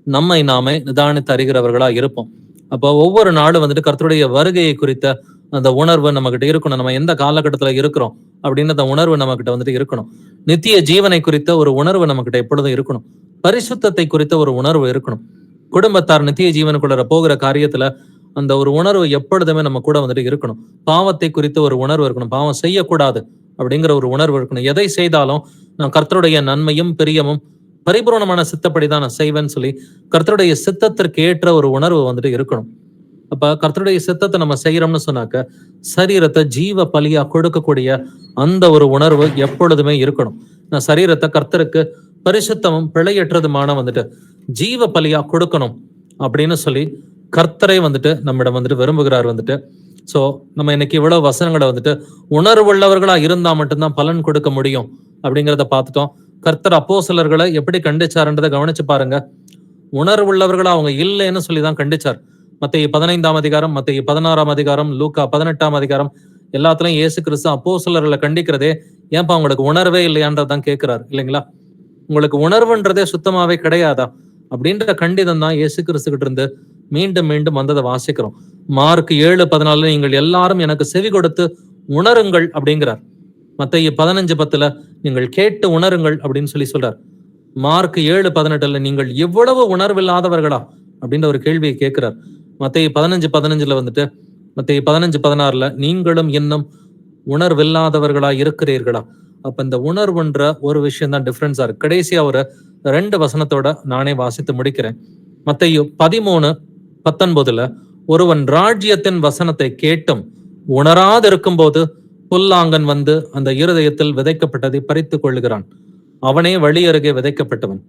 நம்மை நாமே நிதானித்து அறிகிறவர்களா இருப்போம். அப்போ ஒவ்வொரு நாளும் வந்துட்டு கர்த்தருடைய வருகையை குறித்த அந்த உணர்வு நம்ம கிட்ட இருக்கணும். நம்ம எந்த காலகட்டத்துல இருக்கிறோம் அப்படின்னு அந்த உணர்வு நம்ம கிட்ட வந்துட்டு இருக்கணும். நித்திய ஜீவனை குறித்த ஒரு உணர்வு நம்ம கிட்ட எப்பொழுதும் இருக்கணும். பரிசுத்தத்தை குறித்த ஒரு உணர்வு இருக்கணும். குடும்பத்தார் நித்திய ஜீவனுக்குள்ள போகிற காரியத்துல அந்த ஒரு உணர்வு எப்பொழுதுமே நம்ம கூட வந்துட்டு இருக்கணும். பாவத்தை குறித்த ஒரு உணர்வு இருக்கணும். பாவம் செய்யக்கூடாது அப்படிங்கிற ஒரு உணர்வு இருக்கணும். எதை செய்தாலும் நான் கர்த்தருடைய நன்மையும் பிரியமும் பரிபூர்ணமான சித்தப்படிதான் நான் செய்வேன்னு சொல்லி கர்த்தருடைய சித்தத்திற்கு ஏற்ற ஒரு உணர்வு வந்துட்டு இருக்கணும். அப்ப கர்த்தருடைய சித்தத்தை நம்ம செய்யறோம்னு சொன்னாக்க சரீரத்தை ஜீவ பலியா கொடுக்கக்கூடிய அந்த ஒரு உணர்வு எப்பொழுதுமே இருக்கணும். நான் சரீரத்தை கர்த்தருக்கு பரிசுத்தமும் பிழையற்றதுமான வந்துட்டு ஜீவ பலியா கொடுக்கணும் அப்படின்னு சொல்லி கர்த்தரை வந்துட்டு நம்மிடம் வந்துட்டு விரும்புகிறார் வந்துட்டு. சோ நம்ம இன்னைக்கு இவ்வளவு வசனங்களை வந்துட்டு உணர்வுள்ளவர்களா இருந்தா மட்டும்தான் பலன் கொடுக்க முடியும் அப்படிங்கிறத பார்த்துட்டோம். கர்த்தர் அப்போஸ்தலர்களை எப்படி கண்டிச்சாருன்றதை கவனிச்சு பாருங்க. உணர்வுள்ளவர்களா அவங்க இல்லைன்னு சொல்லிதான் கண்டிச்சார். மத்தேயு 15ஆம் அதிகாரம், மத்தேயு 16ஆம் அதிகாரம், லூக்கா 18ஆம் அதிகாரம் எல்லாத்துலயும் இயேசு கிறிஸ்து அப்போஸ்தலர்களை கண்டிக்கிறதே ஏன்பா உங்களுக்கு உணர்வே இல்லையான்றதான் கேட்கிறார் இல்லைங்களா. உங்களுக்கு உணர்வுன்றதே சுத்தமாவே கிடையாதா அப்படின்ற கண்டிதம் தான் இயேசு கிறிஸ்து கிட்ட இருந்து மீண்டும் மீண்டும் வந்ததை வாசிக்கிறோம். மார்க் 7:14 நீங்கள் எல்லாரும் எனக்கு செவி கொடுத்து உணருங்கள் அப்படிங்கிறார். மத்தேயு 15:10 நீங்கள் கேட்டு உணருங்கள் அப்படின்னு சொல்லி சொல்றார். மார்க் 7:18 நீங்கள் எவ்வளவு உணர்வில்லாதவர்களா அப்படின்ற ஒரு கேள்வியை கேட்கிறார். மத்தேயு 15:15 வந்துட்டு மத்தேயு 15:16 நீங்களும் இன்னும் உணர்வில்லாதவர்களா இருக்கிறீர்களா. அப்ப இந்த உணர்வுன்ற ஒரு விஷயம் தான் டிஃபரன்ஸா இருக்கு. கடைசியா ஒரு 2 வசனத்தோட நானே வாசித்து முடிக்கிறேன். மத்தேயு 13:19 ஒருவன் ராஜ்யத்தின் வசனத்தை கேட்டும் உணராதிருக்கும் போது புல்லாங்கன் வந்து அந்த இருதயத்தில் விதைக்கப்பட்டதை பறித்து கொள்ளுகிறான். அவனே வழி அருகே விதைக்கப்பட்டவன்.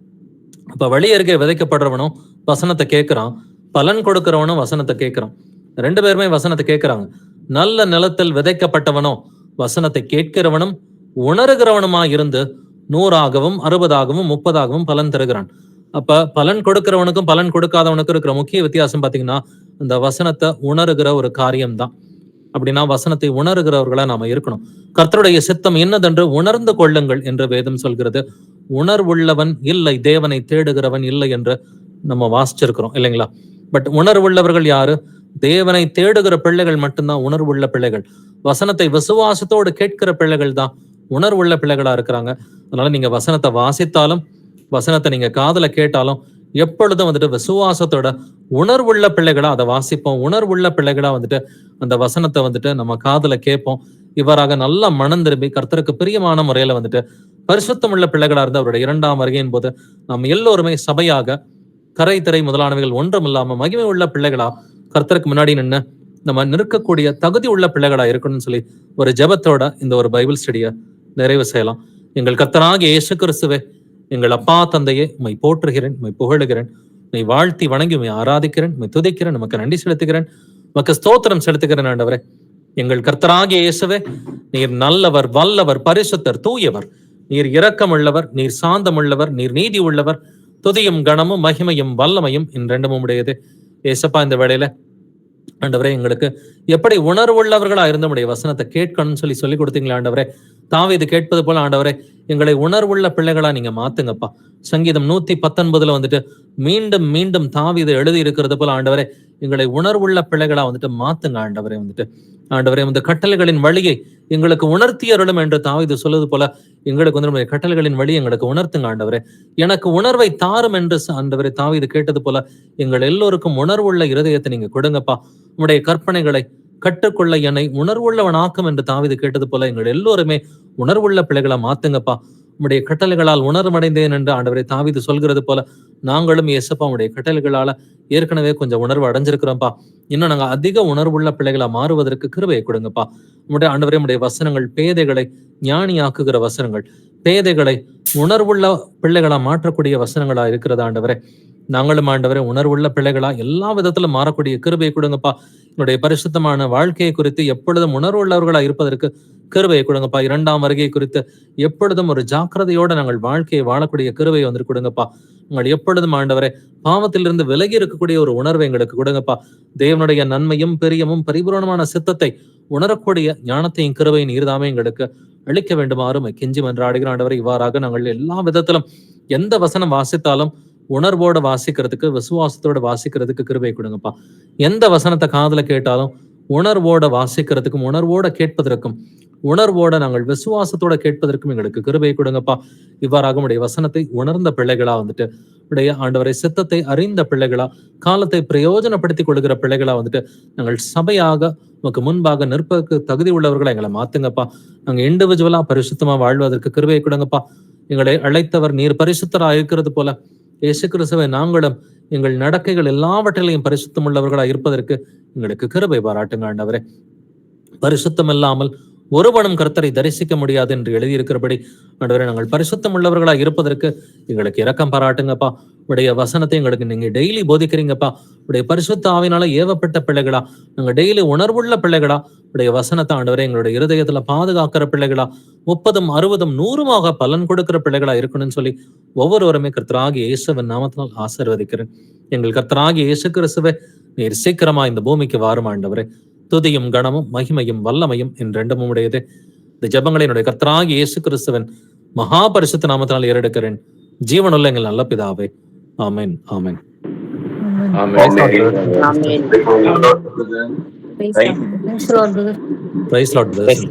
அப்ப வழி அருகே விதைக்கப்படுறவனும் வசனத்தை கேட்கிறான், பலன் கொடுக்கிறவனும் வசனத்தை கேட்கிறான். 2 பேருமே வசனத்தை கேட்கிறாங்க. நல்ல நிலத்தில் விதைக்கப்பட்டவனோ வசனத்தை கேட்கிறவனும் உணர்கிறவனுமா இருந்து 100ஆகவும் 60ஆகவும் 30ஆகவும் பலன் தருகிறான். அப்ப பலன் கொடுக்கிறவனுக்கும் பலன் கொடுக்காதவனுக்கும் இருக்கிற முக்கிய வித்தியாசம் பாத்தீங்கன்னா இந்த வசனத்தை உணர்கிற ஒரு காரியம்தான். அப்படின்னா வசனத்தை உணர்கிறவர்களா நாம இருக்கணும். கர்த்தருடைய சித்தம் என்னதென்று உணர்ந்து கொள்ளுங்கள் என்று வேதம் சொல்கிறது. உணர்வுள்ளவன் இல்லை, தேவனை தேடுகிறவன் இல்லை என்று நம்ம வாசிச்சிருக்கிறோம் இல்லைங்களா. பட் உணர்வுள்ளவர்கள் யாரு? தேவனை தேடுகிற பிள்ளைகள் மட்டும்தான் உணர்வுள்ள பிள்ளைகள். வசனத்தை விசுவாசத்தோடு கேட்கிற பிள்ளைகள் தான் உணர்வுள்ள பிள்ளைகளா இருக்கிறாங்க. அதனால நீங்க வசனத்தை வாசித்தாலும் வசனத்தை நீங்க காதுல கேட்டாலும் எப்பொழுதும் வந்துட்டு விசுவாசத்தோட உணர்வுள்ள பிள்ளைகளா அதை வாசிப்போம், உணர்வுள்ள பிள்ளைகளா வந்துட்டு அந்த வசனத்தை வந்துட்டு நம்ம காதுல கேட்போம். இவ்வாறாக நல்ல மனம் திரும்பி கர்த்தருக்கு பிரியமான முறையில வந்துட்டு பரிசுத்தமுள்ள பிள்ளைகளா இருந்து அவருடைய 2ஆம் வருகையின் போது நாம் எல்லோருமே சபையாக கரை திரை முதலானவைகள் ஒன்றும் இல்லாம மகிமை உள்ள பிள்ளைகளா கர்த்தருக்கு முன்னாடி நின்று நம்ம நிற்கக்கூடிய தகுதி உள்ள பிள்ளைகளா இருக்கணும்னு சொல்லி ஒரு ஜெபத்தோட இந்த ஒரு பைபிள் ஸ்டடியை நிறைவு செய்யலாம். எங்கள் கர்த்தராகிய இயேசு கிறிஸ்துவே, எங்கள் அப்பா தந்தையே, உம்மை போற்றுகிறேன், உம்மை புகழுகிறேன், உம்மை வாழ்த்தி வணங்கி உம்மை ஆராதிக்கிறேன், உம்மை துதிக்கிறேன், நமக்கு நன்றி செலுத்துகிறேன், உமக்கு ஸ்தோத்திரம் செலுத்துகிறேன். ஆண்டவரே, எங்கள் கர்த்தராகிய இயேசுவே, நீர் நல்லவர், வல்லவர், பரிசுத்தர், தூயவர், நீர் இரக்கமுள்ளவர், நீர் சாந்தமுள்ளவர், நீர் நீதி உள்ளவர். துதியும் கணமும் மகிமையும் வல்லமையும் ரெண்டும் உடையது. ஏசப்பா, இந்த வேளையில ஆண்டவரே எங்களுக்கு எப்படி உணர்வுள்ளவர்களா இருந்த உடைய வசனத்தை கேட்கணும்னு சொல்லி கொடுத்தீங்களா ஆண்டவரே. தாவீது கேட்பது போல ஆண்டவரே எங்களை உணர்வுள்ள பிள்ளைகளா நீங்க மாத்துங்கப்பா. சங்கீதம் 119 வந்துட்டு மீண்டும் மீண்டும் தாவீது எழுதி இருக்கிறது போல ஆண்டவரே எங்களை உணர்வுள்ள பிள்ளைகளா வந்துட்டு மாத்துங்க ஆண்டவரே. வந்துட்டு ஆண்டவரே இந்த கட்டளைகளின் வழியை எங்களுக்கு உணர்த்தியருளும் என்று தாவீது சொல்வது போல எங்களுக்கு வந்து கட்டளைகளின் வழி எங்களுக்கு உணர்த்துங்க ஆண்டவரே. எனக்கு உணர்வை தாரும் என்று ஆண்டவரே தாவீது கேட்டது போல எங்கள் எல்லோருக்கும் உணர்வுள்ள இருதயத்தை நீங்க கொடுங்கப்பா. உங்களுடைய கற்பனைகளை கற்றுக்கொள்ள என்னை உணர்வுள்ளவனாக்கும் என்று தாவீது கேட்டது போல எங்கள் எல்லோருமே உணர்வுள்ள பிள்ளைகளா மாத்துங்கப்பா. உம்முடைய கட்டளைகளால் உணர்வடைந்தேன் என்று ஆண்டவரை தாவீது சொல்கிறது போல நாங்களும் இயேசப்பா உடைய கட்டளைகளால ஏற்கனவே கொஞ்சம் உணர்வு அடைஞ்சிருக்கிறோம்ப்பா. இன்னும் நாங்க அதிக உணர்வுள்ள பிள்ளைகளா மாறுவதற்கு கிருபையை கொடுங்கப்பா. உடைய ஆண்டவரே உடைய வசனங்கள் பேதைகளை ஞானியாக்குகிற வசனங்கள், பேதைகளை உணர்வுள்ள பிள்ளைகளா மாற்றக்கூடிய வசனங்களா இருக்கிறது ஆண்டவரே. நாங்களும் ஆண்டவரே உணர்வுள்ள பிள்ளைகளா எல்லா விதத்திலும் மாறக்கூடிய கிருபையை கொடுங்கப்பா. என்னுடைய பரிசுத்தமான வாழ்க்கையை குறித்து எப்பொழுதும் உணர்வுள்ளவர்களா இருப்பதற்கு கிருபையை கொடுங்கப்பா. 2ஆம் வருகை குறித்து எப்பொழுதும் ஒரு ஜாக்கிரதையோட நாங்கள் வாழ்க்கையை வாழக்கூடிய கிருபையை வந்து கொடுங்கப்பா. நாங்கள் எப்பொழுதும் ஆண்டவரே பாவத்திலிருந்து விலகி இருக்கக்கூடிய ஒரு உணர்வை எங்களுக்கு கொடுங்கப்பா. தேவனுடைய நன்மையும் பெரியமும் பரிபூரணமான சித்தத்தை உணரக்கூடிய ஞானத்தையும் கிருபையின் நீர்தாமே எங்களுக்கு அளிக்க வேண்டுமாறும் கெஞ்சி மன்றாடுகிற ஆண்டவரை. இவ்வாறாக நாங்கள் எல்லா விதத்திலும் எந்த வசனம் வாசித்தாலும் உணர்வோட வாசிக்கிறதுக்கு, விசுவாசத்தோட வாசிக்கிறதுக்கு கிருபை கொடுங்கப்பா. எந்த வசனத்தை காதுல கேட்டாலும் உணர்வோட வாசிக்கிறதுக்கும், உணர்வோட கேட்பதற்கும், உணர்வோட நாங்கள் விசுவாசத்தோட கேட்பதற்கும் எங்களுக்கு கிருபை கொடுங்கப்பா. இவ்வாறாக உடைய வசனத்தை உணர்ந்த பிள்ளைகளா வந்துட்டு உடைய ஆண்டவரை சித்தத்தை அறிந்த பிள்ளைகளா, காலத்தை பிரயோஜனப்படுத்திக் கொள்கிற பிள்ளைகளா வந்துட்டு நாங்கள் சபையாக உமக்கு முன்பாக நிற்பதற்கு தகுதி உள்ளவர்களை எங்களை மாத்துங்கப்பா. நாங்கள் இண்டிவிஜுவலா பரிசுத்தமா வாழ்வதற்கு கிருபை கொடுங்கப்பா. எங்களை அழைத்தவர் நீர் பரிசுத்தரா இருக்கிறது போல இயேசு கிறிஸ்துவை நாங்களும் எங்கள் நடக்கைகள் எல்லாவற்றிலையும் பரிசுத்தம் உள்ளவர்களா இருப்பதற்கு எங்களுக்கு கிருபை பாராட்டுங்க ஆண்டவரே. பரிசுத்தம் இல்லாமல் ஒருவனும் கர்த்தரை தரிசிக்க முடியாது என்று எழுதியிருக்கிறபடி ஆண்டவரே நாங்கள் பரிசுத்தம் உள்ளவர்களா இருப்பதற்கு எங்களுக்கு இரக்கம் பாராட்டுங்கப்பா. உடைய வசனத்தை எங்களுக்கு நீங்க டெய்லி போதிக்கிறீங்கப்பா. உடைய பரிசுத்த ஆவினால ஏவப்பட்ட பிள்ளைகளா, நாங்க டெய்லி உணர்வுள்ள பிள்ளைகளா, உடைய வசனத்தை ஆண்டவரே எங்களுடைய இருதயத்துல பாதுகாக்கிற பிள்ளைகளா, 30, 60, 100 பலன் கொடுக்கிற பிள்ளைகளா இருக்கணும்னு சொல்லி ஒவ்வொருவருமே கர்த்தராகிய இயேசுவின் நாமத்தினால் ஆசீர்வதிக்கிறேன். எங்கள் கர்த்தராகிய இயேசு கிறிஸ்துவே, நீர் சீக்கிரமா இந்த பூமிக்கு வாரும் ஆண்டவரே. துதியும் கணமும் மகிமையும் வல்லமையும் ரெண்டும் உடையது. இந்த ஜெபங்களை என்னுடைய கர்த்தராகிய இயேசு கிறிஸ்துவின் மகா பரிசுத்த நாமத்தினால் ஏறெடுக்கிறேன். ஜீவனுள்ள எங்கள் நல்ல பிதாவே, amen, amen. Praise Lord brother.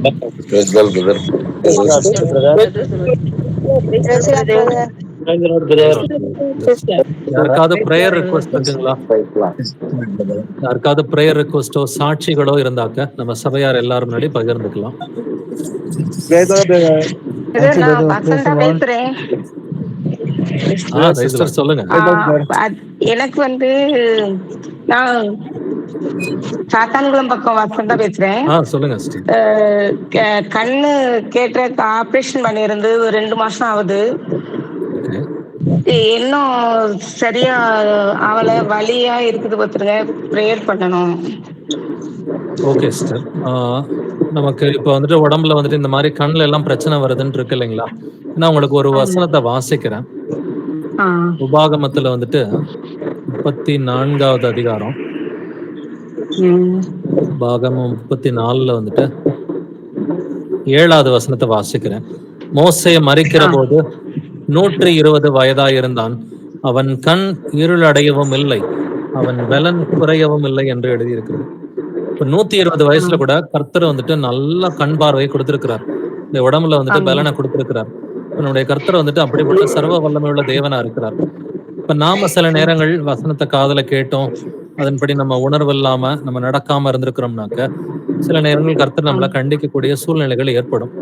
யாருக்காவது பிரேயர் ரிக்வெஸ்ட் பண்ணுங்களா? யாருக்காவது பிரேயர் ரிக்வெஸ்டோ சாட்சிகளோ இருந்தாக்க நம்ம சபையார் எல்லாரும் முன்னாடி பகிர்ந்துக்கலாம். சொல்லுங்க. எனக்கு வந்து நான் சாத்தான்குளம் பக்கம் வசந்தா பேசுறேன். சொல்லுங்க. கண்ணு கேட்ட ஆபரேஷன் பண்ணிருந்து 2 மாசம் ஆகுது. இன்னும் சரியா அவளை வலியா இருக்குது, பார்த்துருங்க. ப்ரேயர் பண்ணணும். Okay sister. நமக்கு இப்ப வந்துட்டு உடம்புல வந்துட்டு இந்த மாதிரி கண்ணுல எல்லாம் பிரச்சனை வருதுன்னு இருக்கு இல்லைங்களா? நான் உங்களுக்கு ஒரு வசனத்தை வாசிக்கிறேன். உபாகமத்துல வந்துட்டு 34வது அதிகாரம், பாகமம் 34 வந்துட்டு 7வது வசனத்தை வாசிக்கிறேன். மோசே மரிக்கிற போது 120 வயதாயிருந்தான். அவன் கண் இருளடையவும் இல்லை, அவன் பலன் குறையவும் இல்லை என்று எழுதியிருக்கிறது. இப்ப 120 வயசுல கூட கர்த்தர் வந்துட்டு நல்ல கண் பார்வையை கொடுத்திருக்கிறார். இந்த உடம்புல வந்துட்டு பலனை கொடுத்திருக்கிறார். நம்முடைய கர்த்தர் வந்துட்டு அப்படிப்பட்ட சர்வ வல்லமை உள்ள தேவனா இருக்கிறார். இப்ப நாம சில நேரங்கள் வசனத்தை காதுல கேட்டோம், அதன்படி நம்ம உணர்வு இல்லாம நம்ம நடக்காம இருந்திருக்கிறோம்னாக்க சில நேரங்கள் கர்த்தர் நம்மள கண்டிக்கக்கூடிய சூழ்நிலைகள் ஏற்படும்.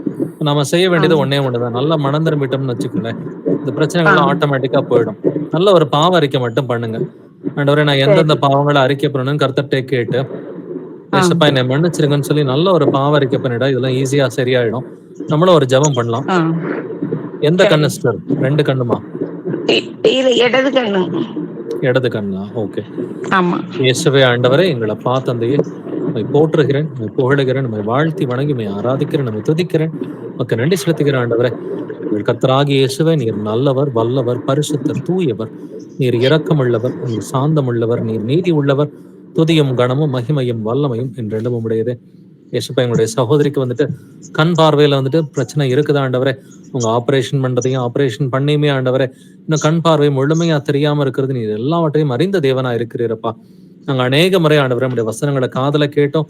நம்ம செய்ய வேண்டியது ஒண்ணே ஒண்ணுதான். நல்லா மனம் திரும்பிட்டோம்னு வச்சுக்கோங்களேன், இந்த பிரச்சனைகள்லாம் ஆட்டோமேட்டிக்கா போயிடும். நல்ல ஒரு பாவ அறிக்கை மட்டும் பண்ணுங்க. ஆண்டவரே, நான் எந்தெந்த பாவங்களை அறிக்கை பண்ணணும்னு கர்த்தர்ட்டே கேட்டு, ஏசப்பா என்னை மன்னிச்சிருங்கன்னு சொல்லி நல்ல ஒரு பாவ அறிக்கை பண்ணிட்டா இதெல்லாம் ஈஸியா சரியாயிடும். நம்மளும் ஒரு ஜெபம் பண்ணலாம். எந்த கண்ணு சிஸ்டர்? 2 கண்ணுமா? இல்ல, இடது கண்ணு. இடது கண்ணா? ஓகே. ஆமா. இயேசுவே ஆண்டவரே, எங்களை தந்தையே, உம்மை போற்றுகிறேன், உம்மை புகழுகிறேன், உம்மை வாழ்த்தி வணங்கி உம்மை ஆராதிக்கிறேன், உம்மை துதிக்கிறேன், உமக்கு நன்றி செலுத்துகிறேன் ஆண்டவரே. எங்கள் கர்த்தராகிய இயேசுவே, நீர் நல்லவர், வல்லவர், பரிசுத்தர், தூயவர், நீர் இரக்கமுள்ளவர், நீர் சாந்தமுள்ளவர், நீர் நீதி உள்ளவர், துதியும் கனமும் மகிமையும் வல்லமையும் என்றெல்லாம் உம்முடையதே. இயேசுப்பா, எங்களுடைய சகோதரிக்கு வந்துட்டு கண் பார்வையில வந்துட்டு பிரச்சனை இருக்குதா ஆண்டவரே? உங்க ஆபரேஷன் பண்றதையும் ஆபரேஷன் பண்ணியுமே ஆண்டவரே, இன்னும் கண் பார்வை முழுமையா தெரியாம இருக்கிறது நீர் எல்லாவற்றையும் அறிந்த தேவனா இருக்கிறீரப்பா. நாங்க அநேக முறை ஆண்டவரே நம்முடைய வசனங்களை காதுல கேட்டோம்,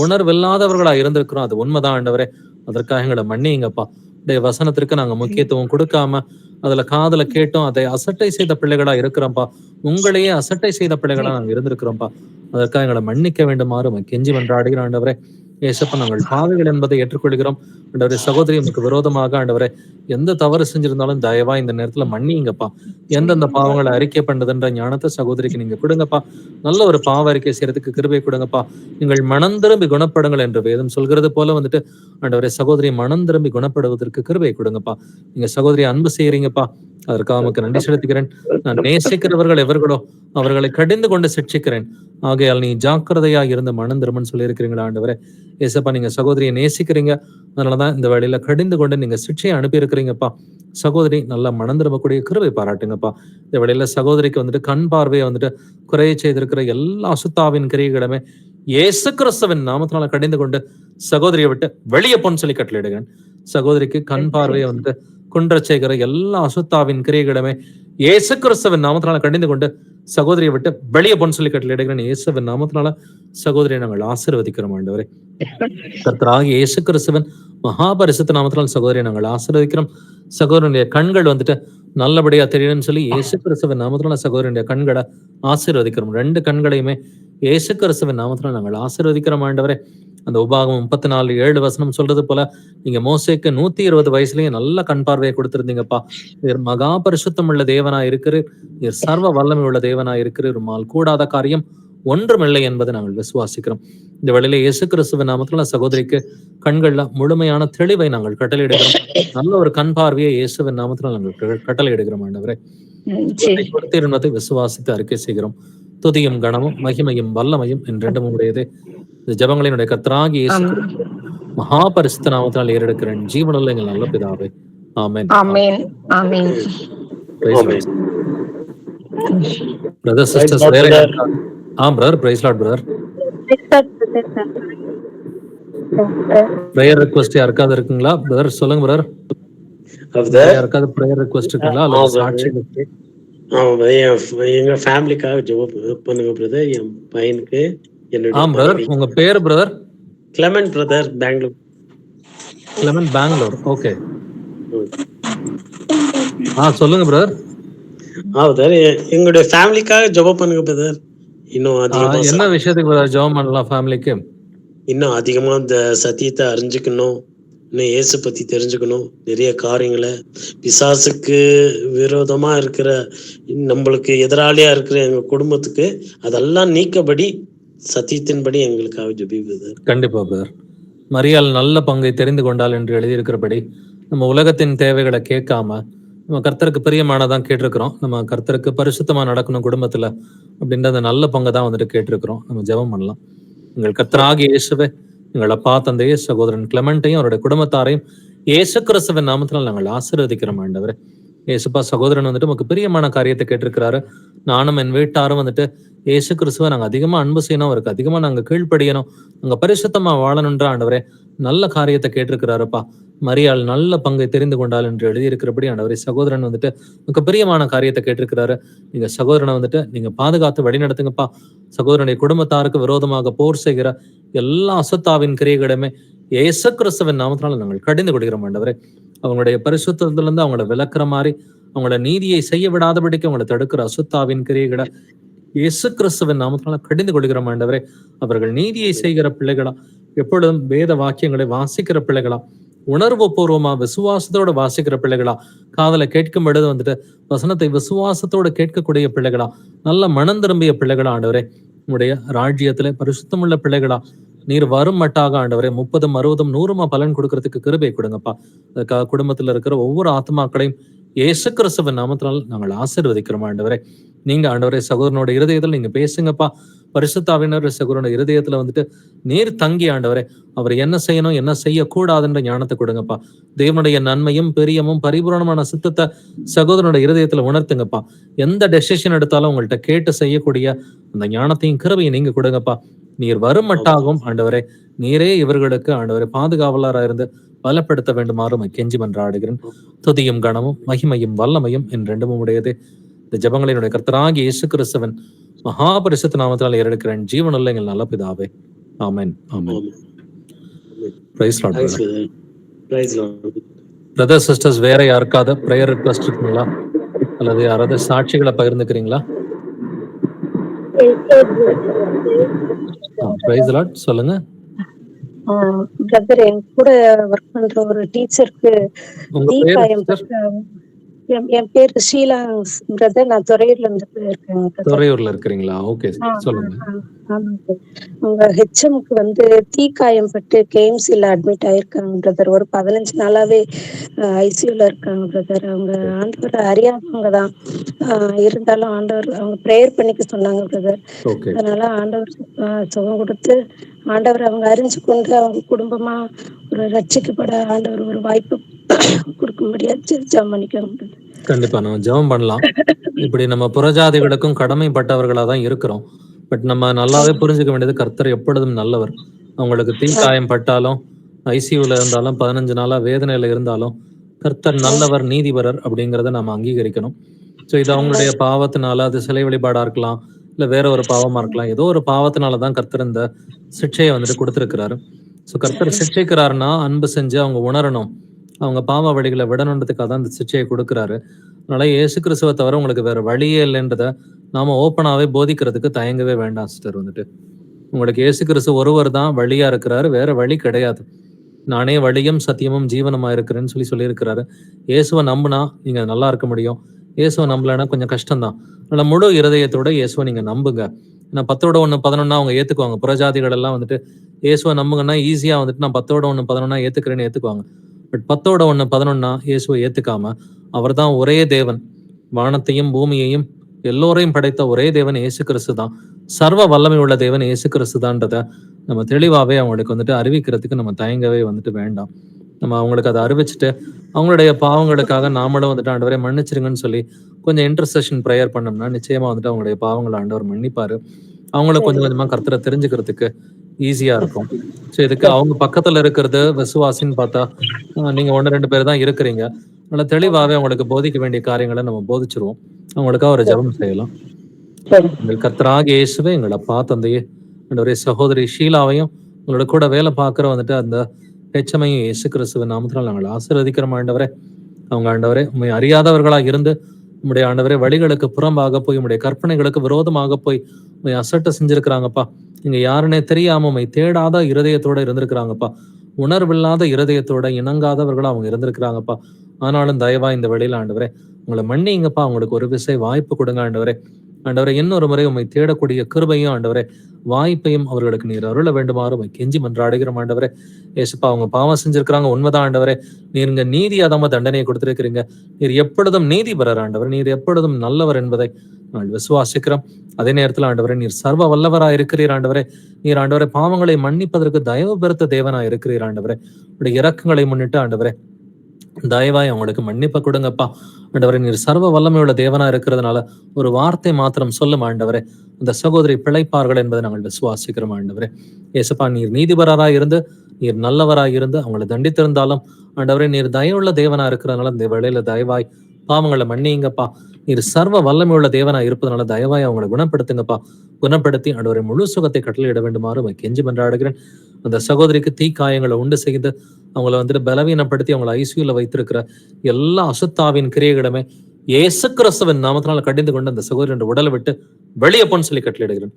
உணர்வில்லாதவர்களா இருந்திருக்கிறோம். அது உண்மைதான் ஆண்டவரே. அதற்காக எங்களை மன்னிங்கப்பா. உடைய வசனத்திற்கு நாங்க முக்கியத்துவம் கொடுக்காம அதுல காதுல கேட்டோம், அதை அசட்டை செய்த பிள்ளைகளா இருக்கிறோம்ப்பா. உங்களையே அசட்டை செய்த பிள்ளைகளா நாங்க இருந்திருக்கிறோம்ப்பா. அதற்காக எங்களை மன்னிக்க வேண்டுமாறு கெஞ்சி மன்றாடுகிற ஆண்டவரே. ஏசப்பா, நாங்கள் பாவிகள் என்பதை ஏற்றுக்கொள்கிறோம் ஆண்டவரே. சகோதரி நமக்கு விரோதமாக ஆண்டவரே எந்த தவறு செஞ்சிருந்தாலும் தயவா இந்த நேரத்துல மன்னிங்கப்பா. எந்தெந்த பாவங்களை அறிக்கை பண்ணதுன்ற ஞானத்தை சகோதரிக்கு நீங்க கொடுங்கப்பா. நல்ல ஒரு பாவ அறிக்கை செய்யறதுக்கு கிருபை கொடுங்கப்பா. நீங்கள் மனம் திரும்பி குணப்படுங்கள் என்று வேதம் சொல்கிறது போல வந்துட்டு ஆண்டவரே, சகோதரி மனம் திரும்பி குணப்படுவதற்கு கிருபை கொடுங்கப்பா. நீங்க சகோதரி அன்பு செய்யறீங்கப்பா, அதற்காக நமக்கு நன்றி செலுத்துகிறேன். நான் நேசிக்கிறவர்கள் எவர்களோ அவர்களை கடிந்து கொண்டு சிக்ஷிக்கிறேன். ஆகையால் நீ ஜாக்கிரதையா இருந்த மனம் திரும்பன்னு சொல்லியிருக்கிறீங்களா ஆண்டவரே. ஏசப்பா, நீங்க சகோதரியை நேசிக்கிறீங்க, அதனாலதான் இந்த வேளையில கடிந்து கொண்டு நீங்க சிக்ஷையை அனுப்பி இருக்கிறீங்கப்பா. சகோதரி நல்லா மனம் திரும்பக்கூடிய கிருபை பாராட்டுங்கப்பா. இந்த வேளையில சகோதரிக்கு வந்துட்டு கண் பார்வையை வந்துட்டு குறைய செய்திருக்கிற எல்லா அசுத்தாவின் கிரியைகளுமே இயேசு கிறிஸ்துவின் நாமத்தினால கடிந்து கொண்டு சகோதரியை விட்டு வெளியே போன்னு சொல்லி கட்டளையிடுகிறேன். சகோதரிக்கு கண் பார்வையை வந்துட்டு குன்ற செய்கிற எல்லா அசுத்தாவின் கிரியைகளுமே இயேசு கிறிஸ்துவின் நாமத்தினால கடிந்து கொண்டு சகோதரியை விட்டு வெளியே போன்னு சொல்லி கட்டளையிடுகிறேன். இயேசுவின் நாமத்தினால சகோதரியை நாங்கள் ஆசீர்வதிக்கிறோம் ஆண்டவரே. கர்த்தராகிய இயேசு கிறிஸ்துவின் மகாபரிசுத்த நாமத்தினால் சகோதரியை நாங்கள் ஆசீர்வதிக்கிறோம். சகோதரனுடைய கண்கள் வந்துட்டு நல்லபடியா தெரியணும்னு சொல்லி இயேசு கிறிஸ்துவின் நாமத்தினால சகோதரனுடைய கண்களை ஆசீர்வதிக்கிறோம். 2 கண்களையுமே இயேசு கிறிஸ்துவின் நாமத்தினால நாங்கள் ஆசீர்வதிக்கிறோம் ஆண்டவரே. அந்த உபாகமம் 34:7 சொல்றது போல நீங்க மோசேக்கு 120 வயசுலயே நல்ல கண் பார்வையை கொடுத்திருந்தீங்கப்பா. நீர் மகா பரிசுத்தம் உள்ள தேவனா இருக்கிறீர், நீர் சர்வ வல்லமை உள்ள தேவனா இருக்கிறீர், உம்மால் கூடாத காரியம் ஒன்றுமில்லை என்பதை நாங்கள் விசுவாசிக்கிறோம். இந்த வேளையில இயேசு கிறிஸ்துவின் நாமத்தினால சகோதரிக்கு கண்கள்ல முழுமையான தெளிவை நாங்கள் கட்டளையிடுகிறோம். நல்ல ஒரு கண் பார்வையை இயேசுவின் நாமத்தினால் நாங்கள் கட்டளையிடுகிறோம் ஆண்டவரே. கொடுத்தீர் என்பதை விசுவாசித்து அறிக்கை செய்கிறோம். துதியும் கனமும் மகிமையும் வல்லமையும் என்றென்றும் உடையதே. இந்த ஜெபங்களினுடைய கர்த்தராகிய இயேசு மகா பரிசுத்த நாமத்தினால் ஏறெடுக்கிறேன் ஜீவனுள்ள எங்கள் நல்ல பிதாவே. ஆமென். ஆமென். ஆமென். பிரதர் சிஸ்டர்ஸ் வேற brother praise Lord brother. Prayer request யாருக்காவது இருக்குங்களா பிரதர்? சொல்லுங்க பிரதர். யாருக்காவது பிரேயர் ரிக்வெஸ்ட் இருக்குங்களா? அல்லது சாட்சி இருக்கு? எங்க ஃபேமிலிக்காக ஜெபம் பண்ணுங்க பிரதர். என் பையனுக்கு பிரதர். உங்க பேர் brother? Clement brother, Bengaluru. Clement, Bengaluru. Okay. சொல்லுங்க பிரதர். பிரதர், எங்களுடைய ஃபேமிலிக்காக ஜெபம் பண்ணுங்க பிரதர். இன்னும் அதிகமா என்ன விஷயத்துக்கு பிரதர் ஜெபம் பண்ணலாம்? ஃபேமிலிக்கு இன்னும் அதிகமா இந்த சத்தியத்தை அறிஞ்சுக்கணும், இன்னும் இயேசு பத்தி தெரிஞ்சுக்கணும். நிறைய காரியங்களை பிசாசுக்கு விரோதமா இருக்கிற, நம்மளுக்கு எதிராளியா இருக்கிற எங்க குடும்பத்துக்கு அதெல்லாம் நீக்கபடி சத்தியத்தின்படி எங்களுக்காக ஜெபிப்பது. கண்டிப்பா பிரதர். மரியாள் நல்ல பங்கை தெரிந்து கொண்டாள் என்று எழுதியிருக்கிறபடி நம்ம உலகத்தின் தேவைகளை கேட்காம நம்ம கர்த்தருக்கு பிரியமானதான் கேட்டிருக்கிறோம். நம்ம கர்த்தருக்கு பரிசுத்தமா நடக்கணும் குடும்பத்துல அப்படின்ற அந்த நல்ல பங்கை தான் வந்துட்டு கேட்டிருக்கிறோம். நம்ம ஜெபம் பண்ணலாம். எங்கள் கர்த்தராகிய இயேசுவே, எங்கள் அப்பா தந்தையே, சகோதரன் கிளமெண்ட்டையும் அவருடைய குடும்பத்தாரையும் இயேசு கிறிஸ்துவின் நாமத்தினால் நாங்கள் ஆசீர்வதிக்கிறோம் ஆண்டவரே. இயேசுப்பா, சகோதரன் வந்துட்டு நமக்கு பிரியமான காரியத்தை கேட்டிருக்கிறாரு. நானும் என் வீட்டாரும் வந்துட்டு இயேசு கிறிஸ்துவை நாங்க அதிகமா அன்பு செய்யணும், அவருக்கு அதிகமா நாங்க கீழ்ப்படியணும், நாங்க பரிசுத்தமா வாழணுன்ற ஆண்டவரே நல்ல காரியத்தை கேட்டிருக்கிறாருப்பா. மரியாள் நல்ல பங்கை தெரிந்து கொண்டாள் என்று எழுதியிருக்கிறபடி ஆண்டவரே, சகோதரன் வந்துட்டு நமக்கு பிரியமான காரியத்தை கேட்டிருக்கிறாரு. நீங்க சகோதரனை வந்துட்டு நீங்க பாதுகாத்து வழி நடத்துங்கப்பா. சகோதரனுடைய குடும்பத்தாருக்கு விரோதமாக போர் செய்கிற எல்லா அசுத்தாவின் கிரியைகளுமே இயேசு கிறிஸ்துவின் நாமத்தினால நாங்கள் கடிந்து கொள்கிறோம் ஆண்டவரே. அவங்களுடைய பரிசுத்தத்துல இருந்து அவங்கள விலக்குற மாதிரி, அவங்கள நீதியை செய்ய விடாதபடிக்கு அவங்களை தடுக்கிற அசுத்தாவின் கிரியைகளை இயேசு கிறிஸ்துவின் நாமத்தினால கடிந்து கொள்கிறோம் ஆண்டவரே. அவர்கள் நீதியை செய்கிற பிள்ளைகளா, எப்பொழுதும் வேத வாக்கியங்களை வாசிக்கிற பிள்ளைகளா, உணர்வு பூர்வமா விசுவாசத்தோட வாசிக்கிற பிள்ளைகளா, காதல கேட்கும் பொழுது வந்துட்டு வசனத்தை விசுவாசத்தோடு கேட்கக்கூடிய பிள்ளைகளா, நல்ல மனம் திரும்பிய பிள்ளைகளா ஆண்டவரே, உங்களுடைய ராஜ்யத்துல பரிசுத்தமுள்ள பிள்ளைகளா நீர் வரும் மட்டாக ஆண்டவரே 30, 60, 100 பலன் கொடுக்கறதுக்கு கிருபை கொடுங்கப்பா. அதுக்காக குடும்பத்துல இருக்கிற ஒவ்வொரு ஆத்மாக்களையும் இயேசு கிறிஸ்துவின் நாமத்தினால் நாங்கள் ஆசீர்வதிக்கிறோம் ஆண்டவரே. நீங்க ஆண்டவரே சகோதரனோட இருதயத்துல நீங்க பேசுங்கப்பா. பரிசுத்தாவினர் சகோதரனோட இருதயத்துல வந்துட்டு நீர் தங்கி ஆண்டவரே அவர் என்ன செய்யணும் என்ன செய்யக்கூடாதுன்ற ஞானத்தை கொடுங்கப்பா. தேவனுடைய நன்மையும் பெரியமும் பரிபூரணமான சித்தத்தை சகோதரனோட இருதயத்துல உணர்த்துங்கப்பா. எந்த டெசிஷன் எடுத்தாலும் உங்கள்கிட்ட கேட்டு செய்யக்கூடிய அந்த ஞானத்தையும் கிருபையும் நீங்க கொடுங்கப்பா. நீர் வரும் மட்டாகும் ஆண்டவரே, நீரே இவர்களுக்கு ஆண்டவரே பாதுகாவலராக இருந்து பலப்படுத்த வேண்டுமாறு கெஞ்சி மன்றாடுகிறேன். துதியும் கனமும் மகிமையும் வல்லமையும் என்றெண்டும் உடையதே. இந்த ஜபங்களினுடைய கர்த்தராகிய இயேசு கிறிஸ்துவின் மகாபரிசுத்த நாமத்தால் ஏறெடுக்கிறேன் ஜீவனுள்ள எங்கள் நல்ல பிதாவே. Amen. Amen. Praise Lord. Brother sisters, வேற யாருக்காவது பிரேயர் ரிக்வெஸ்ட் இருக்குங்களா, அல்லது யாராவது சாட்சிகளை பகிர்ந்துக்கிறீங்களா? பிரைஸ் லார்ட், சொல்லுங்க. பிரதர், என் கூட ஒர்க் பண்ற ஒரு டீச்சருக்கு உங்க பேர் சிஸ்டர்? என் பேரு ஷீலா பிரதர். நான் துறையூர்ல இருந்து இருக்கேன். துறையூர்ல இருக்கிறீங்களா? ஓகே, சொல்லுங்க. உங்க ஹெச்எம்க்கு வந்து தீக்காயம் பட்டு கேஎம்சில அட்மிட் ஆயிருக்காங்க பிரதர். ஒரு 15 நாளாவே ஐசியூல இருக்காங்க பிரதர். அவங்க ஆண்டவர் அறியாதவங்க தான், இருந்தாலும் ஆண்டவர் அவங்க ப்ரேயர் பண்ணிக்க சொன்னாங்க பிரதர். அதனால ஆண்டவர் சுகம் கொடுத்து ஆண்டவர் அவங்க அறிஞ்சு கொண்டு அவங்க குடும்பமா ஒரு ரட்சிக்கப்பட ஆண்டவர் ஒரு வாய்ப்பு கொடுக்க முடியாது. ஜெபம் பண்ணிக்கோங்க. கண்டிப்பா நம்ம ஜெபம் பண்ணலாம். இப்படி நம்ம புறஜாதிகளுக்கும் கடமைப்பட்டவர்களா தான் இருக்கிறோம். பட் நம்ம நல்லாவே புரிஞ்சுக்க வேண்டியது, கர்த்தர் எப்பொழுதும் நல்லவர். அவங்களுக்கு தீக்காயம் பட்டாலும், ஐசியூல இருந்தாலும், 15 நாளா வேதனையில இருந்தாலும், கர்த்தர் நல்லவர், நீதிபரர் அப்படிங்கிறத நம்ம அங்கீகரிக்கணும். ஸோ இது அவங்களுடைய பாவத்தினால, அது சிலை வழிபாடா இருக்கலாம், இல்ல வேற ஒரு பாவமா இருக்கலாம். ஏதோ ஒரு பாவத்தினாலதான் கர்த்தர் இந்த சிக்ஷையை வந்துட்டு கொடுத்திருக்கிறாரு. ஸோ கர்த்தர் சிக்ஷிக்கிறாருன்னா அன்பு செஞ்சு அவங்க உணரணும், அவங்க பாவ வழிகளை விடணுன்றதுக்காக தான் இந்த சிக்ஷையை கொடுக்குறாரு. அதனால இயேசு கிறிஸ்துவை தவிர உங்களுக்கு வேற வழியே இல்லைன்றத நாம ஓப்பனாவே போதிக்கிறதுக்கு தயங்கவே வேண்டாம் சிஸ்டர். வந்துட்டு உங்களுக்கு இயேசு கிறிஸ்து ஒருவர் தான் வழியா இருக்கிறாரு, வேற வழி கிடையாது. நானே வழியும் சத்தியமும் ஜீவனமா இருக்கிறேன்னு சொல்லியிருக்கிறாரு. இயேசுவை நம்புனா நீங்க நல்லா இருக்க முடியும். இயேசுவை நம்பலன்னா கொஞ்சம் கஷ்டம்தான். அதனால முழு இருதயத்தோட இயேசுவை நீங்க நம்புங்க. ஏன்னா 10:1-11 அவங்க ஏத்துக்குவாங்க. புறஜாதிகள் எல்லாம் வந்துட்டு இயேசுவை நம்புங்கன்னா ஈஸியா வந்துட்டு நான் 10:1-11 ஏத்துக்கிறேன்னு ஏத்துக்குவாங்க. பட் 10:1-11 இயேசுவை ஏத்துக்காம, அவர் தான் ஒரே தேவன், வானத்தையும் பூமியையும் எல்லோரையும் படைத்த ஒரே தேவன் இயேசு கிறிஸ்து தான், சர்வ வல்லமை உள்ள தேவன் இயேசு கிறிஸ்து தான்றத நம்ம தெளிவாவே அவங்களுக்கு வந்துட்டு அறிவிக்கிறதுக்கு நம்ம தயங்கவே வந்துட்டு வேண்டாம். நம்ம அவங்களுக்கு அதை அறிவிச்சுட்டு அவங்களுடைய பாவங்களுக்காக நாமளும் வந்துட்டு ஆண்டவரே மன்னிச்சிருங்கன்னு சொல்லி கொஞ்சம் இன்டர்செஷன் ப்ரேயர் பண்ணோம்னா நிச்சயமா வந்துட்டு அவங்களுடைய பாவங்களை ஆண்டவர் மன்னிப்பாரு. அவங்களும் கொஞ்சம் கொஞ்சமா கர்த்தரை தெரிஞ்சுக்கிறதுக்கு ஈஸியா இருக்கும். ஸோ இதுக்கு அவங்க பக்கத்துல இருக்கிறது விசுவாசின்னு பார்த்தா நீங்க 1-2 பேர் தான் இருக்கிறீங்க. அதனால தெளிவாவே அவங்களுக்கு போதிக்க வேண்டிய காரியங்களை நம்ம போதிச்சிருவோம். அவங்களுக்காக ஒரு ஜெபம் செய்யலாம். எங்கள் கர்த்தராகிய இயேசுவே, எங்கள் அப்பா தந்தையே, என்னுடைய சகோதரி ஷீலாவையும் உங்களோட கூட வேலை பார்க்குற வந்துட்டு அந்த ஹெச்எம்ஐயும் இயேசு கிறிஸ்துவின் நாமத்தினால் நாங்கள் ஆசீர்வதிக்கிறோம் ஆண்டவரே. அவங்க ஆண்டவரே உண்மை அறியாதவர்களாக இருந்து உங்களுடைய ஆண்டவரே வழிகளுக்கு புறம்பாக போய் உங்களுடைய கற்பனைகளுக்கு விரோதமாக போய் உண்மை அசட்டை செஞ்சிருக்கிறாங்கப்பா. நீங்க யாருன்னே தெரியாம உண்மை தேடாத இருதயத்தோட இருந்திருக்கிறாங்கப்பா. உணர்வில்லாத இருதயத்தோட இணங்காதவர்களா அவங்க இருந்திருக்கிறாங்கப்பா. ஆனாலும் தயவா இந்த வேளையில ஆண்டவரே உங்களை மன்னிங்கப்பா. அவங்களுக்கு ஒரு விசை வாய்ப்பு கொடுங்க ஆண்டவரே. ஆண்டவரே இன்னொரு முறை உண்மை தேடக்கூடிய கிருபையும் ஆண்டவரே வாய்ப்பையும் அவர்களுக்கு நீர் அருள வேண்டுமாறு உண்மை கெஞ்சி மன்றாடுகிறோம் ஆண்டவரே. ஏசுப்பா அவங்க பாவம் செஞ்சிருக்கிறாங்க, உண்மைதான் ஆண்டவரே. நீங்க நீதியாதம தண்டனையை கொடுத்திருக்கிறீங்க. நீர் எப்பொழுதும் நீதிபரர் ஆண்டவர், நீர் எப்பொழுதும் நல்லவர் என்பதை நாங்கள் விசுவாசிக்கிறோம். அதே நேரத்தில் ஆண்டவரே நீர் சர்வ வல்லவராக இருக்கிறீர் ஆண்டவரே. நீர் ஆண்டவரே பாவங்களை மன்னிப்பதற்கு தயவு பெருத்த தேவனாக இருக்கிறீர் ஆண்டவரே. உடைய இரக்கங்களை முன்னிட்டு ஆண்டவரே தயவாய் அவங்களுக்கு மன்னிப்பை கொடுங்கப்பா. ஆண்டவரே நீர் சர்வ வல்லமையுள்ள தேவனா இருக்கிறதுனால ஒரு வார்த்தை மாத்திரம் சொல்லும் ஆண்டவரே, அந்த சகோதரி பிழைப்பார்கள் என்பதை நாங்கள் விசுவாசிக்கிறோம் ஆண்டவரே. ஏசப்பா நீர் நீதிபரராக இருந்து நீர் நல்லவராக இருந்து அவங்களை தண்டித்திருந்தாலும் ஆண்டவரே நீர் தயவுள்ள தேவனா இருக்கிறதுனால இந்த வேளையில தயவாய் பாவங்களை மன்னிங்கப்பா. நீர் சர்வ வல்லமையுள்ள தேவனா இருப்பதனால தயவாய் அவங்களை குணப்படுத்துங்கப்பா. குணப்படுத்தி ஆண்டவரை முழு சுகத்தை கட்டளையிட வேண்டுமாறு உம்மை கெஞ்சி மன்றாடுகிறேன். அந்த சகோதரிக்கு தீக்காயங்களை உண்டு செய்து அவங்கள வந்துட்டு பலவீனப்படுத்தி அவங்களை ஐசியூல வைத்திருக்கிற எல்லா அசுத்தாவின் கிரியைகளுமே இயேசு கிறிஸ்துவின் நாமத்தினால கடிந்து கொண்டு அந்த சகோதரியோட உடலை விட்டு வெளியே போன்னு சொல்லி கட்டளையிடுகிறேன்.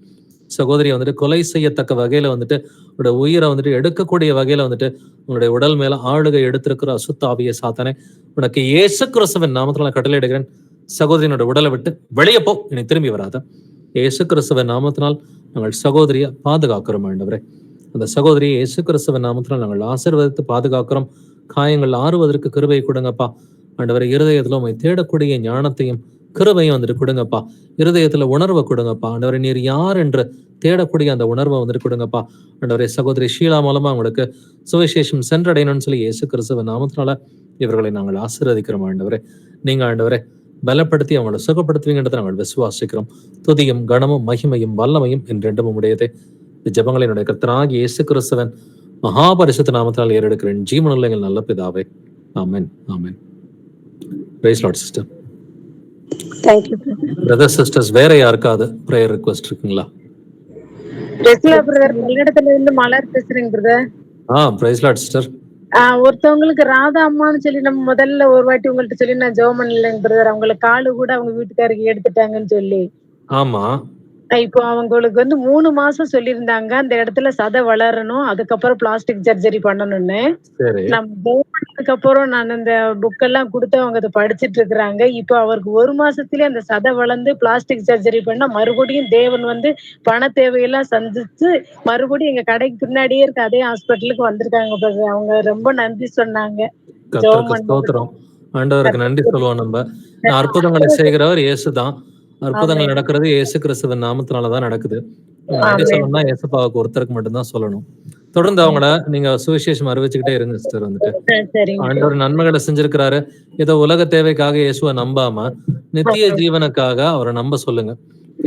சகோதரியை வந்துட்டு கொலை செய்யத்தக்க வகையில வந்துட்டு உங்களுடைய உயிரை வந்துட்டு எடுக்கக்கூடிய வகையில வந்துட்டு உங்களுடைய உடல் மேல ஆளுகை எடுத்திருக்கிற அசுத்தாவிய சாத்தானே, உனக்கு இயேசு கிறிஸ்துவின் நாமத்தினால கட்டளையிடுகிறேன். சகோதரியினோட உடலை விட்டு வெளியே போ, இனி திரும்பி வராத. இயேசு கிறிஸ்துவின் நாமத்தினால் நாங்கள் சகோதரியை பாதுகாக்கிறோம் ஆண்டவரே. அந்த சகோதரியை இயேசு கிறிஸ்துவின் நாமத்தினால் நாங்கள் ஆசீர்வதித்து பாதுகாக்கிறோம். காயங்கள் ஆறுவதற்கு கிருபை கொடுங்கப்பா ஆண்டவரே. இருதயத்துல உம்மை தேடக்கூடிய ஞானத்தையும் கிருபையும் வந்துட்டு கொடுங்கப்பா. இருதயத்துல உணர்வை கொடுங்கப்பா ஆண்டவரே. நீர் யார் என்று தேடக்கூடிய அந்த உணர்வை வந்துட்டு கொடுங்கப்பா ஆண்டவரே. சகோதரி ஷீலா மூலமா அவங்களுக்கு சுவிசேஷம் சென்றடையணும்னு சொல்லி இயேசு கிறிஸ்துவின் நாமத்தினால இவர்களை நாங்கள் ஆசீர்வதிக்கிறோம் ஆண்டவரே. நீங்க ஆண்டவரே பலப்படுத்தி அவங்களை சுகப்படுத்துவீங்கன்றதை நாங்கள் விசுவாசிக்கிறோம். துதியும் கனமும் மகிமையும் வல்லமையும் என்றென்றும் உடையதே. ஜெபங்களினுடைய கர்த்தராகிய இயேசு கிறிஸ்துவின் மகாபரிசுத்த நாமத்தினால் ஏறெடுக்கிறேன் ஜீவனுள்ள எங்கள் நல்ல பிதாவே. Amen amen. Praise Lord sister. Thank you brother sisters வேற யாருக்காவது ப்ரேயர் ரிக்வெஸ்ட் இருக்குங்களா? பிரதர் பல்லடத்துல இருந்து மலர் பேசுறேங்க பிரதர். Praise Lord sister. ஒருத்தவங்களுக்கு ராதா அம்மான்னு சொல்லி நம்ம முதல்ல ஒரு வாட்டி உங்கள்ட்ட சொல்லி நான் ஜெபம் பண்ணலைங்க பிரதர். அவங்களுக்கு காலு கூட அவங்க வீட்டுக்காரருக்கு எடுத்துட்டாங்கன்னு சொல்லி. ஆமா. இப்போ அவங்களுக்கு 3 மாசம் சொல்லியிருந்தாங்க அந்த இடத்துல சதை வளரணும், அதுக்கப்புறம் பிளாஸ்டிக் சர்ஜரி பண்ணணும்னு. நம்ம ஜெபம் பண்ணதுக்கு அப்புறம் நான் இந்த புக்கெல்லாம் கொடுத்து அவங்க அதை படிச்சுட்டு இருக்கிறாங்க. இப்போ அவருக்கு 1 மாசத்துலயே அந்த சதை வளர்ந்து பிளாஸ்டிக் சர்ஜரி பண்ணா மறுபடியும் தேவன் பண தேவையெல்லாம் சந்திச்சு மறுபடியும் எங்க கடைக்கு பின்னாடியே இருக்க அதே ஹாஸ்பிட்டலுக்கு வந்திருக்காங்க பிரதர். அவங்க ரொம்ப நன்றி சொன்னாங்க. ஸ்தோத்திரம். ஆண்டவருக்கு நன்றி சொல்லுவோம். நம்ம அற்புதங்களை செய்கிறவர் இயேசுதான். அற்புதங்கள் நடக்கிறது இயேசு கிறிஸ்துவின் நாமத்தினாலதான் நடக்குது. நன்றி சொல்லணும்னா இயேசுப்பாவுக்கு ஒருத்தருக்கு மட்டும்தான் சொல்லணும். தொடர்ந்து அவங்கள நீங்க சுவிசேஷம் அறிவிச்சுக்கிட்டே இருங்க சிஸ்டர். வந்துட்டு ஆண்டவர் நன்மைகளை செஞ்சிருக்கிறாரு. ஏதோ உலக தேவைக்காக இயேசுவை நம்பாம நித்திய ஜீவனுக்காக அவரை நம்ப சொல்லுங்க.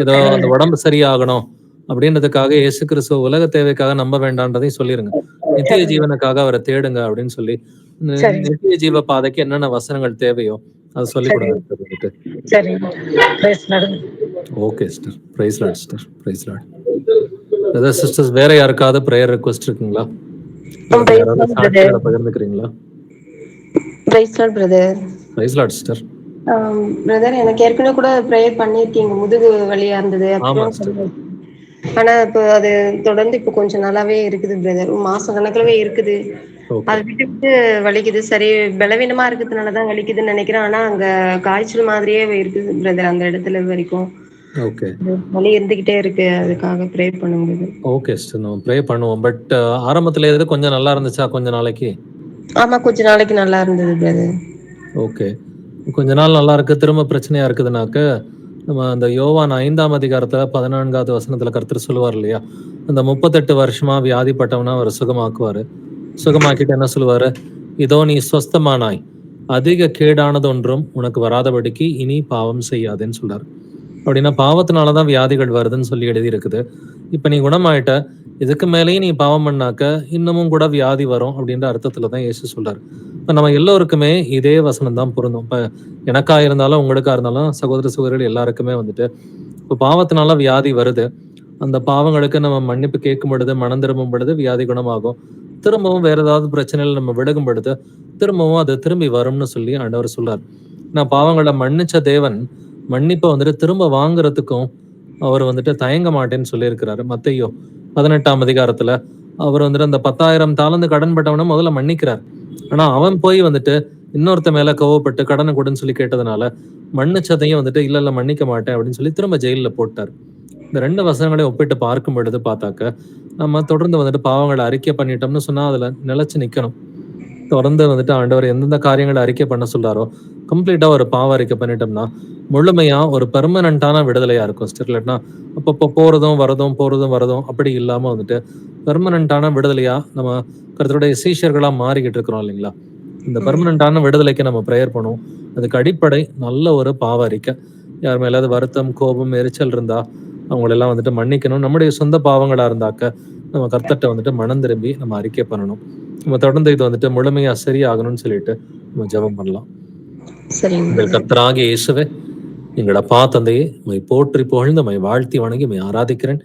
ஏதோ அந்த உடம்பு சரியாகணும் அப்படின்றதுக்காக இயேசு கிறிஸ்துவ உலக தேவைக்காக நம்ப வேண்டான்றதையும் சொல்லிருங்க. நித்திய ஜீவனுக்காக அவரை தேடுங்க அப்படின்னு சொல்லி நித்திய ஜீவ பாதைக்கு என்னென்ன வசனங்கள் தேவையோ அதை சொல்லி கொடுங்க. Okay sister. Praise Lord sister. Praise Lord. Brother sisters வேற யாருக்காவது பிரேயர் ரிக்வெஸ்ட் இருக்குங்களா? பகிர்ந்துக்கிறீங்களா? Praise Lord brother. Praise Lord sister. Brother எனக்கு ஏற்கனவே கூட ப்ரேயர் பண்ணிருக்கீங்க, முதுகு வலியா இருந்தது. ஆனா இப்போ அது தொடர்ந்து இப்போ கொஞ்சம் நல்லாவே இருக்குது பிரதர். மாசம் கணக்குலவே இருக்குது. அதை விட்டு விட்டு வலிக்குது. சரி பலவீனமா இருக்கிறதுனாலதான் வலிக்குதுன்னு நினைக்கிறேன். ஆனா அங்க காய்ச்சல் மாதிரியே இருக்குது பிரதர். அந்த இடத்துல வரைக்கும் வலி இருந்துகிட்டே இருக்கு. அதுக்காக ப்ரே பண்ணுங்க. ஓகே சிஸ்டர், நம்ம ப்ரே பண்ணுவோம். பட் ஆரம்பத்துல எது கொஞ்சம் நல்லா இருந்துச்சா? கொஞ்ச நாளைக்கு? ஆமா, கொஞ்ச நாளைக்கு நல்லா இருந்தது பிரதர். ஓகே, கொஞ்ச நாள் நல்லா இருக்கு. திரும்ப பிரச்சனையா இருக்குதுனாக்க நம்ம அந்த யோவான் 5ஆம் அதிகாரத்துல 14வது வசனத்துல கர்த்தர் சொல்லுவார் இல்லையா, அந்த 38 வருஷமா வியாதிப்பட்டவனா அவர் சுகமாக்குவாரு. சுகமாக்கிட்டு என்ன சொல்லுவாரு, இதோ நீ சொஸ்தமானாய், அதிக கேடானது ஒன்றும் உனக்கு வராதபடிக்கு இனி பாவம் செய்யாதுன்னு சொல்றாரு. அப்படின்னா பாவத்தினாலதான் வியாதிகள் வருதுன்னு சொல்லி எழுதி இருக்குது. இப்ப நீ குணமாயிட்ட, இதுக்கு மேலேயும் நீ பாவம் பண்ணாக்க இன்னமும் கூட வியாதி வரும் அப்படின்ற அர்த்தத்துலதான் இயேசு சொல்றாரு. இப்ப நம்ம எல்லோருக்குமே இதே வசனம் தான் பொருந்தும். இப்ப எனக்கா இருந்தாலும் உங்களுக்கா இருந்தாலும் சகோதர சகோதரிகள் எல்லாருக்குமே வந்துட்டு இப்ப பாவத்தினால வியாதி வருது. அந்த பாவங்களுக்கு நம்ம மன்னிப்பு கேட்கும் பொழுது, மனம் திரும்பும் பொழுது வியாதி குணமாகும். திரும்பவும் வேற ஏதாவது பிரச்சனைகள் நம்ம விலகும் பொழுது திரும்பவும் அது திரும்பி வரும்னு சொல்லி ஆண்டவர் சொல்றார். நான் பாவங்களை மன்னிச்ச தேவன் மன்னிப்பை வந்துட்டு திரும்ப வாங்குறதுக்கும் அவர் வந்துட்டு தயங்க மாட்டேன்னு சொல்லியிருக்கிறாரு. மத்தேயு 18ஆம் அதிகாரத்துல அவர் வந்துட்டு அந்த 10,000 தாலந்து கடன் பட்டவன முதல்ல மன்னிக்கிறார். ஆனா அவன் போய் வந்துட்டு இன்னொருத்த மேல கோவப்பட்டு கடனை கொடுன்னு சொல்லி கேட்டதுனால மன்னிச்சதையும் வந்துட்டு இல்ல மன்னிக்க மாட்டேன் அப்படின்னு சொல்லி திரும்ப ஜெயில போட்டார். இந்த 2 வசனங்களையும் ஒப்பிட்டு பார்க்கும் பொழுது பார்த்தாக்க நம்ம தொடர்ந்து வந்துட்டு பாவங்களை அறிக்கை பண்ணிட்டோம்னு சொன்னா அதுல நிலைச்சு நிக்கணும். தொடர்ந்து வந்துட்டு ஆண்டவர் எந்தெந்த காரியங்களை அறிக்கை பண்ண சொல்றாரோ கம்ப்ளீட்டா ஒரு பாவ அறிக்கை பண்ணிட்டோம்னா முழுமையா ஒரு பெர்மனண்டான விடுதலையா இருக்கும். இல்லைன்னா அப்பப்போ போறதும் வரதும் அப்படி இல்லாம வந்துட்டு பெர்மனண்டான விடுதலையா நம்ம கர்த்தருடைய சீஷர்களா மாறிக்கிட்டு இருக்கிறோம் இல்லைங்களா. இந்த பெர்மனண்டான விடுதலைக்கு நம்ம ப்ரேயர் பண்ணுவோம். அதுக்கு அடிப்படை நல்ல ஒரு பாவ அறிக்கை. யார் மேலாவது வருத்தம், கோபம், எரிச்சல் இருந்தா அவங்களெல்லாம் வந்துட்டு மன்னிக்கணும். நம்முடைய சொந்த பாவங்களா இருந்தாக்க நம்ம கர்த்தர்ட்ட வந்துட்டு மனம் திரும்பி நம்ம அறிக்கை பண்ணணும். நம்ம தொடர்ந்து இது வந்துட்டு முழுமையா சரியாகணும்னு சொல்லிட்டு நம்ம ஜெபம் பண்ணலாம். கர்த்தராகிய இயேசுவே, எங்களோட அப்பா தந்தையே, உம்மை போற்றி புகழ்ந்து உம்மை வாழ்த்தி வணங்கி உம்மை ஆராதிக்கிறேன்.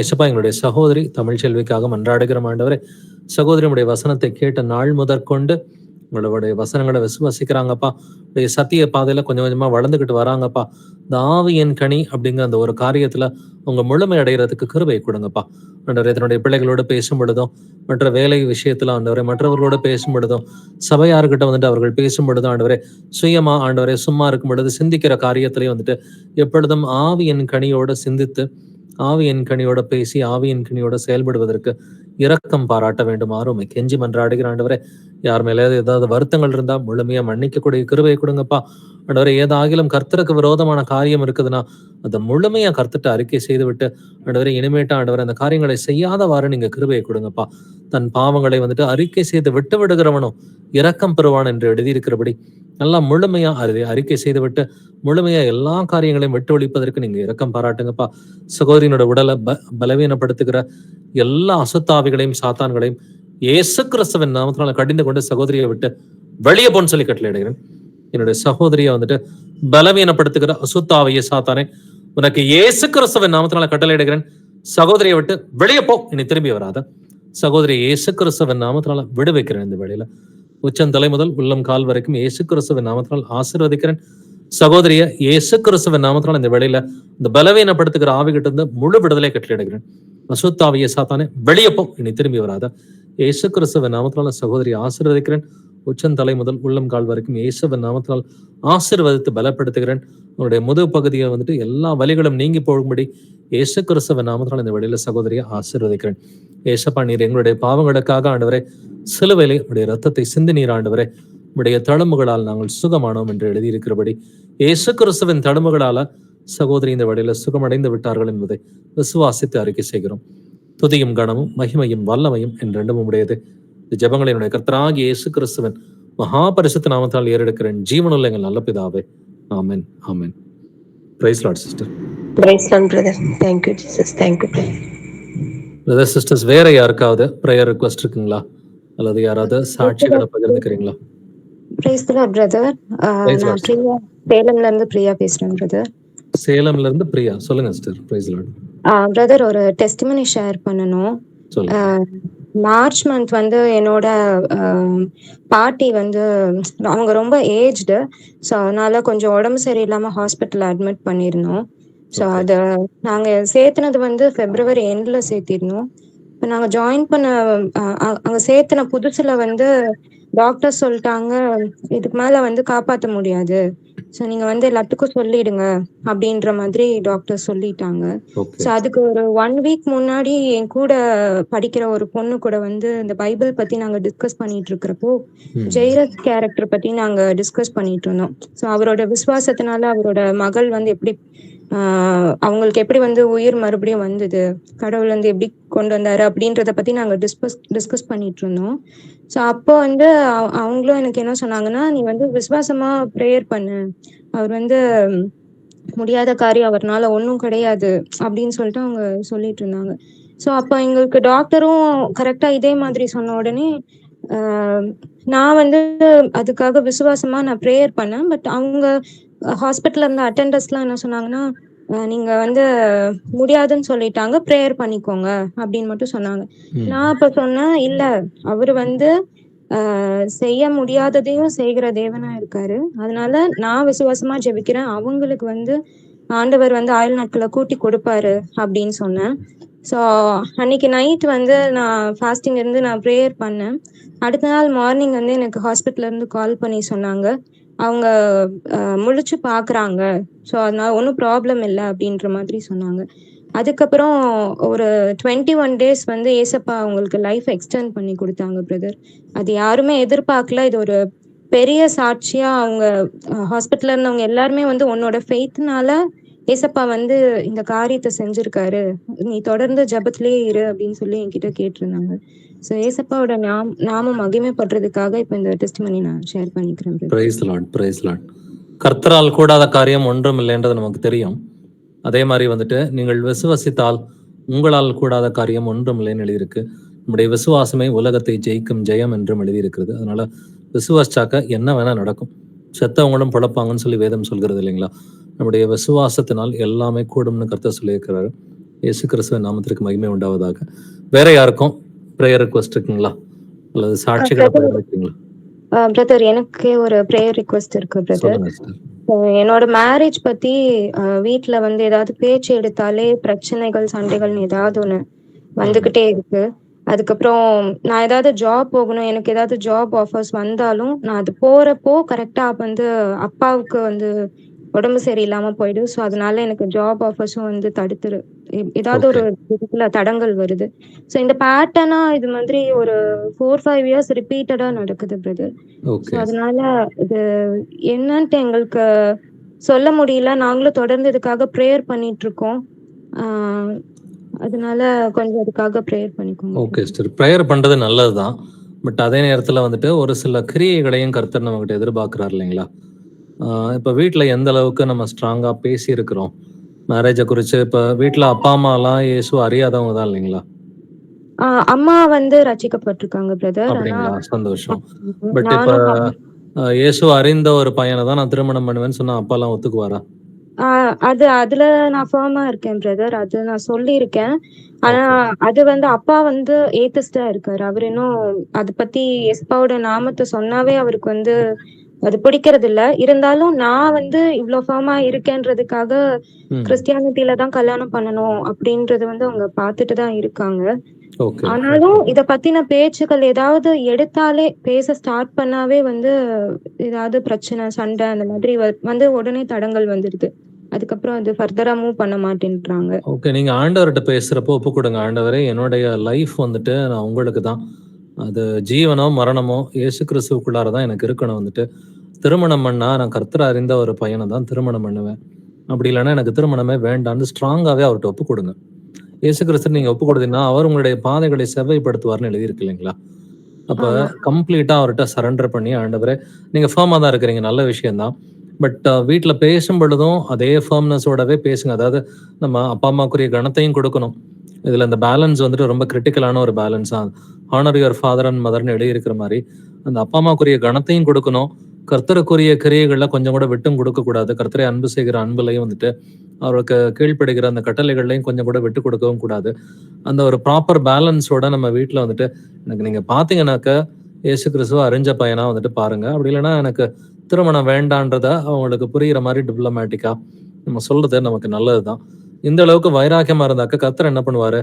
ஏசப்பா, எங்களுடைய சகோதரி தமிழ் செல்விக்காக மன்றாடுகிற ஆண்டவரே, சகோதரியுடைய வசனத்தை கேட்ட நாள் முதற்கொண்டு உங்களுடைய வசனங்களை விசுவாசிக்கிறாங்கப்பா. உடைய சத்திய பாதையில கொஞ்சம் கொஞ்சமா வளர்ந்துகிட்டு வராங்கப்பா. இந்த ஆவியின் கனி அப்படிங்கிற அந்த ஒரு காரியத்துல அவங்க முழுமை அடைகிறதுக்கு கிருபை கொடுங்கப்பா. ஆண்டவரே, தன்னுடைய பிள்ளைகளோட பேசும் பொழுதும், மற்ற வேலை விஷயத்துல ஆண்டவரே, மற்றவர்களோட பேசும் பொழுதும், சபையார்கிட்ட வந்துட்டு அவர்கள் பேசும் பொழுதும் ஆண்டவரே, சுயமா ஆண்டவரே சும்மா இருக்கும் பொழுது சிந்திக்கிற காரியத்திலையும் வந்துட்டு எப்பொழுதும் ஆவியின் கனியோட சிந்தித்து, ஆவியின் கனியோட பேசி, ஆவியின் கனியோட செயல்படுவதற்கு இரக்கம் பாராட்ட வேண்டுமாறு உம்மை கெஞ்சி மன்றாடுகிற ஆண்டவரே. யார் மேலே ஏதாவது வருத்தங்கள் இருந்தா முழுமையா மன்னிக்கக்கூடிய கிருபையை கொடுங்கப்பா. ஆண்டவரே, ஏதாகிலும் கர்த்தருக்கு விரோதமான காரியம் இருக்குதுன்னா அதை முழுமையா கர்த்தர்ட்ட அறிக்கை செய்து விட்டு, ஆண்டவரே இனிமேட்டா ஆண்டவரே அந்த காரியங்களை செய்யாதவாறு நீங்க கிருபையை கொடுங்கப்பா. தன் பாவங்களை வந்துட்டு அறிக்கை செய்து விட்டு விடுகிறவனும் இரக்கம் பெறுவான் என்று எழுதியிருக்கிறபடி நல்லா முழுமையா அறிக்கை செய்து விட்டு முழுமையா எல்லா காரியங்களையும் விட்டு ஒழிப்பதற்கு நீங்க இரக்கம் பாராட்டுங்கப்பா. சகோதரியினோட உடலை பலவீனப்படுத்துகிற எல்லா அசுத்தாவிகளையும் சாத்தான்களையும் இயேசு கிறிஸ்துவின் நாமத்தினால கடிந்து கொண்டு சகோதரியை விட்டு வெளியே போன்னு சொல்லி கட்டளையிடுகிறேன். என்னுடைய சகோதரியை வந்துட்டு பலவீனப்படுத்துகிற அசுத்தாவிய சாத்தானே, உனக்கு இயேசு கிறிஸ்துவின் நாமத்தினால கட்டளையிடுகிறேன். சகோதரியை விட்டு வெளியே போ, இனி திரும்பி வராத. சகோதரி இயேசு கிறிஸ்துவின் நாமத்தினால விடுவிக்கிறேன். இந்த வேளையில உச்சந்தலை முதல் உள்ளம் கால் வரைக்கும் இயேசு கிறிஸ்துவின் நாமத்தினால் ஆசீர்வதிக்கிறேன். சகோதரிய இயேசு கிறிஸ்துவின் நாமத்தினால இந்த வேளையில இந்த பலவீனப்படுத்துகிற ஆவிகிட்ட இருந்து முழு விடுதலை கட்டளையிடுகிறேன். அசுத்தாவிய சாத்தானே வெளியே போ, இனி திரும்பி வராத. இயேசு கிறிஸ்துவின் நாமத்தினால சகோதரியை ஆசீர்வதிக்கிறேன். உச்சந்தலை முதல் உள்ளம் கால் வரைக்கும் இயேசுவின் நாமத்தினால் ஆசீர்வதித்து பலப்படுத்துகிறேன். உங்களுடைய முதுகு பகுதியை வந்துட்டு எல்லா வலிகளும் நீங்கி போகும்படி இயேசு கிறிஸ்துவின் நாமத்தினால் இந்த வெளியில சகோதரியை ஆசீர்வதிக்கிறேன். ஏசப்பா, நீர் எங்களுடைய பாவங்களுக்காக ஆண்டவரே சிலுவையிலே உடைய ரத்தத்தை சிந்தி நீர் ஆண்டவரே, உடைய தழும்புகளால் நாங்கள் சுகமானோம் என்று எழுதியிருக்கிறபடி இயேசு கிறிஸ்துவின் தழும்புகளால சகோதரி இந்த வழியில சுகமடைந்து விட்டார்கள் என்பதை விசுவாசித்து அறிக்கை செய்கிறோம். துதியும் கனமும் மகிமையும் வல்லமையும் என்றெண்டும் உடையது. இந்த ஜெபங்களினுடைய கர்த்தராகிய இயேசு கிறிஸ்துவின் மகா பரிசுத்த நாமத்தால் ஏறெடுக்கிறேன் ஜீவனுள்ள எங்கள் நல்ல பிதாவே. Amen, amen. Praise Lord sister. Praise Lord brother. Thank you Jesus. Thank you brother sisters, வேற யாருக்காவது பிரேயர் ரிக்வெஸ்ட் இருக்குங்களா? அல்லது யாராவது சாட்சிகளை பகிர்ந்துக்கிறீங்களா? Praise the Lord brother. நான் பிரியா, சேலம்ல இருந்து பிரியா பேசுறேன் பிரதர். சேலம்ல இருந்து பிரியா, சொல்லுங்க sister. Price the Lord. Brother, ஒரு டெஸ்டிமனி ஷேர் பண்ணணும். மார்ச் மந்த் வந்து என்னோட பாட்டி வந்து அவங்க ரொம்ப ஏஜ்டு. ஸோ அதனால கொஞ்சம் உடம்பு சரியில்லாம ஹாஸ்பிட்டல் அட்மிட் பண்ணியிருந்தோம். ஸோ அதை நாங்கள் சேர்த்துனது வந்து February எண்ட்ல சேர்த்திருந்தோம். இப்போ நாங்கள் ஜாயின் பண்ண அங்கே சேர்த்துன புதுசுல வந்து டாக்டர் சொல்லிட்டாங்க, இதுக்கு மேல வந்து காப்பாற்ற முடியாது, ஸோ நீங்க வந்து எல்லாத்துக்கும் சொல்லிடுங்க அப்படின்ற மாதிரி டாக்டர் சொல்லிட்டாங்க. ஸோ அதுக்கு ஒரு 1 வீக் முன்னாடி என் கூட படிக்கிற ஒரு பொண்ணு கூட வந்து இந்த பைபிள் பத்தி நாங்க டிஸ்கஸ் பண்ணிட்டு இருக்கிறப்போ ஜெயரத் கேரக்டர் பத்தி நாங்க டிஸ்கஸ் பண்ணிட்டு இருந்தோம். ஸோ அவரோட விசுவாசத்தினால அவரோட மகள் வந்து எப்படி அவங்களுக்கு எப்படி வந்து உயிர் மறுபடியும் வந்தது, கடவுள் வந்து எப்படி கொண்டு வந்தாரு அப்படின்றத பத்தி நாங்க டிஸ்கஸ் பண்ணிட்டு இருந்தோம். ஸோ அப்போ வந்து அவங்களும் எனக்கு என்ன சொன்னாங்கன்னா, நீ வந்து விசுவாசமா ப்ரேயர் பண்ணு, அவர் வந்து முடியாத காரியம் அவர்னால ஒன்றும் கிடையாது அப்படின்னு சொல்லிட்டு அவங்க சொல்லிட்டு இருந்தாங்க. ஸோ அப்போ எங்களுக்கு டாக்டரும் கரெக்டா இதே மாதிரி சொன்ன உடனே நான் வந்து அதுக்காக விசுவாசமா நான் ப்ரேயர் பண்ணேன். பட் அவங்க ஹாஸ்பிட்டல்ல இருந்த அட்டெண்டர்ஸ்லாம் என்ன சொன்னாங்கன்னா, நீங்க வந்து முடியாதுன்னு சொல்லிட்டாங்க, ப்ரேயர் பண்ணிக்கோங்க அப்படின்னு மட்டும் சொன்னாங்க. நான் அப்ப சொன்னேன், இல்ல அவரு வந்து செய்ய முடியாததையும் செய்கிற தேவனா இருக்காரு, அதனால நான் விசுவாசமா ஜெபிக்கிறேன், அவங்களுக்கு வந்து ஆண்டவர் வந்து ஆயுள் நாட்களை கூட்டி கொடுப்பாரு அப்படின்னு சொன்னேன். ஸோ அன்னைக்கு நைட் வந்து நான் ஃபாஸ்டிங் இருந்து நான் ப்ரேயர் பண்ணேன். அடுத்த நாள் மார்னிங் வந்து எனக்கு ஹாஸ்பிட்டல்ல இருந்து கால் பண்ணி சொன்னாங்க, அவங்க முழிச்சு பாக்குறாங்க, ஸோ அதனால ஒன்றும் ப்ராப்ளம் இல்லை அப்படின்ற மாதிரி சொன்னாங்க. அதுக்கப்புறம் ஒரு 21 days வந்து ஏசப்பா அவங்களுக்கு லைஃப் எக்ஸ்டெண்ட் பண்ணி கொடுத்தாங்க பிரதர். அது யாருமே எதிர்பார்க்கல. இது ஒரு பெரிய சாட்சியா அவங்க ஹாஸ்பிட்டல்ல இருந்தவங்க எல்லாருமே வந்து உன்னோட ஃபெய்த்னால ஏசப்பா வந்து இந்த காரியத்தை செஞ்சிருக்காரு, நீ தொடர்ந்து ஜபத்திலேயே இரு அப்படின்னு சொல்லி என்கிட்ட கேட்டிருந்தாங்க. ஸோ ஏசப்பாவோட நாமம் மகிமைப்படுறதுக்காக இப்போ இந்த டெஸ்டிமனி நான் ஷேர் பண்ணிக்கிறேன். Praise Lord, praise Lord. கர்த்தரால் கூடாத காரியம் ஒன்றும் இல்லைன்றது நமக்கு தெரியும். அதே மாதிரி வந்துட்டு நீங்கள் விசுவாசித்தால் உங்களால் கூடாத காரியம் ஒன்றும் இல்லைன்னு எழுதியிருக்கு. நம்முடைய விசுவாசமே உலகத்தை ஜெயிக்கும் ஜெயம் என்றும் எழுதியிருக்கிறது. அதனால விசுவாசிச்சாக்க என்ன வேணா நடக்கும், செத்தவங்களும் பிழப்பாங்கன்னு சொல்லி வேதம் சொல்கிறது இல்லைங்களா? நம்முடைய விசுவாசத்தினால் எல்லாமே கூடும்னு கர்த்தர் சொல்லியிருக்கிறாரு. இயேசு கிறிஸ்துவின் நாமத்திற்கு மகிமை உண்டாவதாக. வேற யாருக்கும் ப்ரேயர் ரிக்வெஸ்ட் இருக்குங்களா, அல்லது சாட்சிகளை பகிர்ந்துக்கிறீங்களா? பிரதர், எனக்கு ஒரு ப்ரேயர் ரிக்வெஸ்ட் இருக்கு பிரதர். சொல்லுங்க sister. என்னோட மேரேஜ் பத்தி வீட்ல வந்து ஏதாவது பேச்சு எடுத்தாலே பிரச்சனைகள், சண்டைகள்னு ஏதாவது ஒண்ணு வந்துகிட்டே இருக்கு. அதுக்கப்புறம் நான் ஏதாவது ஜாப் போகணும், எனக்கு ஏதாவது ஜாப் ஆஃபர்ஸ் வந்தாலும் நான் அது போறப்போ கரெக்டா வந்து அப்பாவுக்கு வந்து உடம்பு சரியில்லாம போயிடும். ஸோ அதனால எனக்கு ஜாப் ஆஃபர்ஸும் வந்து தடுத்துரு, ஏதாவது ஒரு விதத்துல தடங்கள் வருது. ஸோ இந்த பேட்டர்னா இது மாதிரி ஒரு 4-5 இயர்ஸ் ரிப்பீட்டடா நடக்குது பிரதர். ஸோ ஓகே அதனால இது என்னன்ட்டு எங்களுக்கு சொல்ல முடியல. நாங்களும் தொடர்ந்து இதுக்காக ப்ரேயர் பண்ணிட்டு இருக்கோம். அதனால கொஞ்சம் இதுக்காக ப்ரேயர் பண்ணிக்கோங்க. ஓகே சிஸ்டர், ப்ரேயர் பண்றது நல்லதுதான். பட் அதே நேரத்துல வந்துட்டு ஒரு சில கிரியைகளையும் கர்த்தர் நம்மகிட்ட எதிர்பார்க்கிறார் இல்லைங்களா? இப்போ வீட்ல எந்த அளவுக்கு நம்ம ஸ்ட்ராங்கா பேசி இருக்கிறோம் மேரேஜை குறிச்சு. இப்போ வீட்ல அப்பா அம்மாலாம் இயேசு அறியாதவங்க தான் இல்லைங்களா? அம்மா வந்து ரட்சிக்கப்பட்டிருக்காங்க பிரதர். ஆனா அப்படிங்களா? சந்தோஷம். பட் இப்ப நானும் இயேசு அறிந்த ஒரு பையனை தான் நான் திருமணம் பண்ணுவேன்னு சொன்னா அப்பாலாம் ஒத்துக்குவாரா? அதுல நான் ஃபர்மா இருக்கேன் பிரதர். அது நான் சொல்லியிருக்கேன். ஆனா அது வந்து அப்பா வந்து ஏத்திஸ்டா இருக்காரு. அவர் இன்னும் அதை பத்தி எஸ்பாவோட நாமத்தை சொன்னாவே அவருக்கு வந்து அது பிடிக்கிறது இல்ல. இருந்தாலும் நான் வந்து இவ்வளவு ஃபர்மா இருக்கேன்றதுக்காக கிறிஸ்டியானிட்டியில தான் கல்யாணம் பண்ணணும் அப்படின்றது வந்து அவங்க பார்த்துட்டு தான் இருக்காங்க. ஆனாலும் இத பத்தின பேச்சுக்கள் ஏதாவது எடுத்தாலே, பேச ஸ்டார்ட் பண்ணாவே வந்து ஏதாவது பிரச்சனை, சண்டை அந்த மாதிரி வந்து உடனே தடங்கள் வந்துடுது. அதுக்கப்புறம் அது ஃபர்தரா மூவ் பண்ண மாட்டேன்றாங்க. ஓகே, நீங்க ஆண்டவர்கிட்ட பேசுறப்போ ஒப்பு கொடுங்க. ஆண்டவரே, என்னுடைய லைஃப் வந்துட்டு நான் உங்களுக்கு தான், அது ஜீவனோ மரணமோ இயேசு கிறிஸ்துவுக்குள்ளார தான் எனக்கு இருக்கணும். வந்துட்டு திருமணம் பண்ணா நான் கர்த்தர் அறிந்த ஒரு பையனை தான் திருமணம் பண்ணுவேன், அப்படி இல்லைன்னா எனக்கு திருமணமே வேண்டாம்னு ஸ்ட்ராங்காவே அவர்கிட்ட ஒப்பு கொடுங்க. இயேசு கிறிஸ்து நீங்க ஒப்பு கொடுத்தீங்கன்னா அவர் உங்களுடைய பாதைகளை செவ்வாய்ப்படுத்துவார்னு எழுதியிருக்கு இல்லைங்களா? அப்ப கம்ப்ளீட்டா அவர்கிட்ட சரண்டர் பண்ணி, ஆண்டவரே நீங்க ஃபர்மா தான் இருக்கிறீங்க, நல்ல விஷயம்தான். பட் வீட்டில் பேசும் பொழுதும் அதே ஃபர்ம்னஸோடவே பேசுங்க. அதாவது நம்ம அப்பா அம்மாக்குரிய கணத்தையும் கொடுக்கணும். இதுல இந்த பேலன்ஸ் வந்துட்டு ரொம்ப கிரிட்டிக்கலான ஒரு பேலன்ஸ் தான். ஹானர் யுவர் ஃபாதர் அண்ட் மதர்னு எழுதியிருக்கிற மாதிரி அந்த அப்பா அம்மாக்குரிய கணத்தையும் கொடுக்கணும். கர்த்தருக்குரிய கிரியைகள்ல கொஞ்சம் கூட விட்டும் கொடுக்க கூடாது. கர்த்தரை அன்பு செய்கிற அன்புலையும் வந்துட்டு அவருக்கு கீழ்ப்படுகிற அந்த கட்டளைகள்லையும் கொஞ்சம் கூட விட்டு கொடுக்கவும் கூடாது. அந்த ஒரு ப்ராப்பர் பேலன்ஸோட நம்ம வீட்டில் வந்துட்டு, எனக்கு நீங்க பார்த்தீங்கன்னாக்க இயேசு கிறிஸ்துவ அறிஞ்ச பையனா வந்துட்டு பாருங்க, அப்படி இல்லைன்னா எனக்கு திருமணம் வேண்டான்றத அவங்களுக்கு புரிகிற மாதிரி டிப்ளமேட்டிக்கா நம்ம சொல்றது நமக்கு நல்லதுதான். இந்த அளவுக்கு வைராக்கியமா இருந்தாக்க கர்த்தர் என்ன பண்ணுவாரு,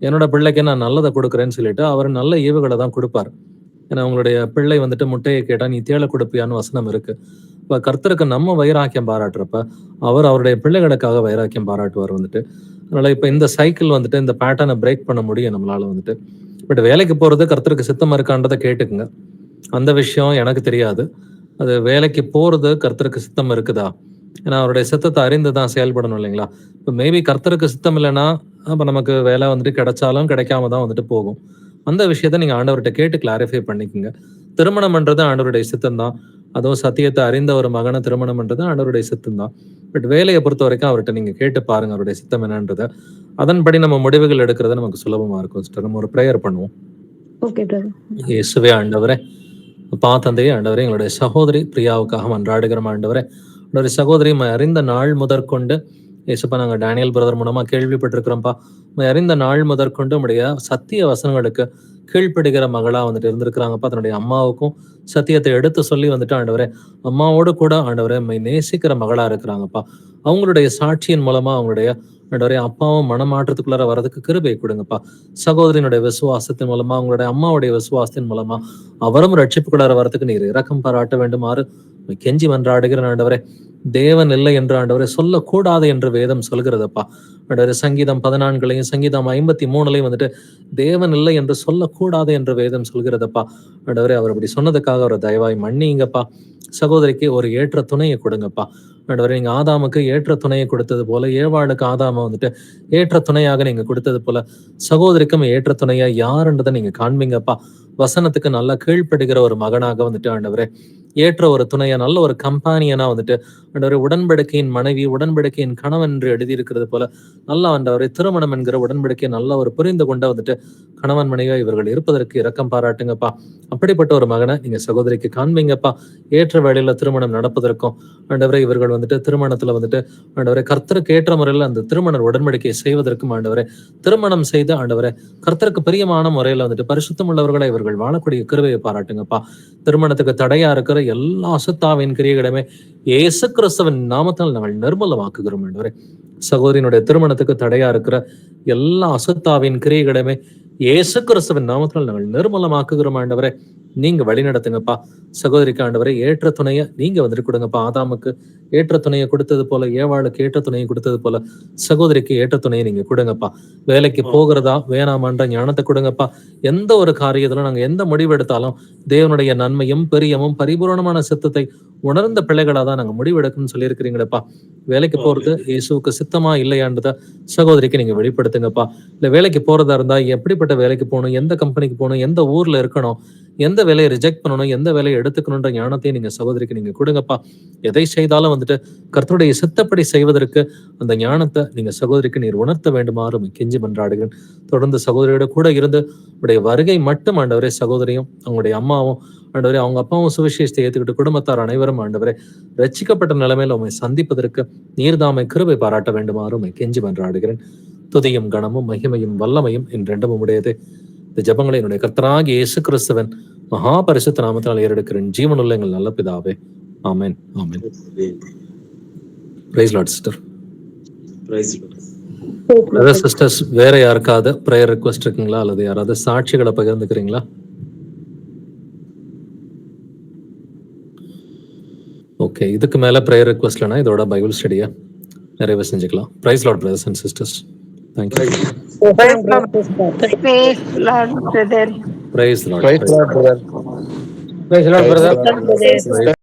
என்னோட பிள்ளைக்கு நான் நல்லதை கொடுக்குறேன்னு சொல்லிட்டு அவர் நல்ல ஈவுகளை தான் கொடுப்பாரு. ஏன்னா உங்களுடைய பிள்ளை வந்துட்டு முட்டையை கேட்டா நீ தேளை கொடுப்பியான்னு வசனம் இருக்கு. இப்ப கர்த்தருக்கு நம்ம வைராக்கியம் பாராட்டுறப்ப அவர் அவருடைய பிள்ளைகளுக்காக வைராக்கியம் பாராட்டுவார் வந்துட்டு. அதனால இப்ப இந்த சைக்கிள் வந்துட்டு இந்த பேட்டர்னை பிரேக் பண்ண முடியும் நம்மளால வந்துட்டு. பட் வேலைக்கு போறது கர்த்தருக்கு சித்தமா இருக்கான்றதை கேட்டுக்குங்க. அந்த விஷயம் எனக்கு தெரியாது. அது வேலைக்கு போறது கர்த்தருக்கு சித்தம் இருக்குதா, ஏன்னா அவருடைய சித்தத்தை அறிந்து தான் செயல்படணும் இல்லைங்களா? இப்போ மேபி கர்த்தருக்கு சித்தம் இல்லைன்னா அப்போ நமக்கு வேலை வந்துட்டு கிடைச்சாலும் கிடைக்காம தான் வந்துட்டு போகும். அந்த விஷயத்த நீங்க ஆண்டவர்கிட்ட கேட்டு கிளாரிஃபை பண்ணிக்கோங்க. திருமணம் பண்றது ஆண்டவருடைய சித்தம் தான். அதுவும் சத்தியத்தை அறிந்த ஒரு மகனை திருமணம் பண்றது ஆண்டவருடைய சித்தம் தான். பட் வேலையை பொறுத்த வரைக்கும் அவர்கிட்ட நீங்க கேட்டு பாருங்க அவருடைய சித்தம் என்னன்றத. அதன்படி நம்ம முடிவுகள் எடுக்கிறது நமக்கு சுலபமா இருக்கும் சிஸ்டர். நம்ம ஒரு ப்ரேயர் பண்ணுவோம். Okay brother. இயேசுவே ஆண்டவரே, அப்பா தந்தையே, ஆண்டவரே எங்களுடைய சகோதரி பிரியாவுக்காக மன்றாடுகிறோம். ஆண்டவரே, என்னுடைய சகோதரி அறிந்த நாள் முதற்கொண்டு இயேசுப்பா நாங்கள் டேனியல் பிரதர் மூலமா கேள்விப்பட்டிருக்கிறோம்ப்பா. அறிந்த நாள் முதற்கொண்டு உடைய சத்திய வசனங்களுக்கு கீழ்ப்படுகிற மகளா வந்துட்டு இருந்திருக்கிறாங்கப்பா. தன்னுடைய அம்மாவுக்கும் சத்தியத்தை எடுத்து சொல்லி வந்துட்டு ஆண்டவரே அம்மாவோடு கூட ஆண்டவரே நேசிக்கிற மகளா இருக்கிறாங்கப்பா. அவங்களுடைய சாட்சியின் மூலமா அவங்களுடைய ஆண்டவரே அப்பாவும் மனமாற்றத்துக்குள்ளார வர்றதுக்கு கிருபை கொடுங்கப்பா. சகோதரியினுடைய விசுவாசத்தின் மூலமா அவங்களுடைய அம்மாவுடைய விசுவாசத்தின் மூலமா அவரும் ரட்சிப்புக்குள்ளார வரதுக்கு நீர் இரக்கம் பாராட்ட வேண்டுமாறு கெஞ்சி மன்றாடுகிற ஆண்டவரே. தேவன் இல்லை என்று ஆண்டவரை சொல்லக்கூடாது என்று வேதம் சொல்கிறதப்பா. ஆண்டவரே சங்கீதம் 14 சங்கீதம் 53 வந்துட்டு தேவன் இல்லை என்று சொல்லக்கூடாது என்று வேதம் சொல்கிறதப்பா. ஆண்டவரே அவர் அப்படி சொன்னதுக்காக அவர் தயவாய் மன்னிங்கப்பா. சகோதரிக்கு ஒரு ஏற்ற துணையை கொடுங்கப்பா. ஆண்டவரே நீங்க ஆதாமுக்கு ஏற்ற துணையை கொடுத்தது போல, ஏவாளுக்கு ஆதாம வந்துட்டு ஏற்ற துணையாக நீங்க கொடுத்தது போல சகோதரிக்கும் ஏற்ற துணையா யாருன்றதை நீங்க காண்பீங்கப்பா. வசனத்துக்கு நல்லா கீழ்ப்படுகிற ஒரு மகனாக வந்துட்டு ஆண்டவரே ஏற்ற ஒரு துணையா, நல்ல ஒரு கம்பானியனா வந்துட்டு ஆண்டவரே, உடன்படிக்கையின் மனைவி, உடன்படிக்கையின் கணவன் என்று எழுதியிருக்கிறது போல நல்லா ஆண்டவரே, திருமணம் என்கிற உடன்படிக்கை நல்ல ஒரு புரிந்து கொண்ட வந்துட்டு கணவன் மனைவியா இவர்கள் இருப்பதற்கு இரக்கம் பாராட்டுங்கப்பா. அப்படிப்பட்ட ஒரு மகனை நீங்க சகோதரிக்கு காண்பீங்கப்பா. ஏற்ற வேளையில திருமணம் நடப்பதற்கும் ஆண்டவரே, இவர்கள் வந்துட்டு திருமணத்துல வந்துட்டு ஆண்டவரே, கர்த்தருக்கு ஏற்ற முறையில் அந்த திருமண உடன்படிக்கையை செய்வதற்கும் ஆண்டவரே, திருமணம் செய்து ஆண்டவரே, கர்த்தருக்கு பிரியமான முறையில வந்துட்டு பரிசுத்தம் உள்ளவர்களை இவர்கள் வாழக்கூடிய கிருபையை பாராட்டுங்கப்பா. திருமணத்துக்கு தடையா இருக்கிற எல்லா அசுத்தாவின் கிரியைகளுமே இயேசு கிறிஸ்துவின் நாமத்தால் நாங்கள் நிர்மூலமாக்குகிறோம் ஆண்டவரே. சகோதரியினுடைய திருமணத்துக்கு தடையா இருக்கிற எல்லா அசுத்தாவின் கிரியைகளுமே இயேசு கிறிஸ்துவின் நாமத்தால் நாங்கள் நிர்மூலமாக்குகிறோம் ஆண்டவரே. நீங்க வழி நடத்துங்கப்பா. சகோதரிக்கு ஆண்டவரே, ஏற்ற துணையை நீங்க வந்துட்டு கொடுங்கப்பா. ஆதாமுக்கு ஏற்ற துணையை கொடுத்தது போல, ஏவாளுக்கு ஏற்ற துணையை கொடுத்தது போல சகோதரிக்கு ஏற்ற துணையை நீங்க கொடுங்கப்பா. வேலைக்கு போகிறதா வேணாமான்ற ஞானத்தை கொடுங்கப்பா. எந்த ஒரு காரியத்திலும் நாங்க எந்த முடிவு எடுத்தாலும் தேவனுடைய நன்மையும் பெரியமும் பரிபூரணமான சித்தத்தை உணர்ந்த பிள்ளைகளா தான் நாங்க முடிவெடுக்கணும்னு சொல்லியிருக்கிறீங்களப்பா. வேலைக்கு போறது இயேசுவுக்கு சித்தமா இல்லையான்றத சகோதரிக்கு நீங்க வெளிப்படுத்துங்கப்பா. இல்ல வேலைக்கு போறதா இருந்தா எப்படிப்பட்ட வேலைக்கு போகணும், எந்த கம்பெனிக்கு போகணும், எந்த ஊர்ல இருக்கணும், எந்த வேலையை ரிஜெக்ட் பண்ணணும், எந்த வேலையை எடுத்துக்கணுன்ற ஞானத்தையும் நீங்க சகோதரிக்கு நீங்க கொடுங்கப்பா. எதை செய்தாலும் வந்துட்டு கர்த்தருடைய சித்தப்படி செய்வதற்கு அந்த ஞானத்தை நீங்க சகோதரிக்கு நீர் உணர்த்த வேண்டுமாறு கெஞ்சி மன்றாடுகிறேன். தொடர்ந்து சகோதரியோட கூட இருந்து உடைய வருகை மட்டும் ஆண்டவரே, சகோதரியும் அவங்களுடைய அம்மாவும் ஆண்டவரே, அவங்க அப்பாவும் சுவிசேஷத்தை ஏற்றுக்கிட்டு குடும்பத்தார் அனைவரும் ஆண்டவரே ரட்சிக்கப்பட்ட நிலைமையில உண்மை சந்திப்பதற்கு நீர்தாமை கிருபை பாராட்ட வேண்டுமாறு உண்மை கெஞ்சி மன்றாடுகிறேன். துதியும் கனமும் மகிமையும் வல்லமையும் என்றென்றும் உடையது. இந்த ஜபங்களை என்னுடைய கர்த்தராகிய இயேசு கிறிஸ்துவின் மகா பரிசுத்த நாமத்தால் ஏறெடுக்கிறேன். ஜீவனுள்ள எங்கள் நல்ல பிதாவே, amen. Amen. Praise Lord sister. Praise Lord. Brother sisters, வேற யாருக்காவது பிரேயர் ரிக்வெஸ்ட் இருக்குங்களா, அல்லது யாராவது சாட்சிகளை பகிர்ந்துக்கிறீங்களா? ஓகே, இதுக்கு மேல பிரேயர் ரிக்வெஸ்ட்லனா இதோட பைபிள் ஸ்டடியை நிறைவு செஞ்சுக்கலாம். Praise Lord brothers and sisters. Thank you. Praise Lord, brother. Praise Lord. Praise Lord, brother. Praise Lord brother.